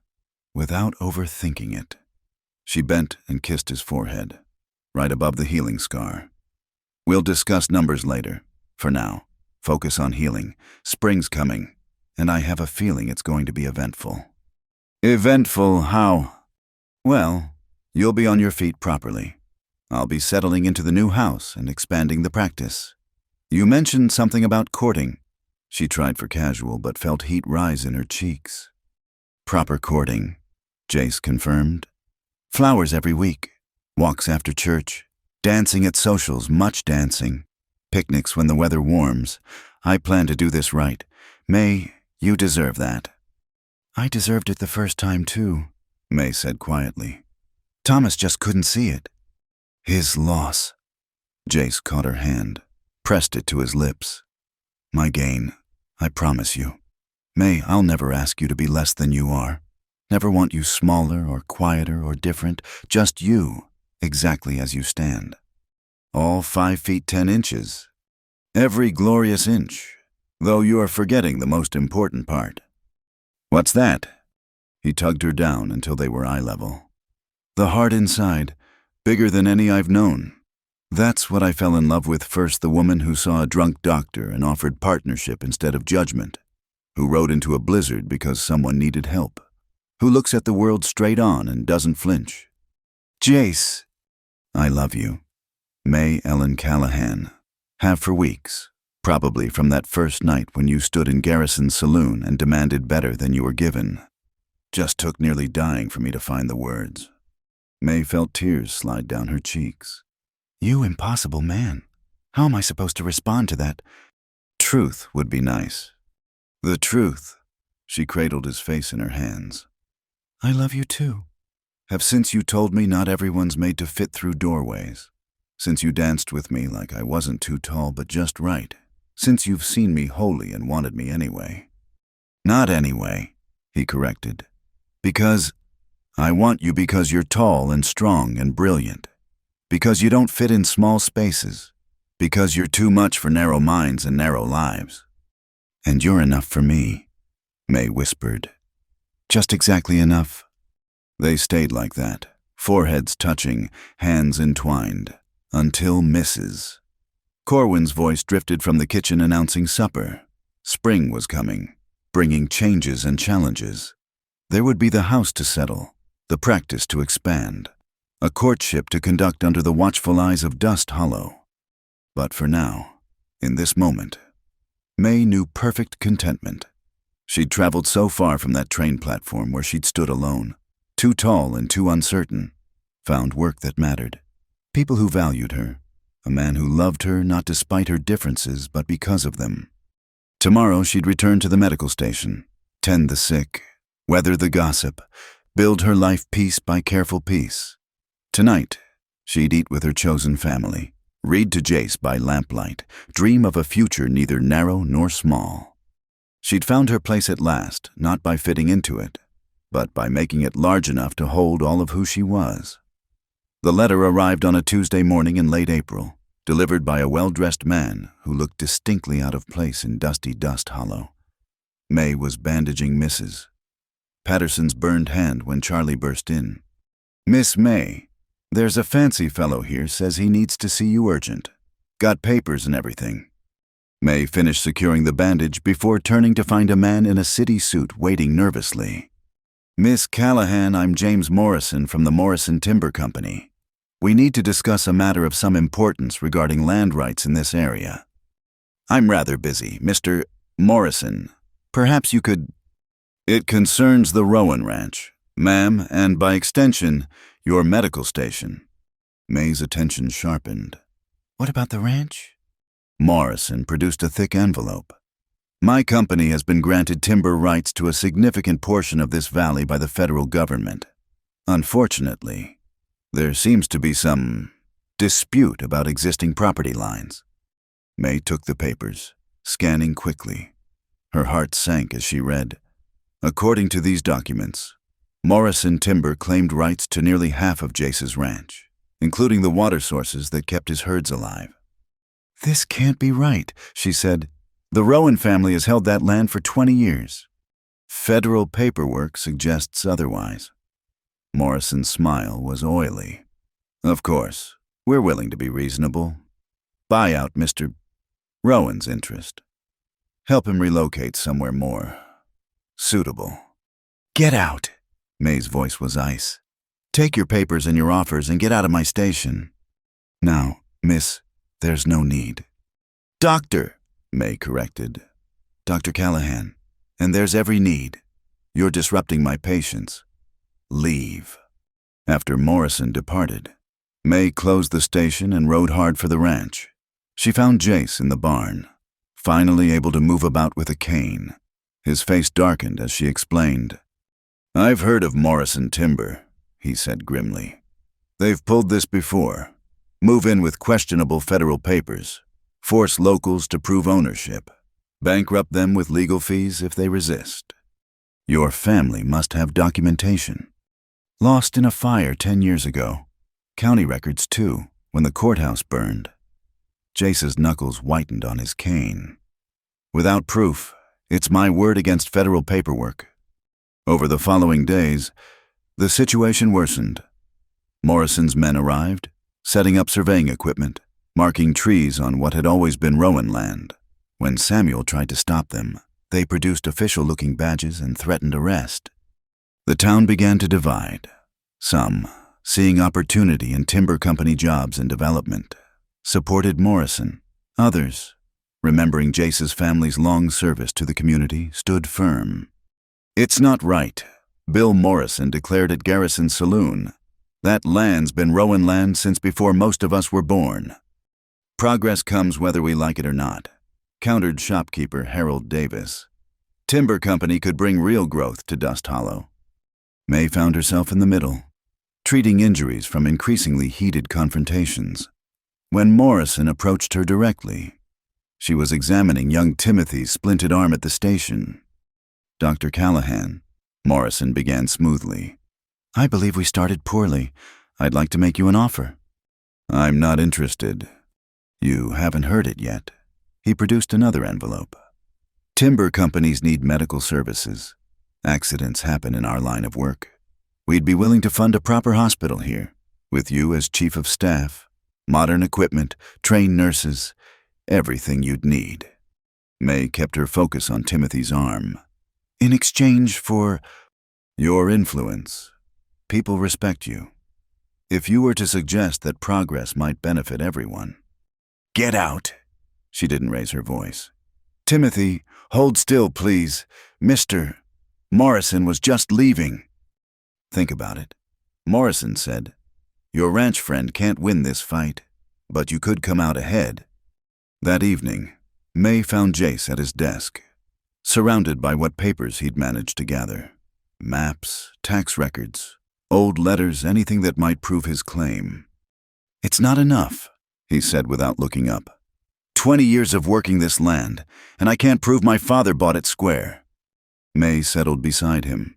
without overthinking it. She bent and kissed his forehead, right above the healing scar. We'll discuss numbers later. For now, focus on healing. Spring's coming, and I have a feeling it's going to be eventful. Eventful how? Well, you'll be on your feet properly. I'll be settling into the new house and expanding the practice. You mentioned something about courting. She tried for casual but felt heat rise in her cheeks. Proper courting, Jace confirmed. Flowers every week, walks after church, dancing at socials, much dancing, picnics when the weather warms. I plan to do this right. May, you deserve that. I deserved it the first time too, May said quietly. Thomas just couldn't see it. His loss. Jace caught her hand, pressed it to his lips. My gain, I promise you. May, I'll never ask you to be less than you are. Never want you smaller or quieter or different, just you, exactly as you stand. All 5 feet 10 inches. Every glorious inch, though you are forgetting the most important part. What's that? He tugged her down until they were eye level. The heart inside, bigger than any I've known. That's what I fell in love with first, the woman who saw a drunk doctor and offered partnership instead of judgment, who rode into a blizzard because someone needed help, who looks at the world straight on and doesn't flinch. Jace, I love you. May Ellen Callahan. Have for weeks, probably from that first night when you stood in Garrison's saloon and demanded better than you were given. Just took nearly dying for me to find the words. May felt tears slide down her cheeks. You impossible man. How am I supposed to respond to that? Truth would be nice. The truth. She cradled his face in her hands. I love you too. Have since you told me not everyone's made to fit through doorways. Since you danced with me like I wasn't too tall but just right. Since you've seen me holy and wanted me anyway. Not anyway, he corrected. Because I want you because you're tall and strong and brilliant. Because you don't fit in small spaces. Because you're too much for narrow minds and narrow lives. And you're enough for me, May whispered. Just exactly enough. They stayed like that, foreheads touching, hands entwined, until Mrs. Corwin's voice drifted from the kitchen announcing supper. Spring was coming, bringing changes and challenges. There would be the house to settle, the practice to expand, a courtship to conduct under the watchful eyes of Dust Hollow. But for now, in this moment, May knew perfect contentment. She'd traveled so far from that train platform where she'd stood alone, too tall and too uncertain, found work that mattered, people who valued her, a man who loved her not despite her differences but because of them. Tomorrow she'd return to the medical station, tend the sick, weather the gossip, build her life piece by careful piece. Tonight, she'd eat with her chosen family, read to Jace by lamplight, dream of a future neither narrow nor small. She'd found her place at last, not by fitting into it, but by making it large enough to hold all of who she was. The letter arrived on a Tuesday morning in late April, delivered by a well-dressed man who looked distinctly out of place in dusty Dust Hollow. May was bandaging Mrs. Patterson's burned hand when Charlie burst in. "Miss May, there's a fancy fellow here says he needs to see you urgent. Got papers and everything." May finished securing the bandage before turning to find a man in a city suit waiting nervously. "Miss Callahan, I'm James Morrison from the Morrison Timber Company. We need to discuss a matter of some importance regarding land rights in this area." "I'm rather busy, Mr. Morrison. Perhaps you could—" "It concerns the Rowan Ranch, ma'am, and by extension, your medical station." May's attention sharpened. What about the ranch? Morrison produced a thick envelope. "My company has been granted timber rights to a significant portion of this valley by the federal government. Unfortunately, there seems to be some dispute about existing property lines." May took the papers, scanning quickly. Her heart sank as she read. According to these documents, Morrison Timber claimed rights to nearly half of Jace's ranch, including the water sources that kept his herds alive. This can't be right, she said. "The Rowan family has held that land for 20 years. Federal paperwork suggests otherwise." Morrison's smile was oily. "Of course, we're willing to be reasonable. Buy out Mr. Rowan's interest. Help him relocate somewhere more suitable." Get out. May's voice was ice. "Take your papers and your offers and get out of my station." "Now, miss, there's no need." "Doctor," May corrected. "Dr. Callahan, and there's every need. You're disrupting my patients. Leave." After Morrison departed, May closed the station and rode hard for the ranch. She found Jace in the barn, finally able to move about with a cane. His face darkened as she explained. "I've heard of Morrison Timber," he said grimly. "They've pulled this before. Move in with questionable federal papers, force locals to prove ownership, bankrupt them with legal fees if they resist. Your family must have documentation. Lost in a fire 10 years ago. County records too, when the courthouse burned." Jace's knuckles whitened on his cane. "Without proof, it's my word against federal paperwork." Over the following days, the situation worsened. Morrison's men arrived, setting up surveying equipment, marking trees on what had always been Rowan land. When Samuel tried to stop them, they produced official-looking badges and threatened arrest. The town began to divide. Some, seeing opportunity in timber company jobs and development, supported Morrison. Others, remembering Jace's family's long service to the community, stood firm. "It's not right," Bill Morrison declared at Garrison Saloon. "That land's been Rowan land since before most of us were born. Progress comes whether we like it or not," countered shopkeeper Harold Davis. "Timber company could bring real growth to Dust Hollow." May found herself in the middle, treating injuries from increasingly heated confrontations. When Morrison approached her directly, she was examining young Timothy's splinted arm at the station. "Dr. Callahan," Morrison began smoothly. "I believe we started poorly. I'd like to make you an offer." "I'm not interested." "You haven't heard it yet." He produced another envelope. "Timber companies need medical services. Accidents happen in our line of work. We'd be willing to fund a proper hospital here, with you as chief of staff, modern equipment, trained nurses, everything you'd need." May kept her focus on Timothy's arm. "In exchange for—" "Your influence. People respect you. If you were to suggest that progress might benefit everyone—" "Get out." She didn't raise her voice. "Timothy, hold still, please. Mr. Morrison was just leaving." "Think about it," Morrison said. "Your ranch friend can't win this fight, but you could come out ahead." That evening, May found Jace at his desk, surrounded by what papers he'd managed to gather. Maps, tax records, old letters, anything that might prove his claim. "It's not enough," he said without looking up. 20 years of working this land, and I can't prove my father bought it square. May settled beside him.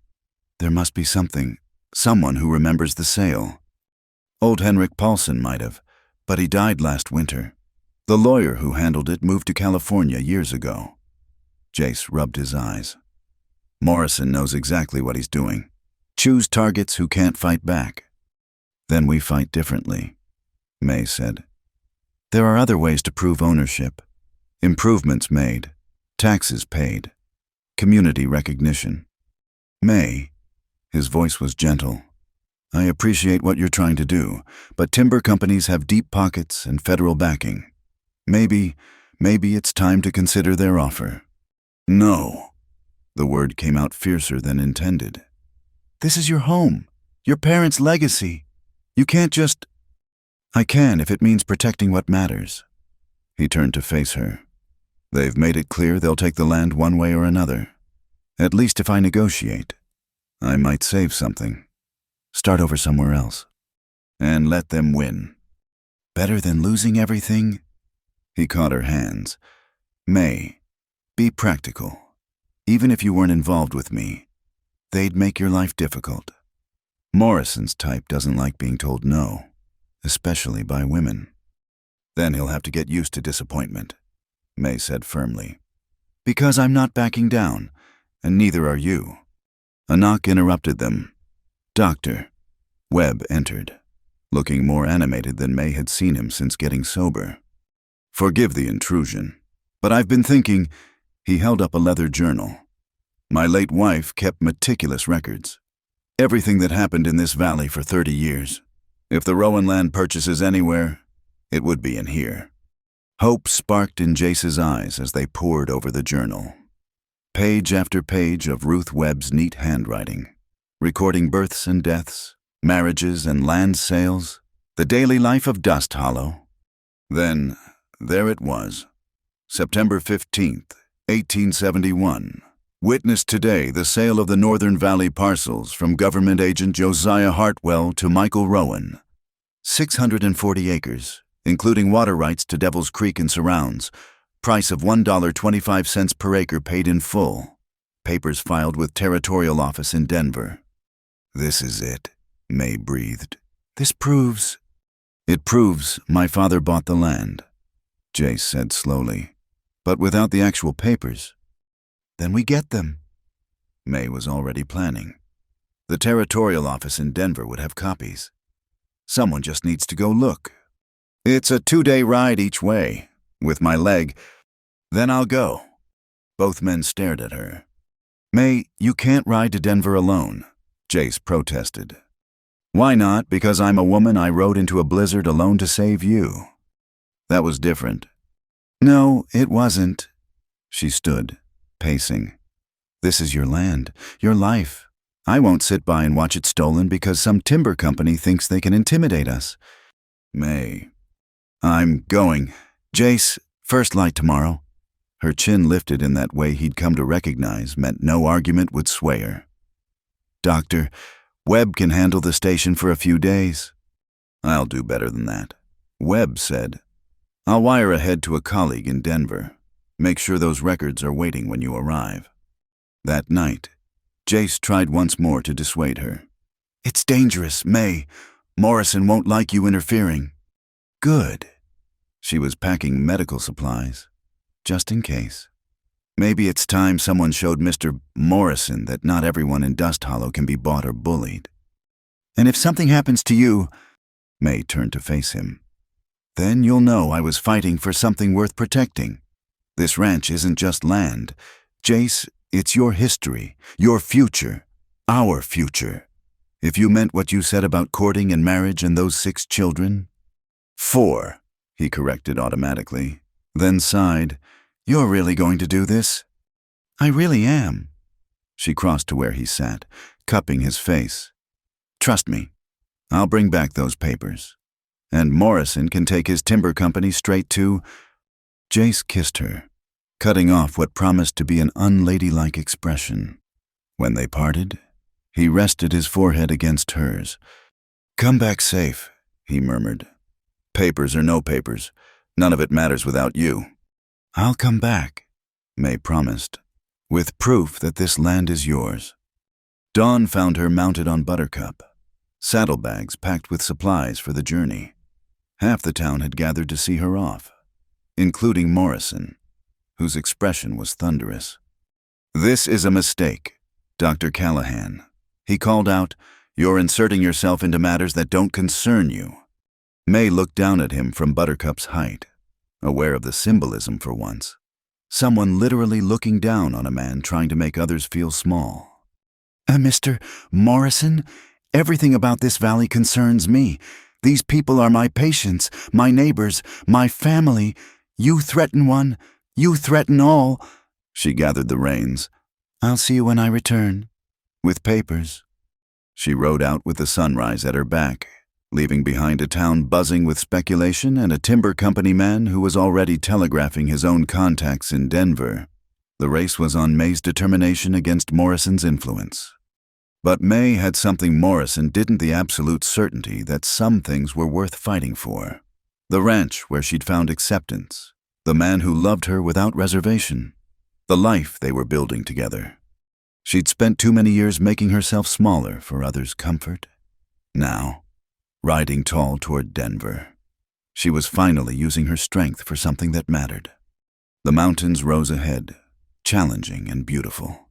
There must be someone who remembers the sale. Old Henrik Paulson might have, but he died last winter. The lawyer who handled it moved to California years ago. Jace rubbed his eyes. Morrison knows exactly what he's doing. Choose targets who can't fight back. Then we fight differently, May said. There are other ways to prove ownership. Improvements made, taxes paid, community recognition. May, his voice was gentle. I appreciate what you're trying to do, but timber companies have deep pockets and federal backing. Maybe it's time to consider their offer. No. The word came out fiercer than intended. This is your home, your parents' legacy. You can't just... I can if it means protecting what matters. He turned to face her. They've made it clear they'll take the land one way or another. At least if I negotiate, I might save something. Start over somewhere else. And let them win. Better than losing everything? He caught her hands. May, be practical. Even if you weren't involved with me, they'd make your life difficult. Morrison's type doesn't like being told no, especially by women. Then he'll have to get used to disappointment, May said firmly. Because I'm not backing down, and neither are you. A knock interrupted them. Doctor. Webb entered, looking more animated than May had seen him since getting sober. Forgive the intrusion, but I've been thinking. He held up a leather journal. My late wife kept meticulous records. Everything that happened in this valley for 30 years. If the Rowan land purchases anywhere, it would be in here. Hope sparked in Jace's eyes as they pored over the journal. Page after page of Ruth Webb's neat handwriting, recording births and deaths, marriages and land sales, the daily life of Dust Hollow. Then, there it was, September 15th, 1871. Witnessed today the sale of the Northern Valley parcels from government agent Josiah Hartwell to Michael Rowan. 640 acres, including water rights to Devil's Creek and surrounds. Price of $1.25 per acre paid in full. Papers filed with Territorial Office in Denver. This is it, May breathed. This proves... It proves my father bought the land, Jace said slowly. But without the actual papers. Then we get them. May was already planning. The Territorial Office in Denver would have copies. Someone just needs to go look. It's a 2-day ride each way, with my leg. Then I'll go. Both men stared at her. May, you can't ride to Denver alone, Jace protested. Why not? Because I'm a woman, I rode into a blizzard alone to save you. That was different. No, it wasn't. She stood, pacing. This is your land, your life. I won't sit by and watch it stolen because some timber company thinks they can intimidate us. May. I'm going. Jace, first light tomorrow. Her chin lifted in that way he'd come to recognize meant no argument would sway her. Doctor, Webb can handle the station for a few days. I'll do better than that. Webb said. I'll wire ahead to a colleague in Denver. Make sure those records are waiting when you arrive. That night, Jace tried once more to dissuade her. It's dangerous, May. Morrison won't like you interfering. Good. She was packing medical supplies, just in case. Maybe it's time someone showed Mr. Morrison that not everyone in Dust Hollow can be bought or bullied. And if something happens to you, May turned to face him, then you'll know I was fighting for something worth protecting. This ranch isn't just land. Jace, it's your history, your future, our future. If you meant what you said about courting and marriage and those 6 children. 4, he corrected automatically, then sighed. You're really going to do this? I really am. She crossed to where he sat, cupping his face. Trust me, I'll bring back those papers. And Morrison can take his timber company straight to... Jace kissed her, cutting off what promised to be an unladylike expression. When they parted, he rested his forehead against hers. Come back safe, he murmured. Papers or no papers, none of it matters without you. I'll come back, May promised, with proof that this land is yours. Dawn found her mounted on Buttercup, saddlebags packed with supplies for the journey. Half the town had gathered to see her off, including Morrison, whose expression was thunderous. "This is a mistake, Dr. Callahan," he called out. "You're inserting yourself into matters that don't concern you." May looked down at him from Buttercup's height, aware of the symbolism for once. Someone literally looking down on a man trying to make others feel small. "Mr. Morrison, everything about this valley concerns me. These people are my patients, my neighbors, my family. You threaten one, you threaten all." She gathered the reins. "I'll see you when I return, with papers." She rode out with the sunrise at her back, leaving behind a town buzzing with speculation and a timber company man who was already telegraphing his own contacts in Denver. The race was on May's determination against Morrison's influence. But May had something Morrison didn't: the absolute certainty that some things were worth fighting for. The ranch where she'd found acceptance, the man who loved her without reservation, the life they were building together. She'd spent too many years making herself smaller for others' comfort. Now, riding tall toward Denver, she was finally using her strength for something that mattered. The mountains rose ahead, challenging and beautiful.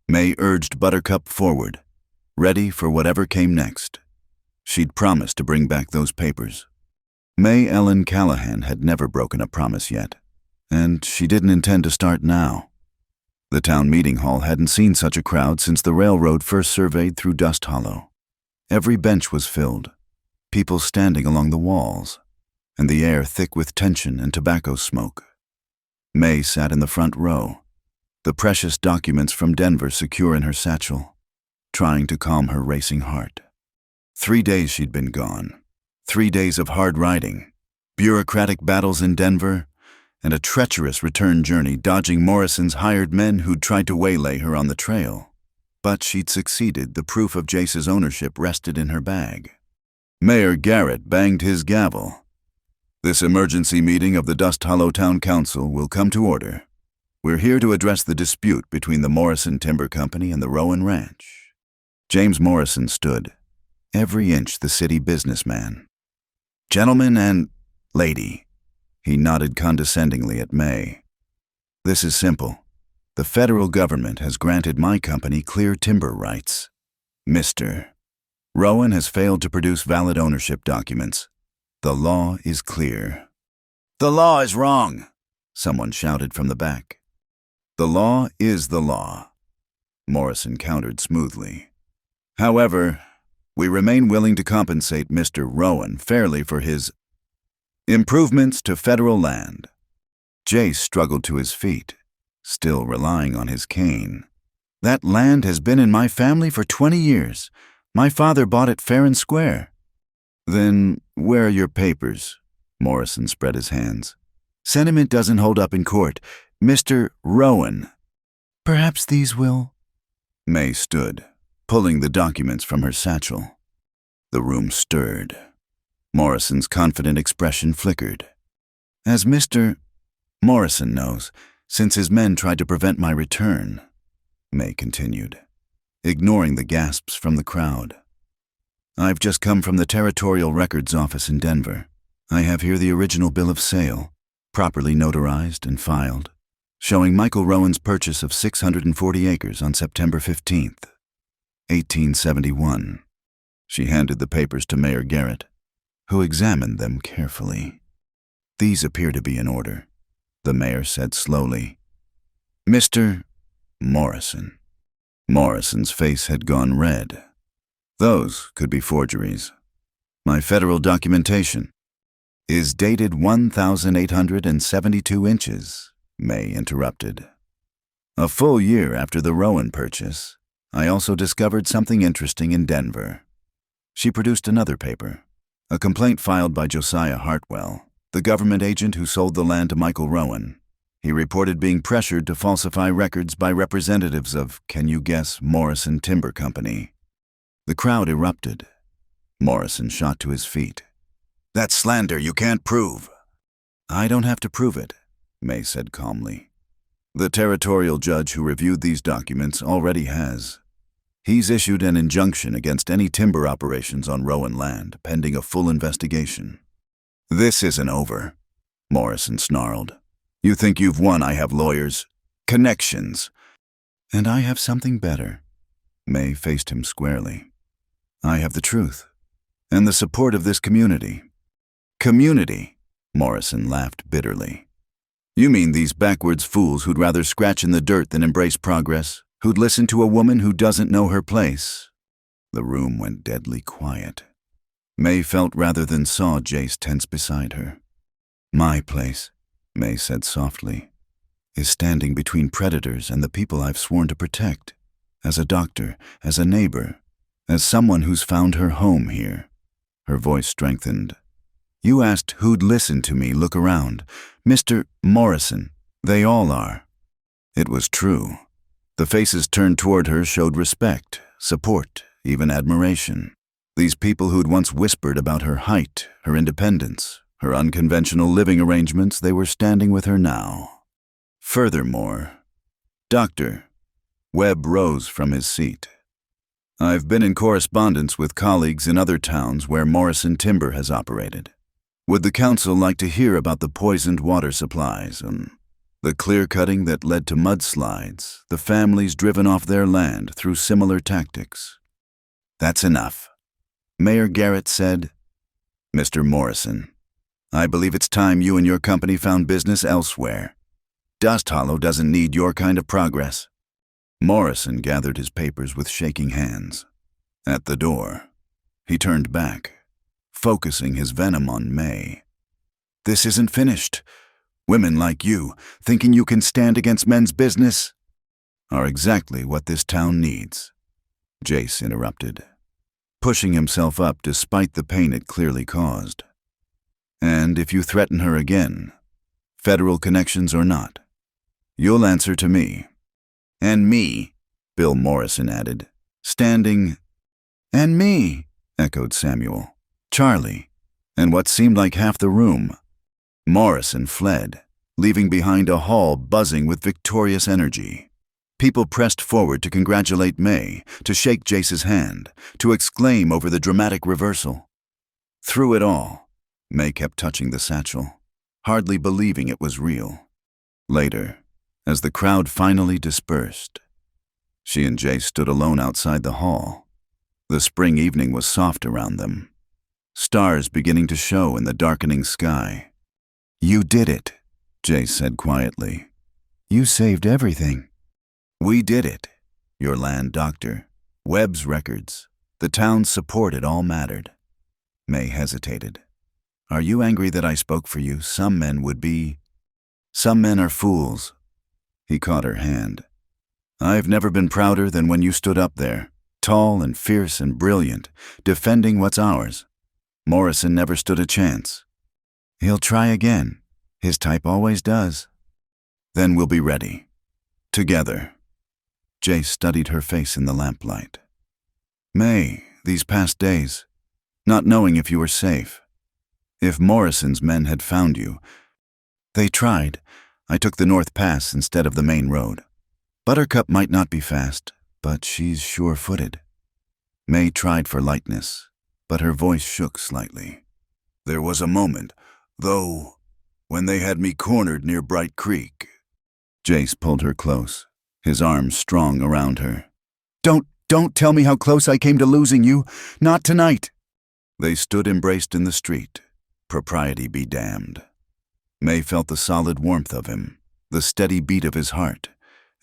May urged Buttercup forward, ready for whatever came next. She'd promised to bring back those papers. May Ellen Callahan had never broken a promise yet, and she didn't intend to start now. The town meeting hall hadn't seen such a crowd since the railroad first surveyed through Dust Hollow. Every bench was filled, people standing along the walls, and the air thick with tension and tobacco smoke. May sat in the front row, the precious documents from Denver secure in her satchel, trying to calm her racing heart. 3 days she'd been gone, 3 days of hard riding, bureaucratic battles in Denver, and a treacherous return journey dodging Morrison's hired men who'd tried to waylay her on the trail. But she'd succeeded. The proof of Jace's ownership rested in her bag. Mayor Garrett banged his gavel. "This emergency meeting of the Dust Hollow Town Council will come to order. We're here to address the dispute between the Morrison Timber Company and the Rowan Ranch." James Morrison stood, every inch the city businessman. "Gentlemen and lady," he nodded condescendingly at May. "This is simple. The federal government has granted my company clear timber rights. Mr. Rowan has failed to produce valid ownership documents. The law is clear." "The law is wrong," someone shouted from the back. "The law is the law," Morrison countered smoothly. "However, we remain willing to compensate Mr. Rowan fairly for his improvements to federal land." Jace struggled to his feet, still relying on his cane. "That land has been in my family for 20 years. My father bought it fair and square." "Then where are your papers?" Morrison spread his hands. "Sentiment doesn't hold up in court. Mr. Rowan." "Perhaps these will—" May stood, pulling the documents from her satchel. The room stirred. Morrison's confident expression flickered. "As Mr. Morrison knows, since his men tried to prevent my return," May continued, ignoring the gasps from the crowd. "I've just come from the Territorial Records Office in Denver. I have here the original bill of sale, properly notarized and filed, showing Michael Rowan's purchase of 640 acres on September 15th, 1871. She handed the papers to Mayor Garrett, who examined them carefully. "These appear to be in order," the mayor said slowly. "Mr. Morrison." Morrison's face had gone red. "Those could be forgeries. My federal documentation is dated 1,872 inches, May interrupted. "A full year after the Rowan purchase, I also discovered something interesting in Denver." She produced another paper, a complaint filed by Josiah Hartwell, the government agent who sold the land to Michael Rowan. He reported being pressured to falsify records by representatives of, can you guess, Morrison Timber Company. The crowd erupted. Morrison shot to his feet. "That's slander you can't prove." "I don't have to prove it," May said calmly. The territorial judge who reviewed these documents already has. He's issued an injunction against any timber operations on Rowan land, pending a full investigation. This isn't over, Morrison snarled. You think you've won? I have lawyers, connections. And I have something better. May faced him squarely. I have the truth, and the support of this community. Community? Morrison laughed bitterly. You mean these backwards fools who'd rather scratch in the dirt than embrace progress? Who'd listen to a woman who doesn't know her place? The room went deadly quiet. May felt rather than saw Jace tense beside her. My place, May said softly, is standing between predators and the people I've sworn to protect. As a doctor, as a neighbor, as someone who's found her home here. Her voice strengthened. You asked who'd listen to me. Look around. Mr. Morrison, they all are. It was true. The faces turned toward her showed respect, support, even admiration. These people who'd once whispered about her height, her independence, her unconventional living arrangements, they were standing with her now. Furthermore, Doctor, Webb rose from his seat. I've been in correspondence with colleagues in other towns where Morrison Timber has operated. Would the council like to hear about the poisoned water supplies and the clear-cutting that led to mudslides, the families driven off their land through similar tactics? That's enough. Mayor Garrett said, Mr. Morrison, I believe it's time you and your company found business elsewhere. Dust Hollow doesn't need your kind of progress. Morrison gathered his papers with shaking hands. At the door, he turned back, focusing his venom on May. This isn't finished. Women like you, thinking you can stand against men's business, are exactly what this town needs, Jace interrupted, pushing himself up despite the pain it clearly caused. And if you threaten her again, federal connections or not, you'll answer to me. And me, Bill Morrison added, standing. And me, echoed Samuel, Charlie, and what seemed like half the room. Morrison fled, leaving behind a hall buzzing with victorious energy. People pressed forward to congratulate May, to shake Jace's hand, to exclaim over the dramatic reversal. Through it all, May kept touching the satchel, hardly believing it was real. Later, as the crowd finally dispersed, she and Jace stood alone outside the hall. The spring evening was soft around them, stars beginning to show in the darkening sky. You did it, Jace said quietly. You saved everything. We did it. Your land doctor, Webb's records, the town's support, it all mattered. May hesitated. Are you angry that I spoke for you? Some men would be. Some men are fools. He caught her hand. I've never been prouder than when you stood up there, tall and fierce and brilliant, defending what's ours. Morrison never stood a chance. He'll try again. His type always does. Then we'll be ready. Together. Jace studied her face in the lamplight. May, these past days, not knowing if you were safe. If Morrison's men had found you. They tried. I took the North Pass instead of the main road. Buttercup might not be fast, but she's sure-footed. May tried for lightness, but her voice shook slightly. There was a moment, though, when they had me cornered near Bright Creek. Jace pulled her close, his arms strong around her. Don't tell me how close I came to losing you. Not tonight. They stood embraced in the street. Propriety be damned. May felt the solid warmth of him, the steady beat of his heart,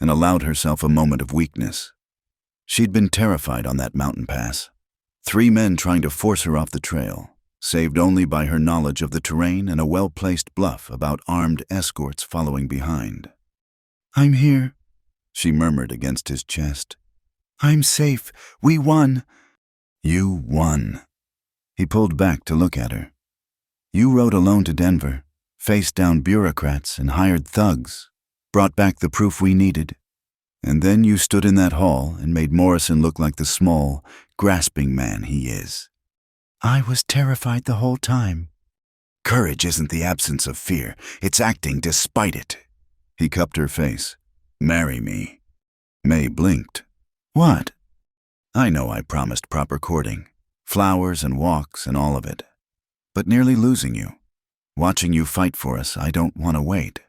and allowed herself a moment of weakness. She'd been terrified on that mountain pass. 3 men trying to force her off the trail, saved only by her knowledge of the terrain and a well-placed bluff about armed escorts following behind. I'm here, she murmured against his chest. I'm safe. We won. You won. He pulled back to look at her. You rode alone to Denver, faced down bureaucrats and hired thugs, brought back the proof we needed. And then you stood in that hall and made Morrison look like the small, grasping man he is. I was terrified the whole time. Courage isn't the absence of fear, it's acting despite it. He cupped her face. Marry me. May blinked. What? I know I promised proper courting, flowers and walks and all of it. But nearly losing you, watching you fight for us, I don't want to wait.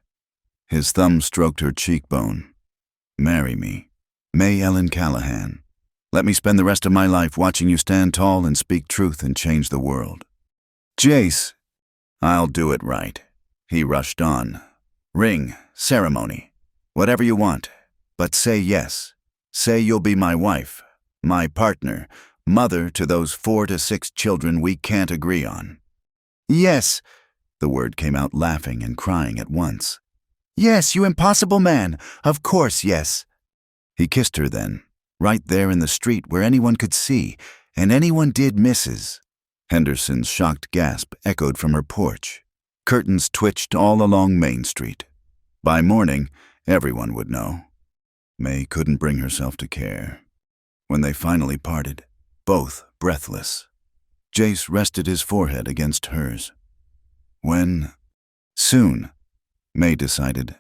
His thumb stroked her cheekbone. Marry me, May Ellen Callahan. Let me spend the rest of my life watching you stand tall and speak truth and change the world. Jace. I'll do it right. He rushed on. Ring, ceremony, whatever you want, but say yes. Say you'll be my wife, my partner, mother to those 4 to 6 children we can't agree on. Yes. The word came out laughing and crying at once. Yes, you impossible man. Of course, yes. He kissed her then, right there in the street where anyone could see, and anyone did, Mrs. Henderson's shocked gasp echoed from her porch. Curtains twitched all along Main Street. By morning, everyone would know. May couldn't bring herself to care. When they finally parted, both breathless, Jace rested his forehead against hers. When? Soon, May decided.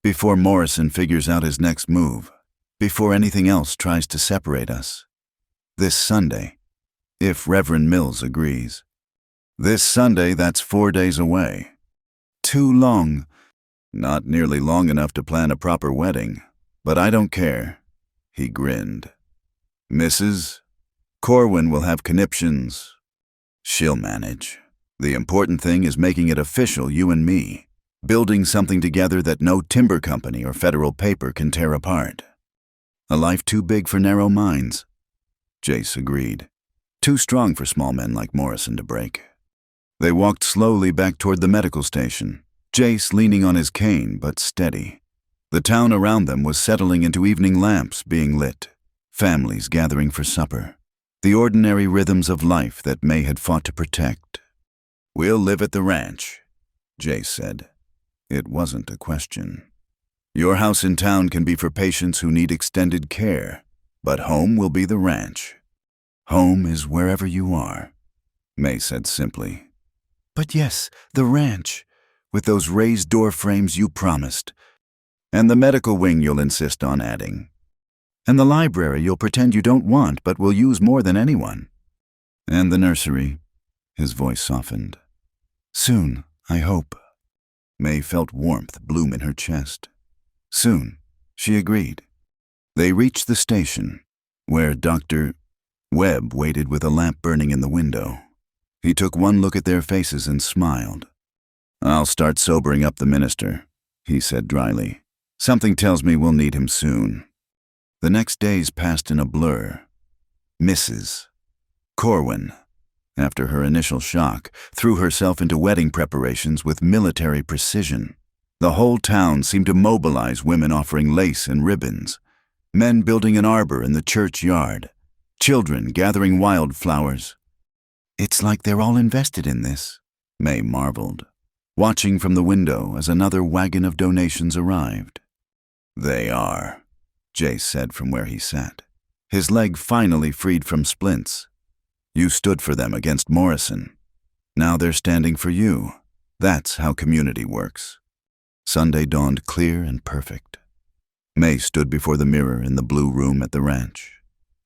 Before Morrison figures out his next move, before anything else tries to separate us. This Sunday, if Reverend Mills agrees. This Sunday, that's 4 days away. Too long. Not nearly long enough to plan a proper wedding, but I don't care. He grinned. Mrs. Corwin will have conniptions. She'll manage. The important thing is making it official, you and me. Building something together that no timber company or federal paper can tear apart. A life too big for narrow minds. Jace agreed. Too strong for small men like Morrison to break. They walked slowly back toward the medical station, Jace leaning on his cane but steady. The town around them was settling into evening lamps being lit, families gathering for supper, the ordinary rhythms of life that May had fought to protect. We'll live at the ranch, Jace said. It wasn't a question. Your house in town can be for patients who need extended care, but home will be the ranch. Home is wherever you are, May said simply. But yes, the ranch, with those raised door frames you promised. And the medical wing you'll insist on adding. And the library you'll pretend you don't want but will use more than anyone. And the nursery, his voice softened. Soon, I hope. May felt warmth bloom in her chest. Soon, she agreed. They reached the station, where Dr. Webb waited with a lamp burning in the window. He took one look at their faces and smiled. I'll start sobering up the minister, he said dryly. Something tells me we'll need him soon. The next days passed in a blur. Mrs. Corwin, after her initial shock, threw herself into wedding preparations with military precision. The whole town seemed to mobilize women offering lace and ribbons, men building an arbor in the church yard, children gathering wildflowers. It's like they're all invested in this, May marveled, watching from the window as another wagon of donations arrived. They are, Jace said from where he sat, his leg finally freed from splints. You stood for them against Morrison. Now they're standing for you. That's how community works. Sunday dawned clear and perfect. May stood before the mirror in the blue room at the ranch,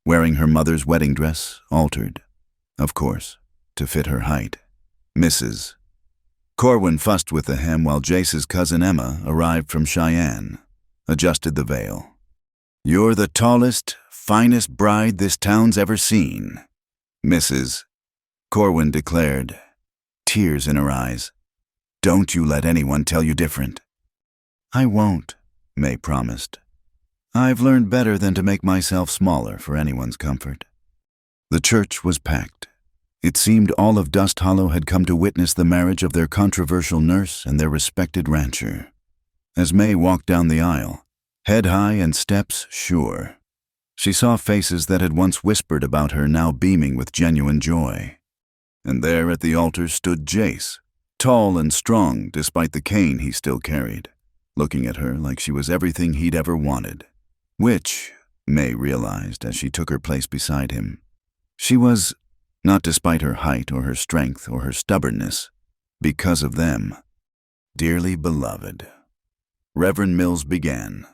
wearing her mother's wedding dress, altered, of course, to fit her height. Mrs. Corwin fussed with the hem while Jace's cousin Emma arrived from Cheyenne, adjusted the veil. You're the tallest, finest bride this town's ever seen, Mrs. Corwin declared, tears in her eyes. Don't you let anyone tell you different. I won't, May promised. I've learned better than to make myself smaller for anyone's comfort. The church was packed. It seemed all of Dust Hollow had come to witness the marriage of their controversial nurse and their respected rancher. As May walked down the aisle, head high and steps sure, she saw faces that had once whispered about her now beaming with genuine joy. And there at the altar stood Jace, tall and strong despite the cane he still carried, looking at her like she was everything he'd ever wanted. Which, May realized as she took her place beside him, she was, not despite her height or her strength or her stubbornness. Because of them. Dearly beloved. Reverend Mills began,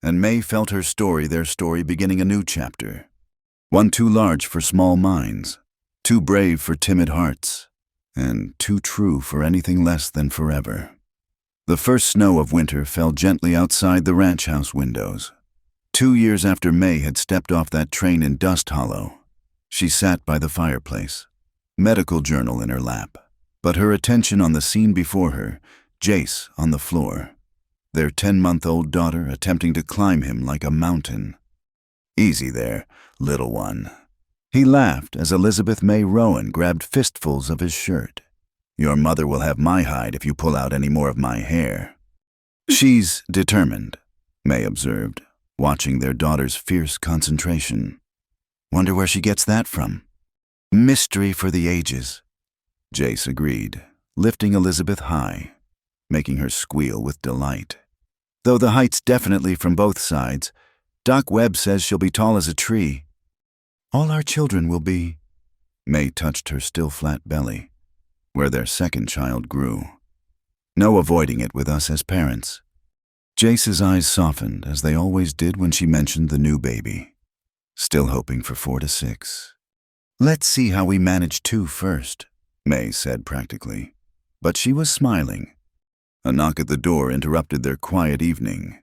and May felt their story beginning a new chapter. One too large for small minds, too brave for timid hearts, and too true for anything less than forever. The first snow of winter fell gently outside the ranch house windows. 2 years after May had stepped off that train in Dust Hollow, she sat by the fireplace, medical journal in her lap, but her attention on the scene before her, Jace on the floor, their 10-month-old daughter attempting to climb him like a mountain. "Easy there, little one." He laughed as Elizabeth May Rowan grabbed fistfuls of his shirt. "Your mother will have my hide if you pull out any more of my hair." "She's determined," May observed, watching their daughter's fierce concentration. "Wonder where she gets that from." "Mystery for the ages," Jace agreed, lifting Elizabeth high, making her squeal with delight. "Though the height's definitely from both sides. Doc Webb says she'll be tall as a tree." "All our children will be." May touched her still flat belly, where their second child grew. "No avoiding it with us as parents." Jace's eyes softened, as they always did when she mentioned the new baby. Still hoping for 4 to 6. "Let's see how we manage 2 first," May said practically. But she was smiling. A knock at the door interrupted their quiet evening.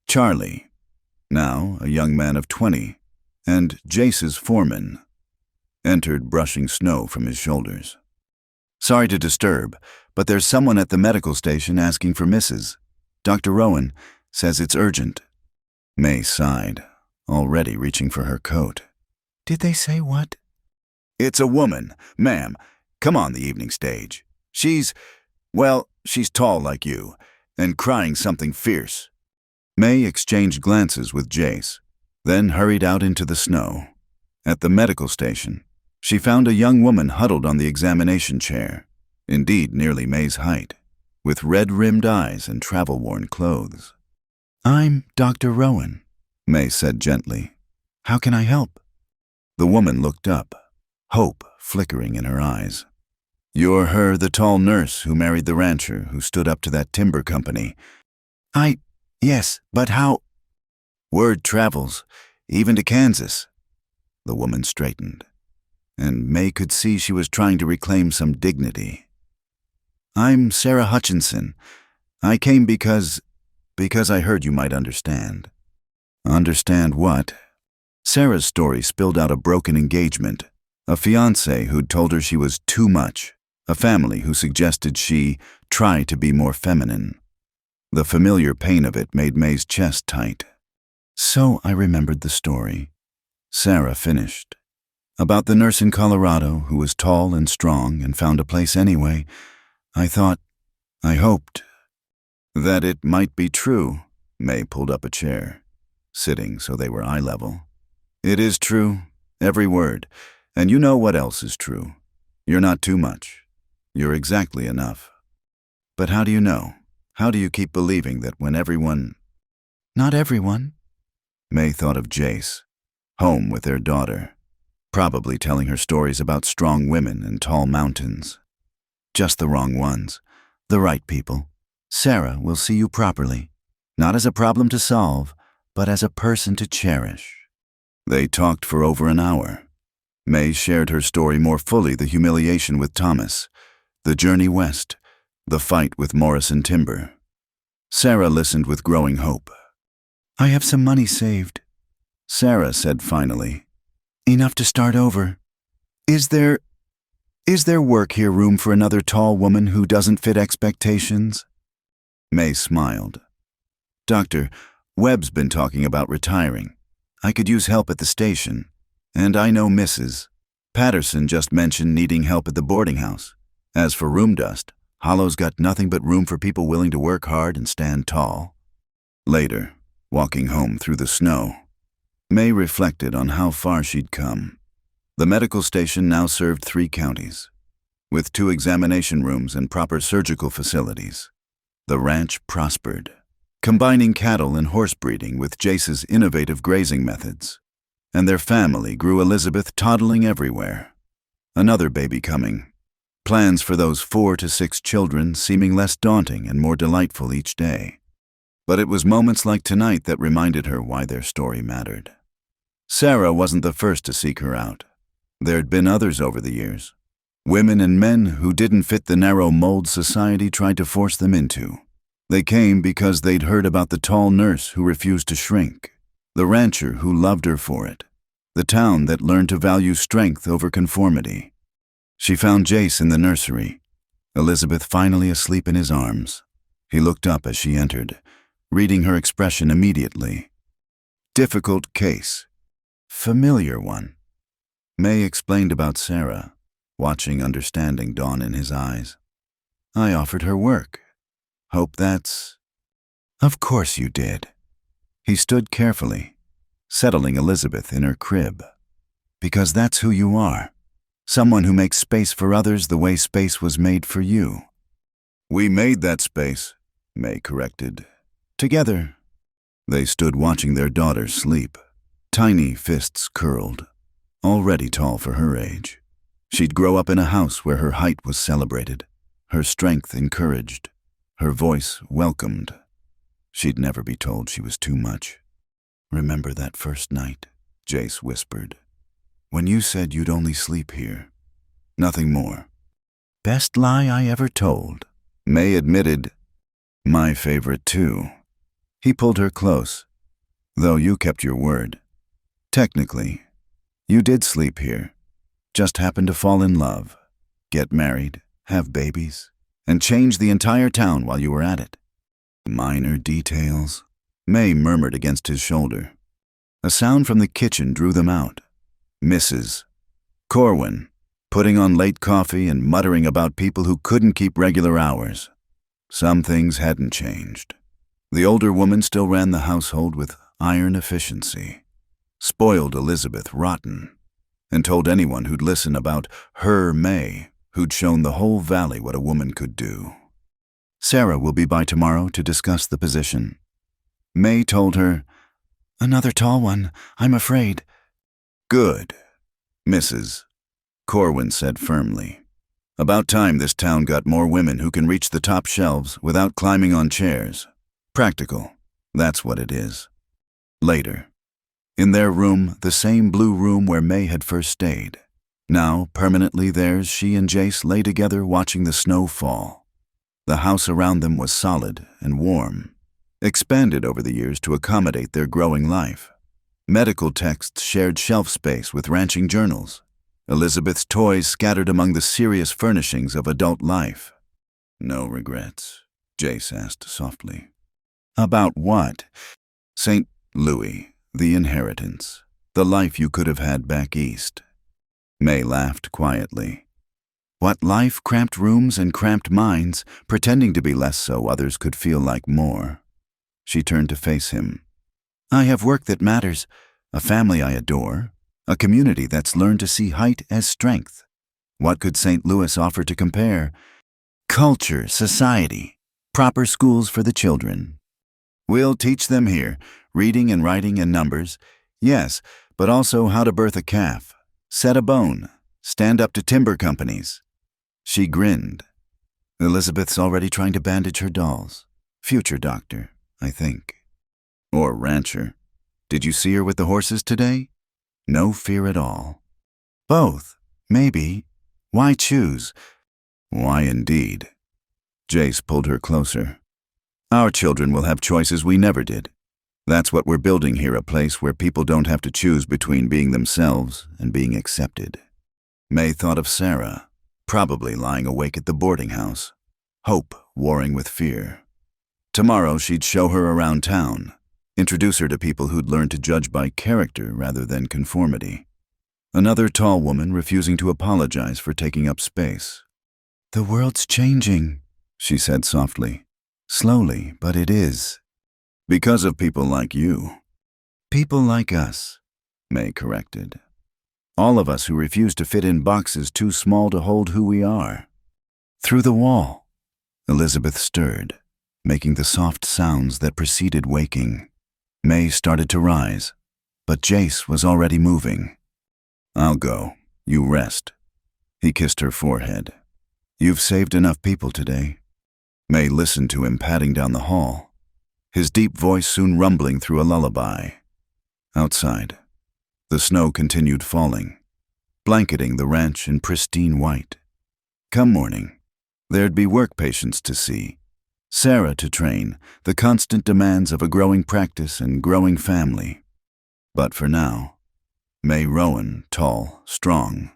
Charlie, now a young man of 20, and Jace's foreman, entered brushing snow from his shoulders. "Sorry to disturb, but there's someone at the medical station asking for Mrs. Dr. Rowan says it's urgent." May sighed, already reaching for her coat. "Did they say what?" "It's a woman, ma'am. Come on the evening stage. She's tall like you, and crying something fierce." May exchanged glances with Jace, then hurried out into the snow. At the medical station, she found a young woman huddled on the examination chair, indeed nearly May's height, with red-rimmed eyes and travel-worn clothes. "I'm Dr. Rowan," May said gently. "How can I help?" The woman looked up, hope flickering in her eyes. "You're the tall nurse who married the rancher who stood up to that timber company." Yes, but how?" "Word travels, even to Kansas." The woman straightened, and May could see she was trying to reclaim some dignity. "I'm Sarah Hutchinson. I came because I heard you might understand." "Understand what?" Sarah's story spilled out a broken engagement, a fiancé who'd told her she was too much, a family who suggested she try to be more feminine. The familiar pain of it made May's chest tight. "So I remembered the story," Sarah finished. "About the nurse in Colorado who was tall and strong and found a place anyway. I hoped that it might be true." May pulled up a chair, sitting so they were eye level. "It is true, every word, and you know what else is true. You're not too much. You're exactly enough. But how do you know? How do you keep believing that when everyone—" "Not everyone." May thought of Jace, home with their daughter, probably telling her stories about strong women and tall mountains. "Just the wrong ones. The right people. Sarah will see you properly, not as a problem to solve, but as a person to cherish." They talked for over an hour. May shared her story more fully, the humiliation with Thomas, the journey west, the fight with Morrison Timber. Sarah listened with growing hope. "I have some money saved," Sarah said finally. "Enough to start over. Is there work here room for another tall woman who doesn't fit expectations?" May smiled. "Dr. Webb's been talking about retiring. I could use help at the station, and I know Mrs. Patterson just mentioned needing help at the boarding house. As for room dust, Hollow's got nothing but room for people willing to work hard and stand tall." Later, walking home through the snow, May reflected on how far she'd come. The medical station now served 3 counties, with 2 examination rooms and proper surgical facilities. The ranch prospered, combining cattle and horse breeding with Jace's innovative grazing methods, and their family grew, Elizabeth toddling everywhere. Another baby coming, plans for those 4 to 6 children seeming less daunting and more delightful each day. But it was moments like tonight that reminded her why their story mattered. Sarah wasn't the first to seek her out. There'd been others over the years. Women and men who didn't fit the narrow mold society tried to force them into. They came because they'd heard about the tall nurse who refused to shrink, the rancher who loved her for it, the town that learned to value strength over conformity. She found Jace in the nursery, Elizabeth finally asleep in his arms. He looked up as she entered, reading her expression immediately. Difficult case. Familiar one. May explained about Sarah, watching understanding dawn in his eyes. I offered her work. Hope that's... Of course you did. He stood carefully, settling Elizabeth in her crib. Because that's who you are. Someone who makes space for others the way space was made for you. We made that space, May corrected. Together. They stood watching their daughter sleep, tiny fists curled, already tall for her age. She'd grow up in a house where her height was celebrated, her strength encouraged, her voice welcomed. She'd never be told she was too much. Remember that first night, Jace whispered. When you said you'd only sleep here. Nothing more. Best lie I ever told. May admitted. My favorite too. He pulled her close. Though you kept your word. Technically, you did sleep here. Just happened to fall in love, get married, have babies, and change the entire town while you were at it. Minor details. May murmured against his shoulder. A sound from the kitchen drew them out. Mrs. Corwin, putting on late coffee and muttering about people who couldn't keep regular hours. Some things hadn't changed. The older woman still ran the household with iron efficiency, spoiled Elizabeth rotten, and told anyone who'd listen about her May, who'd shown the whole valley what a woman could do. Sarah will be by tomorrow to discuss the position. May told her, Another tall one, I'm afraid. Good, Mrs. Corwin said firmly. About time this town got more women who can reach the top shelves without climbing on chairs. Practical, that's what it is. Later. In their room, the same blue room where May had first stayed. Now, permanently theirs, she and Jace lay together watching the snow fall. The house around them was solid and warm, expanded over the years to accommodate their growing life. Medical texts shared shelf space with ranching journals. Elizabeth's toys scattered among the serious furnishings of adult life. No regrets, Jace asked softly. About what? St. Louis, the inheritance, the life you could have had back east. May laughed quietly. What life, cramped rooms and cramped minds, pretending to be less so others could feel like more. She turned to face him. I have work that matters, a family I adore, a community that's learned to see height as strength. What could St. Louis offer to compare? Culture, society, proper schools for the children. We'll teach them here, reading and writing and numbers, yes, but also how to birth a calf, set a bone, stand up to timber companies. She grinned. Elizabeth's already trying to bandage her dolls. Future doctor, I think. Or rancher. Did you see her with the horses today? No fear at all. Both, maybe. Why choose? Why indeed? Jace pulled her closer. Our children will have choices we never did. That's what we're building here, a place where people don't have to choose between being themselves and being accepted. May thought of Sarah, probably lying awake at the boarding house, hope warring with fear. Tomorrow she'd show her around town, introduce her to people who'd learned to judge by character rather than conformity. Another tall woman refusing to apologize for taking up space. The world's changing, she said softly. Slowly, but it is. Because of people like you. People like us, May corrected. All of us who refuse to fit in boxes too small to hold who we are. Through the wall. Elizabeth stirred, making the soft sounds that preceded waking. May started to rise, but Jace was already moving. I'll go. You rest. He kissed her forehead. You've saved enough people today. May listened to him padding down the hall, his deep voice soon rumbling through a lullaby. Outside, the snow continued falling, blanketing the ranch in pristine white. Come morning, there'd be work patients to see, Sarah to train, the constant demands of a growing practice and growing family. But for now, May Rowan, tall, strong,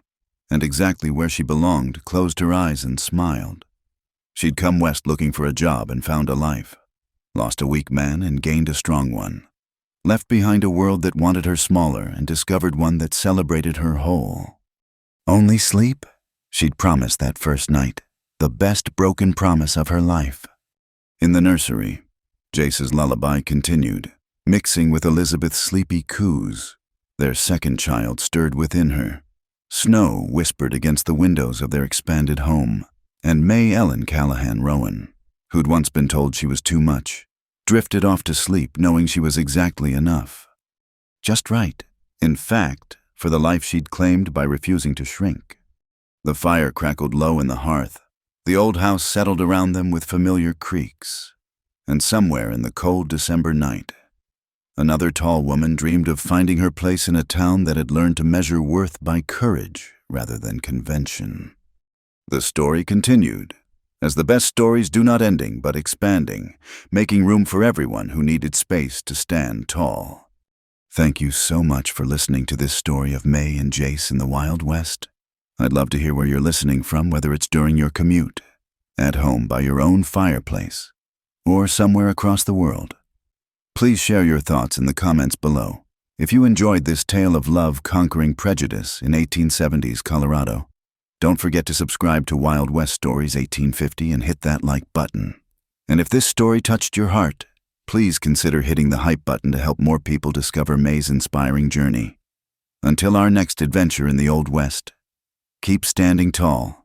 and exactly where she belonged, closed her eyes and smiled. She'd come west looking for a job and found a life, lost a weak man and gained a strong one, left behind a world that wanted her smaller and discovered one that celebrated her whole. Only sleep? She'd promised that first night, the best broken promise of her life. In the nursery, Jace's lullaby continued, mixing with Elizabeth's sleepy coos. Their second child stirred within her. Snow whispered against the windows of their expanded home, and May Ellen Callahan Rowan, who'd once been told she was too much, drifted off to sleep knowing she was exactly enough. Just right, in fact, for the life she'd claimed by refusing to shrink. The fire crackled low in the hearth. The old house settled around them with familiar creaks. And somewhere in the cold December night, another tall woman dreamed of finding her place in a town that had learned to measure worth by courage rather than convention. The story continued, as the best stories do not ending but expanding, making room for everyone who needed space to stand tall. Thank you so much for listening to this story of May and Jace in the Wild West. I'd love to hear where you're listening from, whether it's during your commute, at home by your own fireplace, or somewhere across the world. Please share your thoughts in the comments below. If you enjoyed this tale of love conquering prejudice in 1870s Colorado, don't forget to subscribe to Wild West Stories 1850 and hit that like button. And if this story touched your heart, please consider hitting the hype button to help more people discover May's inspiring journey. Until our next adventure in the Old West, keep standing tall